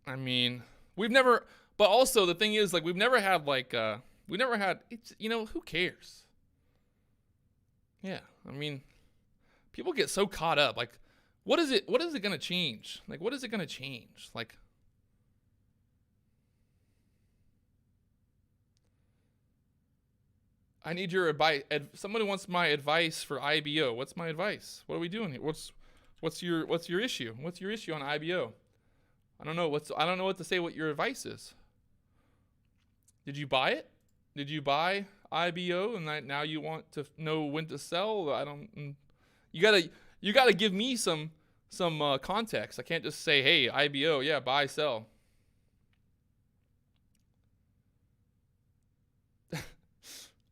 I mean, but also the thing is, like, we've never had, it's, who cares? Yeah, I mean, people get so caught up. Like, what is it going to change? Like, what is it going to change? Like, I need your advice. Somebody wants my advice for IBO. What's my advice? What are we doing here? What's your issue? What's your issue on IBO? I don't know what to say. What your advice is? Did you buy it? Did you buy IBO and now you want to know when to sell? You gotta give me some context. I can't just say, hey, IBO, yeah, buy, sell.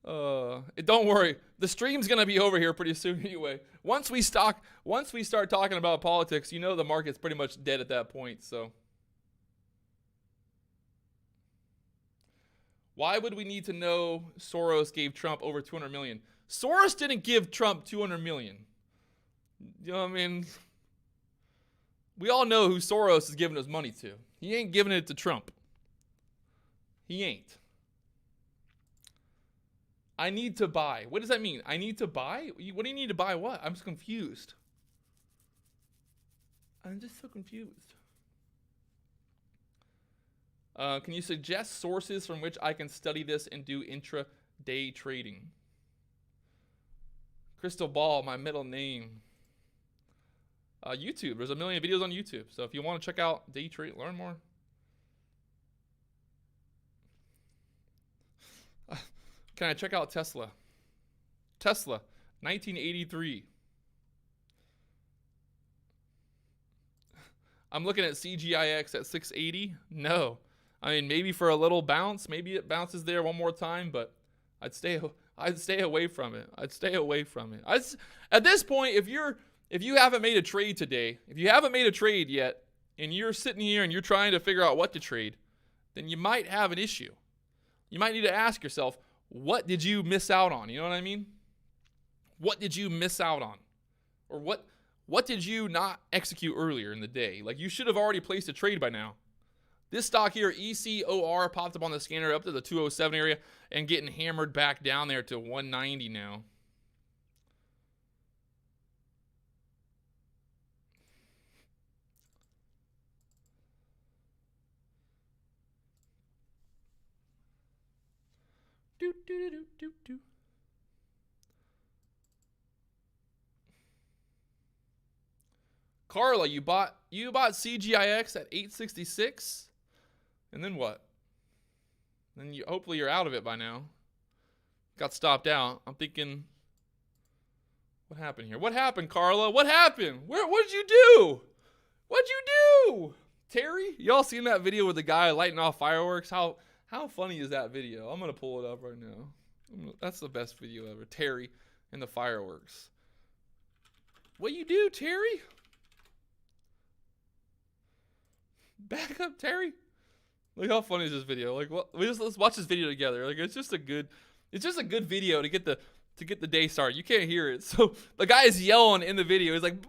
Don't worry. The stream's gonna be over here pretty soon anyway. Once we start talking about politics, the market's pretty much dead at that point. So, why would we need to know Soros gave Trump over 200 million? Soros didn't give Trump 200 million. You know what I mean? We all know who Soros is giving his money to. He ain't giving it to Trump. He ain't. I need to buy. What does that mean? I need to buy? What do you need to buy what? I'm just confused. I'm just so confused. Can you suggest sources from which I can study this and do intra-day trading? Crystal Ball, my middle name. YouTube. There's a million videos on YouTube. So if you want to check out day trade, learn more. Can I check out Tesla? Tesla, 1983. I'm looking at CGIX at 680. No. I mean, maybe for a little bounce. Maybe it bounces there one more time, but I'd stay away from it. At this point, if you haven't made a trade today, if you haven't made a trade yet, and you're sitting here and you're trying to figure out what to trade, then you might have an issue. You might need to ask yourself, what did you miss out on? You know what I mean? What did you miss out on? Or What did you not execute earlier in the day? Like, you should have already placed a trade by now. This stock here, ECOR, popped up on the scanner up to the 207 area and getting hammered back down there to 190 now. Do, do, do, do, do. Carla, you bought CGIX at 866, and then what? Then hopefully you're out of it by now. Got stopped out. I'm thinking, what happened here? What happened, Carla? What happened? What did you do? What'd you do? Terry, y'all seen that video with the guy lighting off fireworks? How funny is that video? I'm gonna pull it up right now. That's the best video ever. Terry and the fireworks. What you do, Terry? Back up, Terry. Look how funny is this video. Like, let's watch this video together. Like, it's just a good video to get the day started. You can't hear it. So the guy is yelling in the video. He's like,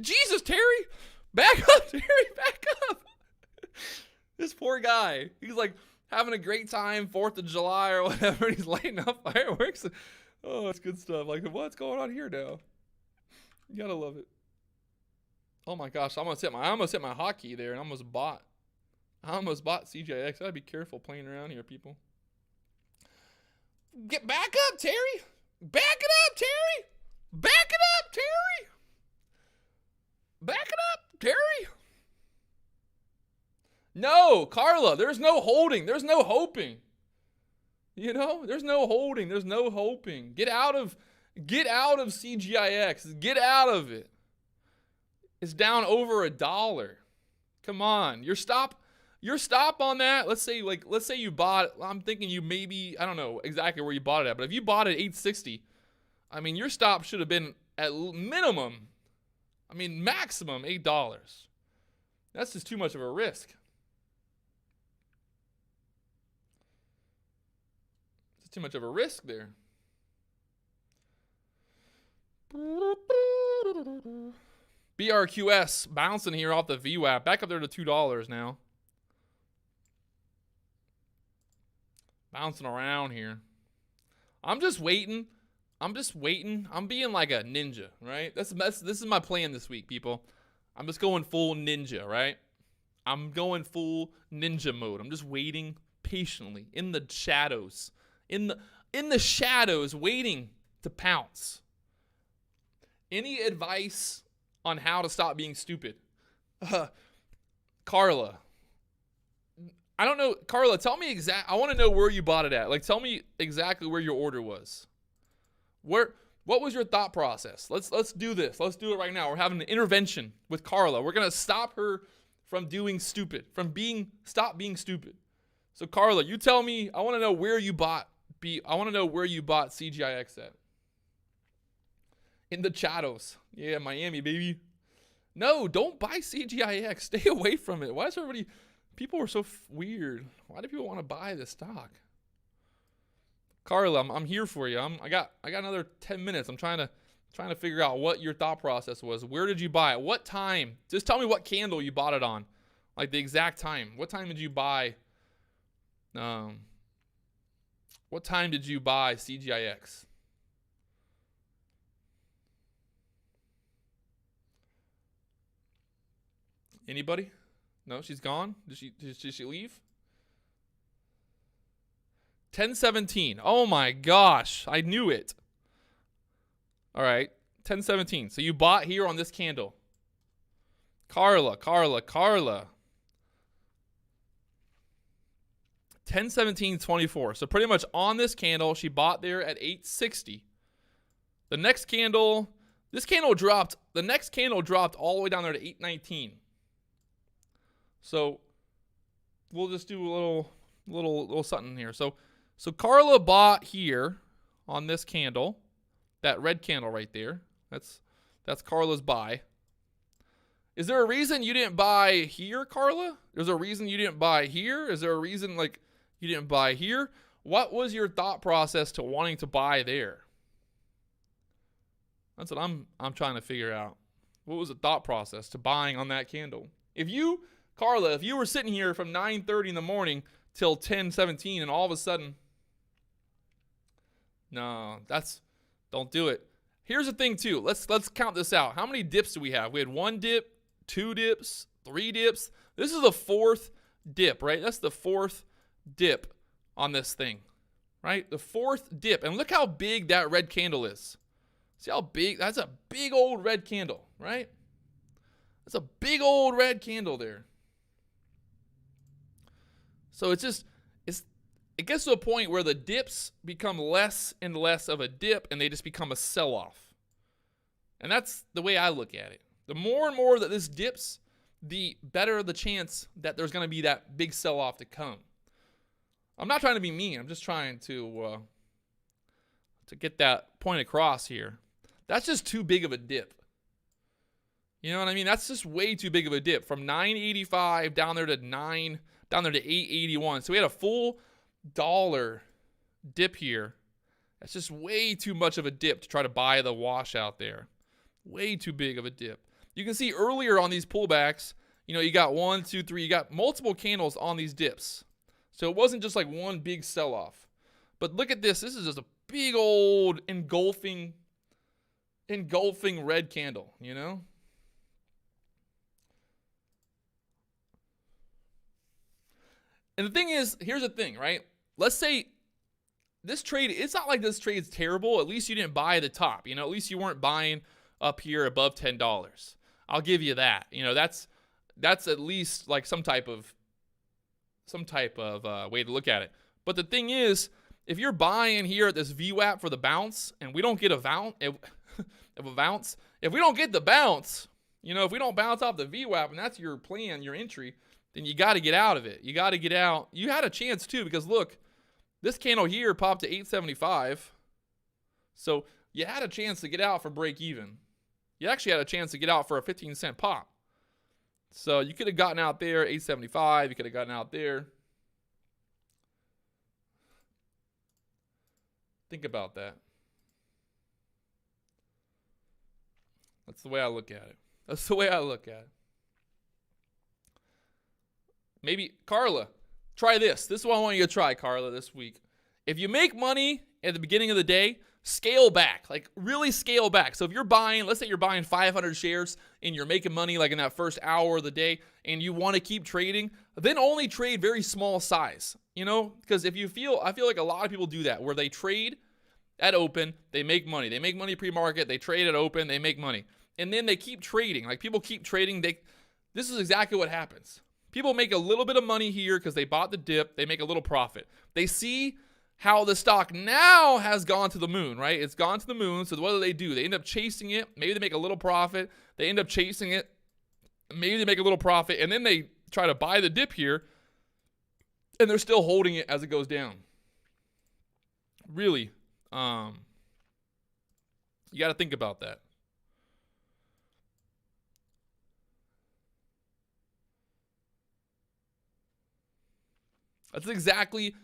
Jesus, Terry, back up, Terry, back up. This poor guy. He's like having a great time, 4th of July or whatever, and he's lighting up fireworks. Oh, it's good stuff. Like, what's going on here now? You gotta love it. Oh my gosh, I almost hit my hotkey there and I almost bought CGIX. I gotta be careful playing around here, people. Get back up, Terry. Back it up, Terry. Back it up, Terry. Back it up, Terry. No, Carla, there's no holding. There's no hoping. You know, there's no holding. There's no hoping. Get out of CGIX. Get out of it. It's down over $1. Come on. Your stop on that. Let's say you bought, I'm thinking you maybe, I don't know exactly where you bought it at, but if you bought it at 860, I mean, your stop should have been at minimum, I mean, maximum $8. That's just too much of a risk. It's too much of a risk there. BRQS bouncing here off the VWAP. Back up there to $2 now. Bouncing around here. I'm just waiting. I'm being like a ninja, right? This is my plan this week, people. I'm just going full ninja, right? I'm going full ninja mode. I'm just waiting patiently in the shadows. In the shadows, waiting to pounce. Any advice on how to stop being stupid? Carla. I don't know. Carla, tell me I want to know where you bought it at. Like, tell me exactly where your order was. What was your thought process? Let's do this. Let's do it right now. We're having an intervention with Carla. We're going to stop her from doing stupid, stop being stupid. So Carla, you tell me, I want to know where you bought CGIX at. In the shadows. Yeah, Miami, baby. No, don't buy CGIX. Stay away from it. Why is people are so weird. Why do people want to buy this stock? Carla, I'm here for you. I got another 10 minutes. I'm trying to figure out what your thought process was. Where did you buy it? What time? Just tell me what candle you bought it on. Like the exact time. What time did you buy CGIX? Anybody? No, she's gone. Did she leave? 10:17. Oh my gosh, I knew it. All right, 10:17. So you bought here on this candle. Carla. 10:17.24. So pretty much on this candle, she bought there at 860. The next candle, the next candle dropped all the way down there to 819. So we'll just do a little something here. So Carla bought here on this candle, that red candle right there. That's Carla's buy. Is there a reason you didn't buy here, Carla? There's a reason you didn't buy here? Is there a reason like you didn't buy here? What was your thought process to wanting to buy there? That's what I'm trying to figure out. What was the thought process to buying on that candle? If you, Carla, if you were sitting here from 9:30 in the morning till 10:17 and all of a sudden, no, don't do it. Here's the thing too. Let's count this out. How many dips do we have? We had 1 dip, 2 dips, 3 dips. This is the 4th dip, right? That's the 4th dip on this thing, right? The 4th dip. And look how big that red candle is. See how big? That's a big old red candle, right? That's a big old red candle there. So it gets to a point where the dips become less and less of a dip and they just become a sell-off. And that's the way I look at it. The more and more that this dips, the better the chance that there's going to be that big sell-off to come. I'm not trying to be mean. I'm just trying to get that point across here. That's just too big of a dip. You know what I mean? That's just way too big of a dip. From 985 down there to 881. So we had a full $1 dip here. That's just way too much of a dip to try to buy the wash out there. Way too big of a dip. You can see earlier on these pullbacks, you got 1, 2, 3, you got multiple candles on these dips. So it wasn't just like one big sell-off. But look at this. This is just a big old engulfing red candle, And the thing is, here's the thing, right? Let's say this trade, it's not like this trade's terrible. At least you didn't buy the top. At least you weren't buying up here above $10. I'll give you that. That's at least like some type of way to look at it. But the thing is, if you're buying here at this VWAP for the bounce, and we don't get a bounce, if we don't get the bounce, if we don't bounce off the VWAP, and that's your plan, your entry, then you got to get out of it. You got to get out. You had a chance too, because look, this candle here popped to 875. So you had a chance to get out for break even. You actually had a chance to get out for a 15-cent pop. So you could have gotten out there, 875. You could have gotten out there. Think about that. That's the way I look at it. That's the way I look at it. Maybe, Carla, try this. This is what I want you to try, Carla, this week. If you make money at the beginning of the day, scale back. Like, really scale back. So if you're buying, let's say you're buying 500 shares and you're making money like in that first hour of the day and you want to keep trading, then only trade very small size. Because I feel like a lot of people do that, where they trade at open, they make money. They make money pre-market, they trade at open, they make money. And then they keep trading. Like, people keep trading. This is exactly what happens. People make a little bit of money here because they bought the dip. They make a little profit. They see how the stock now has gone to the moon, right? It's gone to the moon. So what do? They end up chasing it. Maybe they make a little profit. They end up chasing it. Maybe they make a little profit. And then they try to buy the dip here. And they're still holding it as it goes down. Really, you got to think about that. That's exactly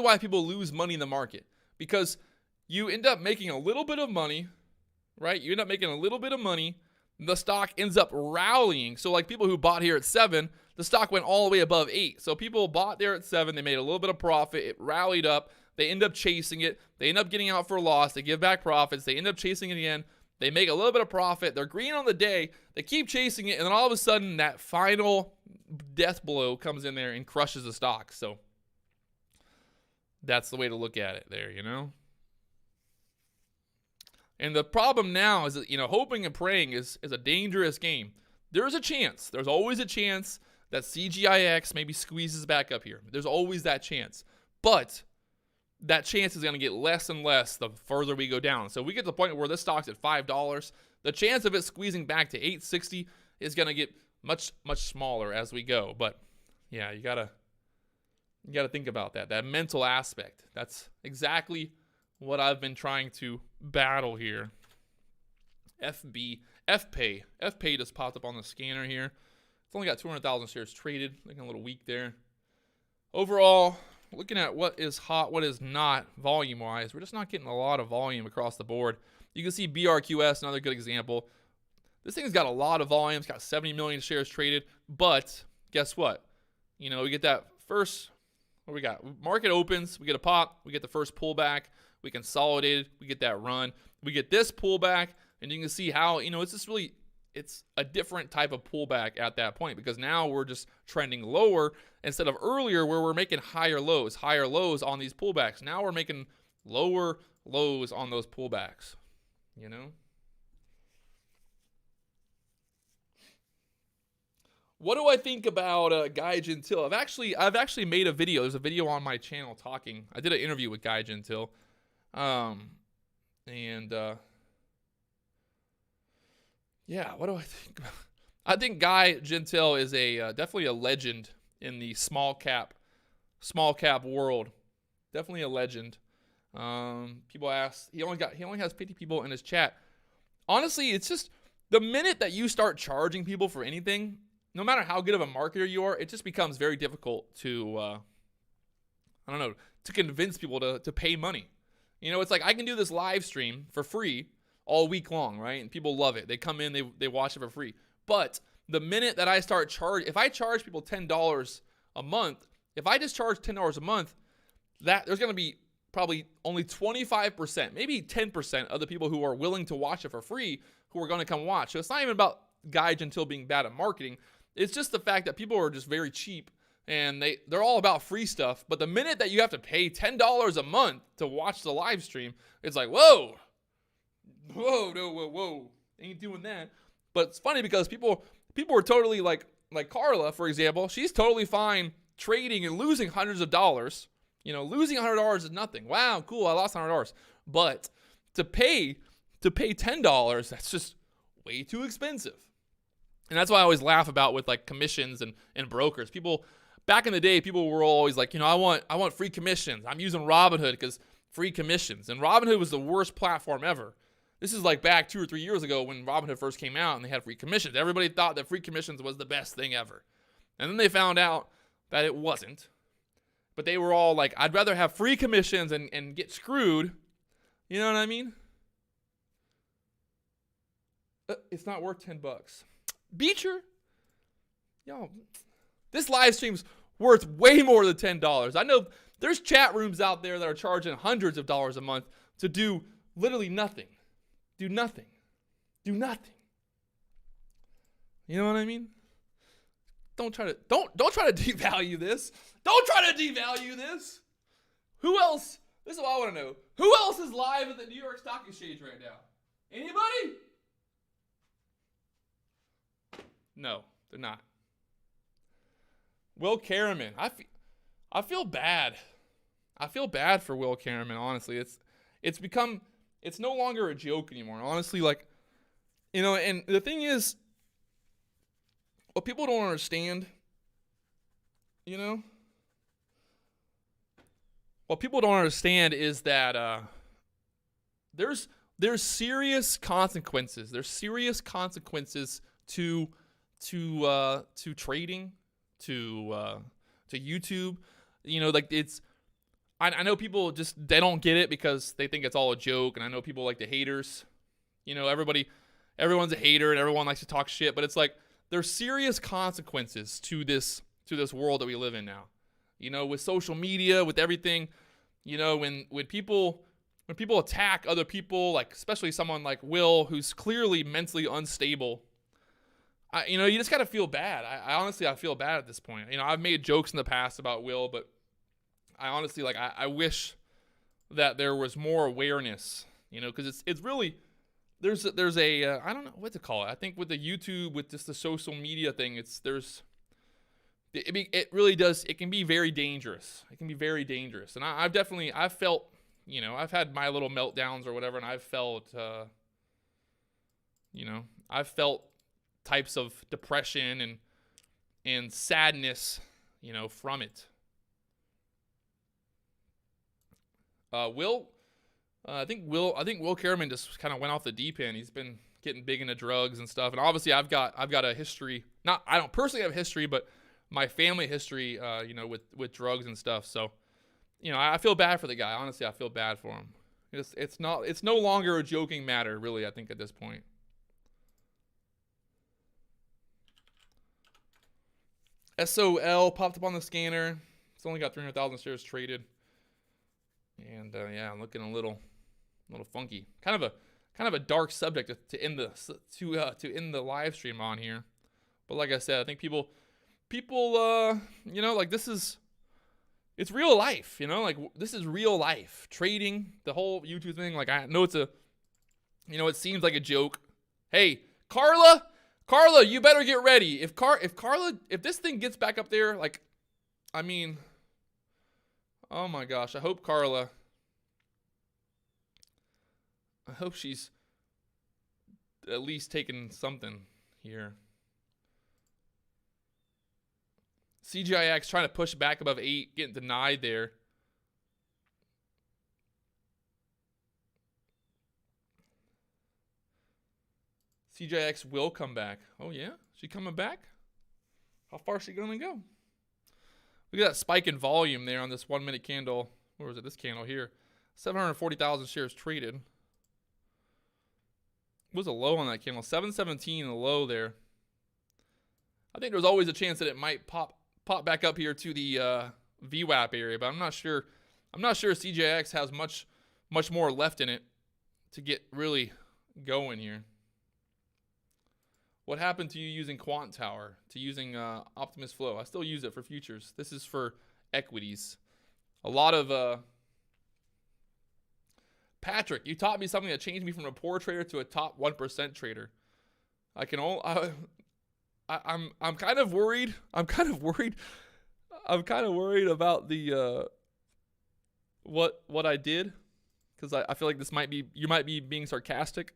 why people lose money in the market, because you end up making a little bit of money, right? You end up making a little bit of money. The stock ends up rallying. So like people who bought here at 7, the stock went all the way above 8. So people bought there at 7. They made a little bit of profit. It rallied up. They end up chasing it. They end up getting out for a loss. They give back profits. They end up chasing it again. They make a little bit of profit. They're green on the day. They keep chasing it. And then all of a sudden, that final death blow comes in there and crushes the stock. So that's the way to look at it there, And the problem now is that, hoping and praying is a dangerous game. There's a chance. There's always a chance that CGIX maybe squeezes back up here. There's always that chance. But that chance is going to get less and less the further we go down. So we get to the point where this stock's at $5. The chance of it squeezing back to $8.60 is going to get much, much smaller as we go. But yeah, you gotta think about that mental aspect. That's exactly what I've been trying to battle here. FPay just popped up on the scanner here. It's only got 200,000 shares traded. Looking a little weak there. Overall, looking at what is hot, what is not volume-wise, we're just not getting a lot of volume across the board. You can see BRQS, another good example. This thing's got a lot of volume. It's got 70 million shares traded. But guess what? You know, we get that first, what we got? Market opens, we get a pop, we get the first pullback, we consolidated, we get that run, we get this pullback, and you can see how, you know, it's just really, it's a different type of pullback at that point, because now we're just trending lower instead of earlier where we're making higher lows on these pullbacks. Now we're making lower lows on those pullbacks, you know? What do I think about Guy Gentile? I've actually made a video. There's a video on my channel talking. I did an interview with Guy Gentile, yeah. What do I think? I think Guy Gentile is definitely a legend in the small cap world. Definitely a legend. People ask. He only has 50 people in his chat. Honestly, it's just the minute that you start charging people for anything, no matter how good of a marketer you are, it just becomes very difficult to, to convince people to pay money. You know, it's like I can do this live stream for free all week long, right? And people love it. They come in, they watch it for free. But the minute that I start if I charge people $10 a month, if I just charge $10 a month, that there's going to be probably only 25%, maybe 10% of the people who are willing to watch it for free who are going to come watch. So it's not even about Guy Gentile being bad at marketing. It's just the fact that people are just very cheap and they're all about free stuff. But the minute that you have to pay $10 a month to watch the live stream, it's like, whoa, ain't doing that. But it's funny because people are totally like Carla, for example. She's totally fine trading and losing hundreds of dollars. You know, losing $100 is nothing. Wow, cool, I lost $100. But to pay $10, that's just way too expensive. And that's why I always laugh about with like commissions and brokers. People back in the day, people were always like, you know, I want free commissions. I'm using Robinhood because free commissions. And Robinhood was the worst platform ever. This is like back 2 or 3 years ago when Robinhood first came out and they had free commissions. Everybody thought that free commissions was the best thing ever. And then they found out that it wasn't. But they were all like, I'd rather have free commissions and get screwed. You know what I mean? It's not worth $10. Beecher, yo, this live stream's worth way more than $10. I know there's chat rooms out there that are charging hundreds of dollars a month to do literally nothing. Do nothing. You know what I mean? Don't try to devalue this. Don't try to devalue this. Who else? This is what I want to know. Who else is live at the New York Stock Exchange right now? Anybody? No, they're not. Will Karaman. I feel bad. I feel bad for Will Karaman, honestly. It's no longer a joke anymore. Honestly, like, you know, and the thing is, what people don't understand, you know, what people don't understand is that there's serious consequences. There's serious consequences to trading, to YouTube. You know, like I know people they don't get it because they think it's all a joke, and I know people like the haters. You know, everyone's a hater and everyone likes to talk shit, but it's like there's serious consequences to this world that we live in now. You know, with social media, with everything, you know, when people attack other people, like especially someone like Will, who's clearly mentally unstable, you know, you just got to feel bad. I honestly feel bad at this point. You know, I've made jokes in the past about Will, but I honestly, like, I wish that there was more awareness, you know, because it's really, there's a I don't know what to call it. I think with the YouTube, with just the social media thing, it really does, it can be very dangerous. It can be very dangerous. And I've felt, you know, I've had my little meltdowns or whatever, and I've felt, you know, I've felt types of depression and sadness, you know, from it. I think Will Karaman just kind of went off the deep end. He's been getting big into drugs and stuff. And obviously I've got a history, I don't personally have history, but my family history, you know, with drugs and stuff. So, you know, I feel bad for the guy. Honestly, I feel bad for him. It's no longer a joking matter, really, I think, at this point. SOL popped up on the scanner. It's only got 300,000 shares traded. And yeah, I'm looking a little funky. Kind of a dark subject to end the live stream on here. But like I said, I think people you know, like it's real life, you know, like this is real life. Trading, the whole YouTube thing, like I know it seems like a joke. Hey, Carla, you better get ready. If this thing gets back up there, like, I mean, oh my gosh, I hope she's at least taking something here. CGIX trying to push back above 8, getting denied there. CGIX will come back. Oh, yeah? She coming back? How far is she going to go? Look at that spike in volume there on this 1 minute candle. Where was it? This candle here. 740,000 shares traded. What was a low on that candle? 717, a low there. I think there's always a chance that it might pop back up here to the VWAP area, but I'm not sure. I'm not sure CJX has much more left in it to get really going here. What happened to you using Quant Tower, to using Optimus Flow? I still use it for futures. This is for equities. A lot of Patrick, you taught me something that changed me from a poor trader to a top 1% trader. I'm kind of worried. I'm kind of worried about the what I did, because I feel like you might be being sarcastic.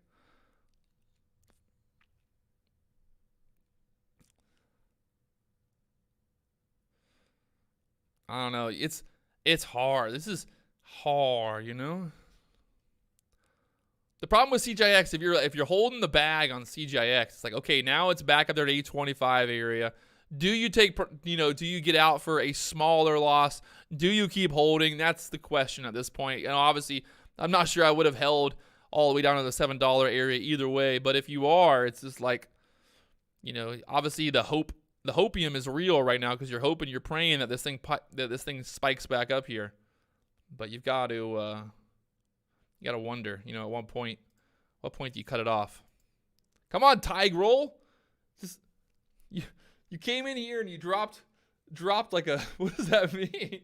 I don't know. It's hard. This is hard, you know. The problem with CGIX, if you're holding the bag on CGIX, it's like, okay, now it's back up there to 825 area. Do you do you get out for a smaller loss? Do you keep holding? That's the question at this point. And obviously, I'm not sure I would have held all the way down to the $7 area either way. But if you are, it's just like, obviously the hopium is real right now, because you're hoping, you're praying that this thing spikes back up here. But you've got to wonder, at what point do you cut it off? Come on, Tig Roll. Just you came in here and you dropped like a, what does that mean?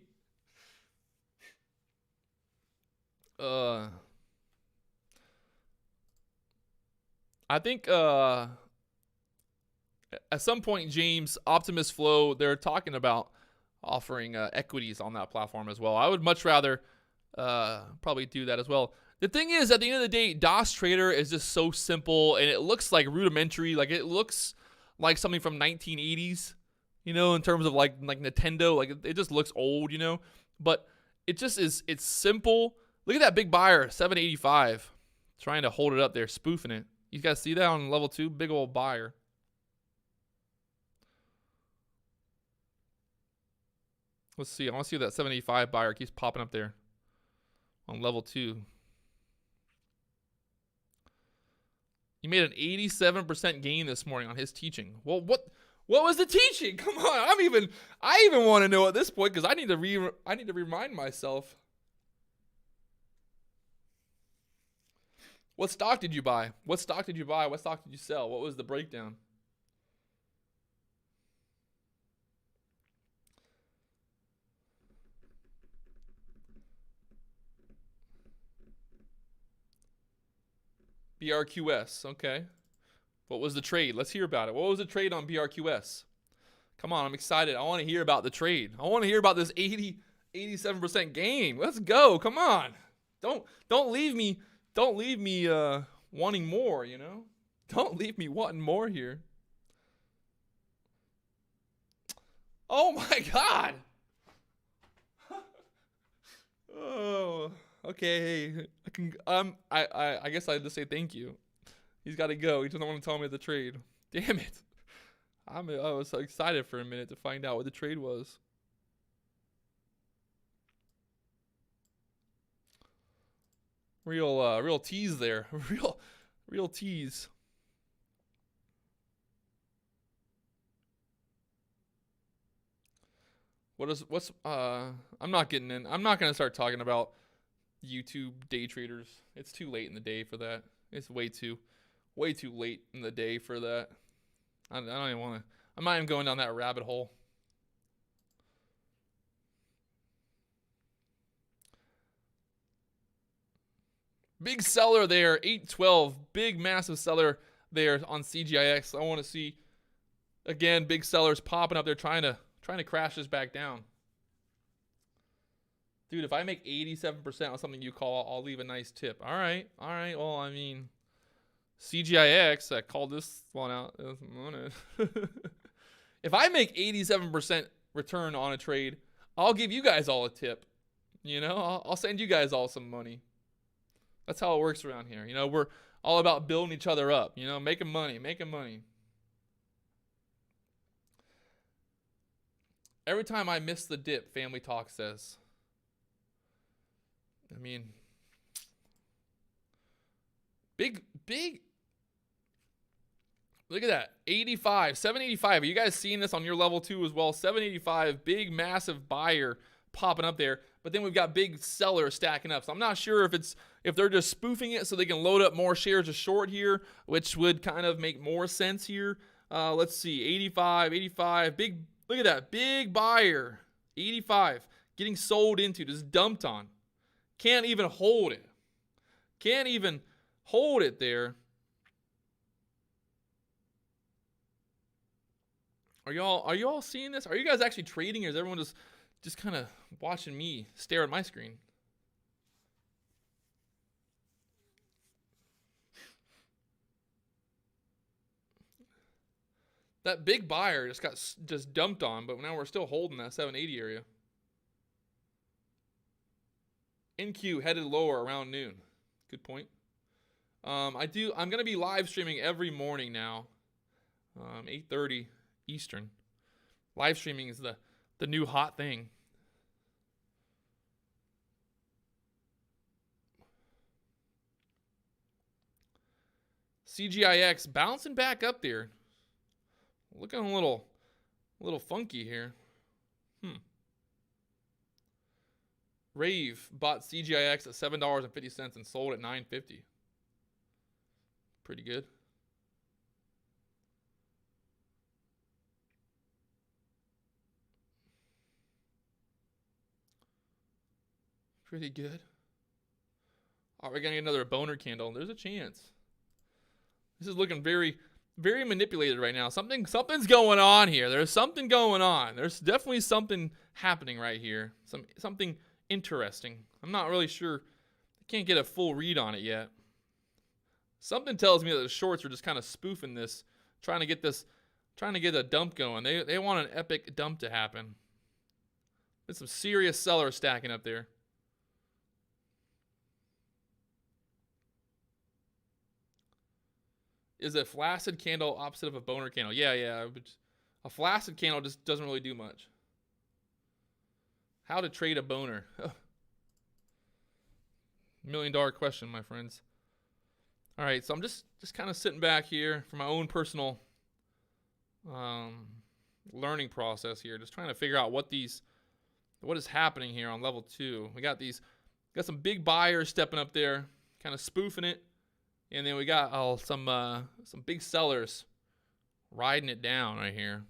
I think at some point, James, Optimus Flow, they're talking about offering equities on that platform as well. I would much rather probably do that as well. The thing is, at the end of the day, DOS Trader is just so simple, and it looks like rudimentary. Like, it looks like something from 1980s, in terms of like Nintendo. Like, it just looks old, But it just is, it's simple. Look at that big buyer, 785, trying to hold it up there, spoofing it. You guys see that on level 2? Big old buyer. Let's see. I want to see if that 785 buyer keeps popping up there on level 2. He made an 87% gain this morning on his teaching. Well, what was the teaching? Come on, I even want to know at this point, because I need to remind myself. What stock did you buy? What stock did you buy? What stock did you sell? What was the breakdown? BRQS, okay. What was the trade? Let's hear about it. What was the trade on BRQS? Come on, I'm excited. I want to hear about the trade. I want to hear about this 87% gain. Let's go. Come on. Don't leave me wanting more, Don't leave me wanting more here. Oh my God. Oh. Okay, I guess I had to say thank you. He's got to go. He doesn't want to tell me the trade. Damn it. I was so excited for a minute to find out what the trade was. Real tease there. Real tease. I'm not getting in. I'm not going to start talking about YouTube day traders. It's too late in the day for that. It's way too late in the day for that. I don't even want to. I'm not even going down that rabbit hole. Big seller there, 812. Big massive seller there on CGIX. I want to see again big sellers popping up there trying to crash this back down. Dude, if I make 87% on something you call, I'll leave a nice tip. All right. Well, I mean, CGIX, I called this one out. If I make 87% return on a trade, I'll give you guys all a tip. You know, I'll send you guys all some money. That's how it works around here. You know, we're all about building each other up. You know, making money. Every time I miss the dip, Family Talk says. I mean, big. Look at that. 85, 785. Are you guys seeing this on your level too as well? 785, big, massive buyer popping up there. But then we've got big sellers stacking up. So I'm not sure if they're just spoofing it so they can load up more shares of short here, which would kind of make more sense here. Let's see. 85. Big. Look at that. Big buyer. 85. Getting sold into. Just dumped on. Can't even hold it. There. Are y'all seeing this? Are you guys actually trading, or is everyone just kind of watching me stare at my screen? That big buyer just got dumped on, but now we're still holding that 780 area. NQ headed lower around noon. Good point. I'm gonna be live streaming every morning now, 8:30 Eastern. Live streaming is the new hot thing. CGIX bouncing back up there. Looking a little funky here. Rave bought CGIX at $7.50 and sold at $9.50. Pretty good. Pretty good. Are we going to get another boner candle? There's a chance. This is looking very, very manipulated right now. Something's going on here. There's something going on. There's definitely something happening right here. Something interesting. I'm not really sure. I can't get a full read on it yet. Something tells me that the shorts are just kind of spoofing this, trying to get a dump going. They want an epic dump to happen. There's some serious sellers stacking up there. Is a flaccid candle opposite of a boner candle? Yeah. A flaccid candle just doesn't really do much. How to trade a boner? $1 million question, my friends. All right, so I'm just kind of sitting back here for my own personal learning process here, just trying to figure out what is happening here on level 2. We got some big buyers stepping up there, kind of spoofing it. And then we got some big sellers riding it down right here.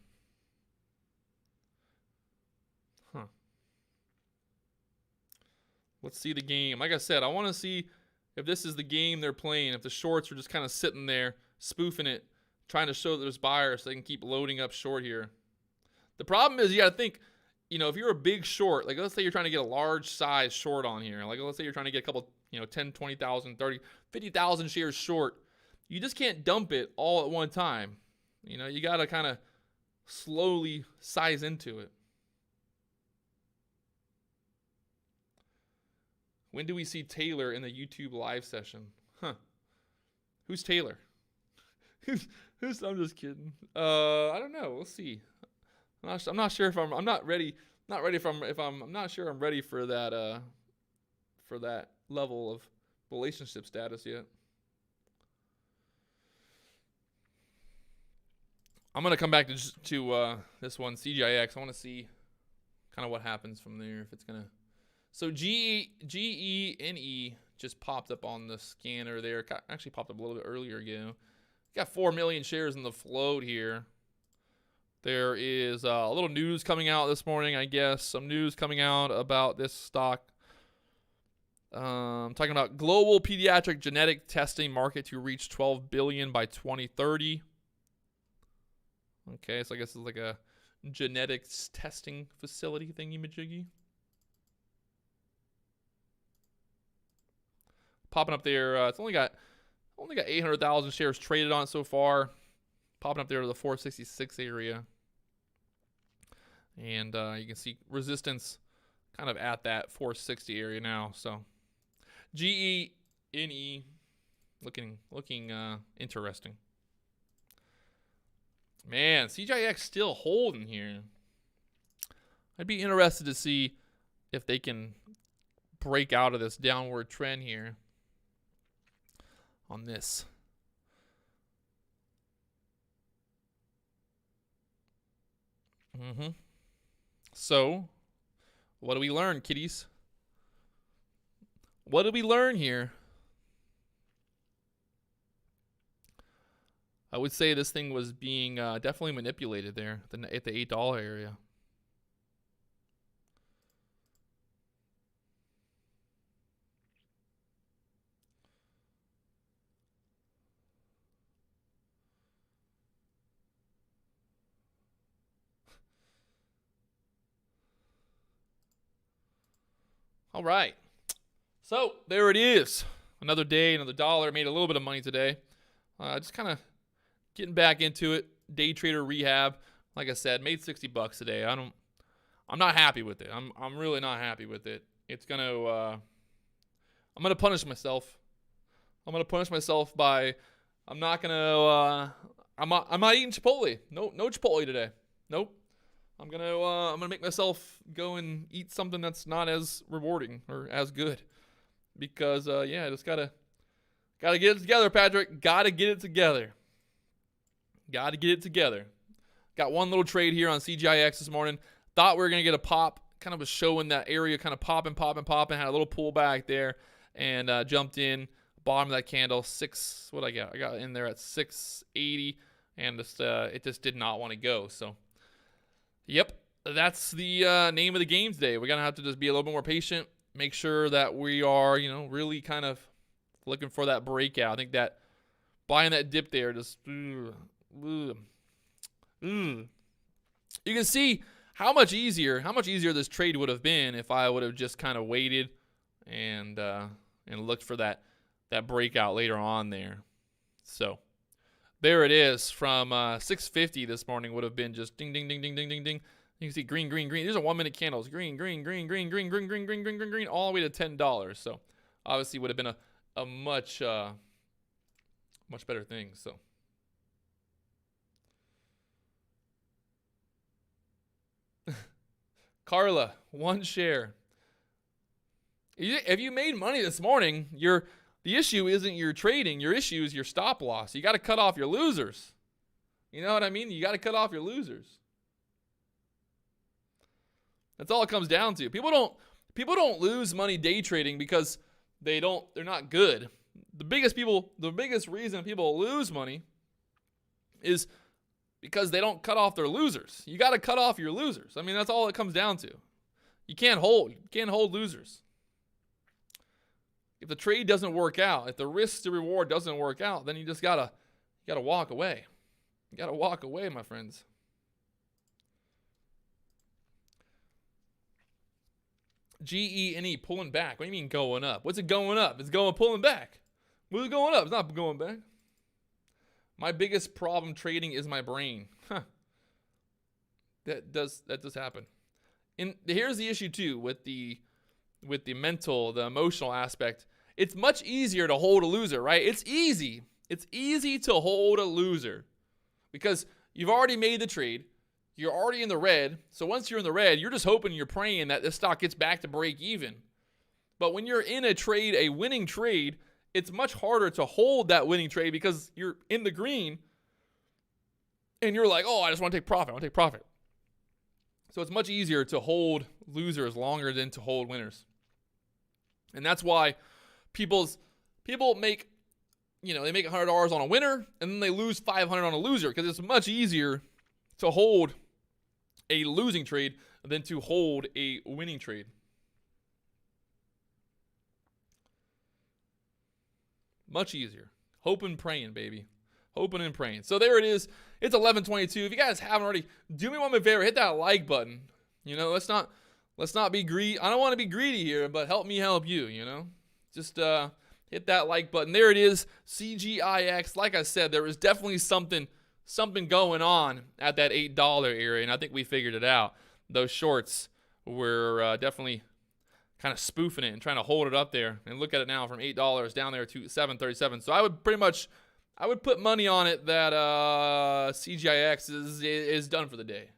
Let's see the game. Like I said, I want to see if this is the game they're playing, if the shorts are just kind of sitting there, spoofing it, trying to show that there's buyers so they can keep loading up short here. The problem is you got to think, if you're a big short, like let's say you're trying to get a large size short on here. Like let's say you're trying to get a couple, 10, 20,000, 30, 50,000 shares short. You just can't dump it all at one time. You got to kind of slowly size into it. When do we see Taylor in the YouTube live session? Who's Taylor? Who's? I'm just kidding. I don't know. We'll see. I'm not sure if I'm not ready. Not ready I'm not sure I'm ready for that level of relationship status yet. I'm gonna come back to this one, CGIX. I want to see kind of what happens from there if it's gonna. So GENE just popped up on the scanner there. Actually popped up a little bit earlier ago. Got 4 million shares in the float here. There is a little news coming out this morning, I guess. Some news coming out about this stock. Talking about global pediatric genetic testing market to reach $12 billion by 2030. Okay, so I guess it's like a genetics testing facility thingy-majiggy. Popping up there. It's only got 800,000 shares traded on it so far. Popping up there to the 466 area. And you can see resistance kind of at that 460 area now. So GENE looking interesting. Man, CJX still holding here. I'd be interested to see if they can break out of this downward trend here on this. So, what do we learn, kiddies? What did we learn here? I would say this thing was being definitely manipulated there at the $8 area. All right. So there it is. Another day, another dollar. Made a little bit of money today. Just kind of getting back into it. Day trader rehab. Like I said, made $60 today. I'm not happy with it. I'm really not happy with it. It's I'm gonna punish myself. I'm gonna punish myself by I'm not eating Chipotle. No Chipotle today. Nope. I'm gonna make myself go and eat something that's not as rewarding or as good, because just gotta get it together, Patrick. Gotta get it together. Got one little trade here on CGIX this morning. Thought we were gonna get a pop. Kind of was showing that area, kind of popping. Had a little pullback there, and jumped in bottom of that candle. What I got? I got in there at 680, and it just did not want to go. So. Yep, that's the name of the game today. We're going to have to just be a little bit more patient, make sure that we are, really kind of looking for that breakout. I think that buying that dip there just, you can see how much easier this trade would have been if I would have just kind of waited and looked for that breakout later on there. So. There it is from 650 this morning would have been just ding, ding, ding, ding, ding, ding, ding. You can see green. These are 1 minute candles. Green, all the way to $10. So obviously would have been a much better thing. So Carla, 1 share. If you made money this morning, the issue isn't your trading. Your issue is your stop loss. You got to cut off your losers. You know what I mean? You got to cut off your losers. That's all it comes down to. People don't lose money day trading because they're not good. The biggest reason people lose money is because they don't cut off their losers. You got to cut off your losers. I mean, that's all it comes down to. You can't hold losers. If the trade doesn't work out, if the risk to reward doesn't work out, then you just gotta walk away. You gotta walk away, my friends. GENE pulling back. What do you mean going up? What's it going up? It's pulling back. What's it going up? It's not going back. My biggest problem trading is my brain. That does happen. And here's the issue too with the mental, the emotional aspect. It's much easier to hold a loser, right? It's easy to hold a loser because you've already made the trade. You're already in the red. So once you're in the red, you're just hoping, you're praying that this stock gets back to break even. But when you're in a winning trade, it's much harder to hold that winning trade because you're in the green and you're like, oh, I just want to take profit. So it's much easier to hold losers longer than to hold winners. And that's why people make, they make $100 on a winner and then they lose $500 on a loser, because it's much easier to hold a losing trade than to hold a winning trade. Much easier. Hoping, praying, baby. Hoping and praying. So there it is. It's 11:22. If you guys haven't already, do me one favor. Hit that like button. Let's not be greedy. I don't want to be greedy here, but help me help you. Just hit that like button. There it is. CGIX. Like I said, there was definitely something going on at that $8 area, and I think we figured it out. Those shorts were definitely kind of spoofing it and trying to hold it up there. And look at it now, from $8 down there to $7.37. So I would put money on it that CGIX is done for the day.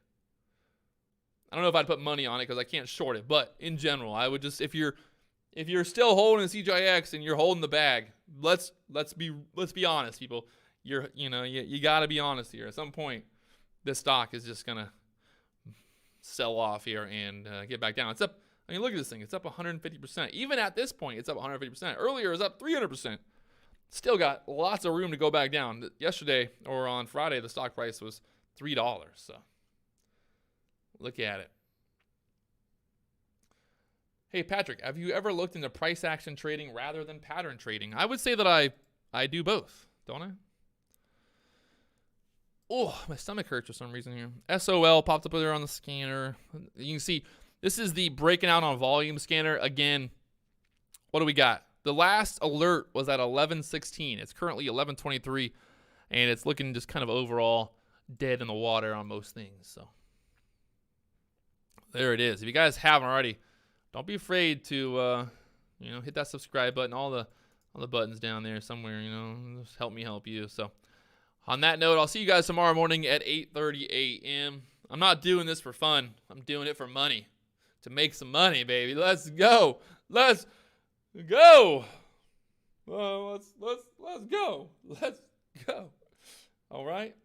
I don't know if I'd put money on it because I can't short it, but in general, I would just, if you're still holding CGIX and you're holding the bag, let's be honest, people. You got to be honest here. At some point, this stock is just gonna sell off here and get back down. It's up. I mean, look at this thing. It's up 150%. Even at this point, it's up 150%. Earlier, it was up 300%. Still got lots of room to go back down. Yesterday, or on Friday, the stock price was $3. So look at it. Hey, Patrick, have you ever looked into price action trading rather than pattern trading? I would say that I do both, don't I? Oh, my stomach hurts for some reason here. SOL popped up there on the scanner. You can see this is the breaking out on volume scanner. Again, what do we got? The last alert was at 11:16. It's currently 11:23, and it's looking just kind of overall dead in the water on most things. So there it is. If you guys haven't already, don't be afraid to hit that subscribe button, all the buttons down there somewhere. Just help me help you. So on that note, I'll see you guys tomorrow morning at 8:30 a.m. I'm not doing this for fun. I'm doing it for money. To make some money, baby. Let's go. Let's go. Let's go. Let's go. All right.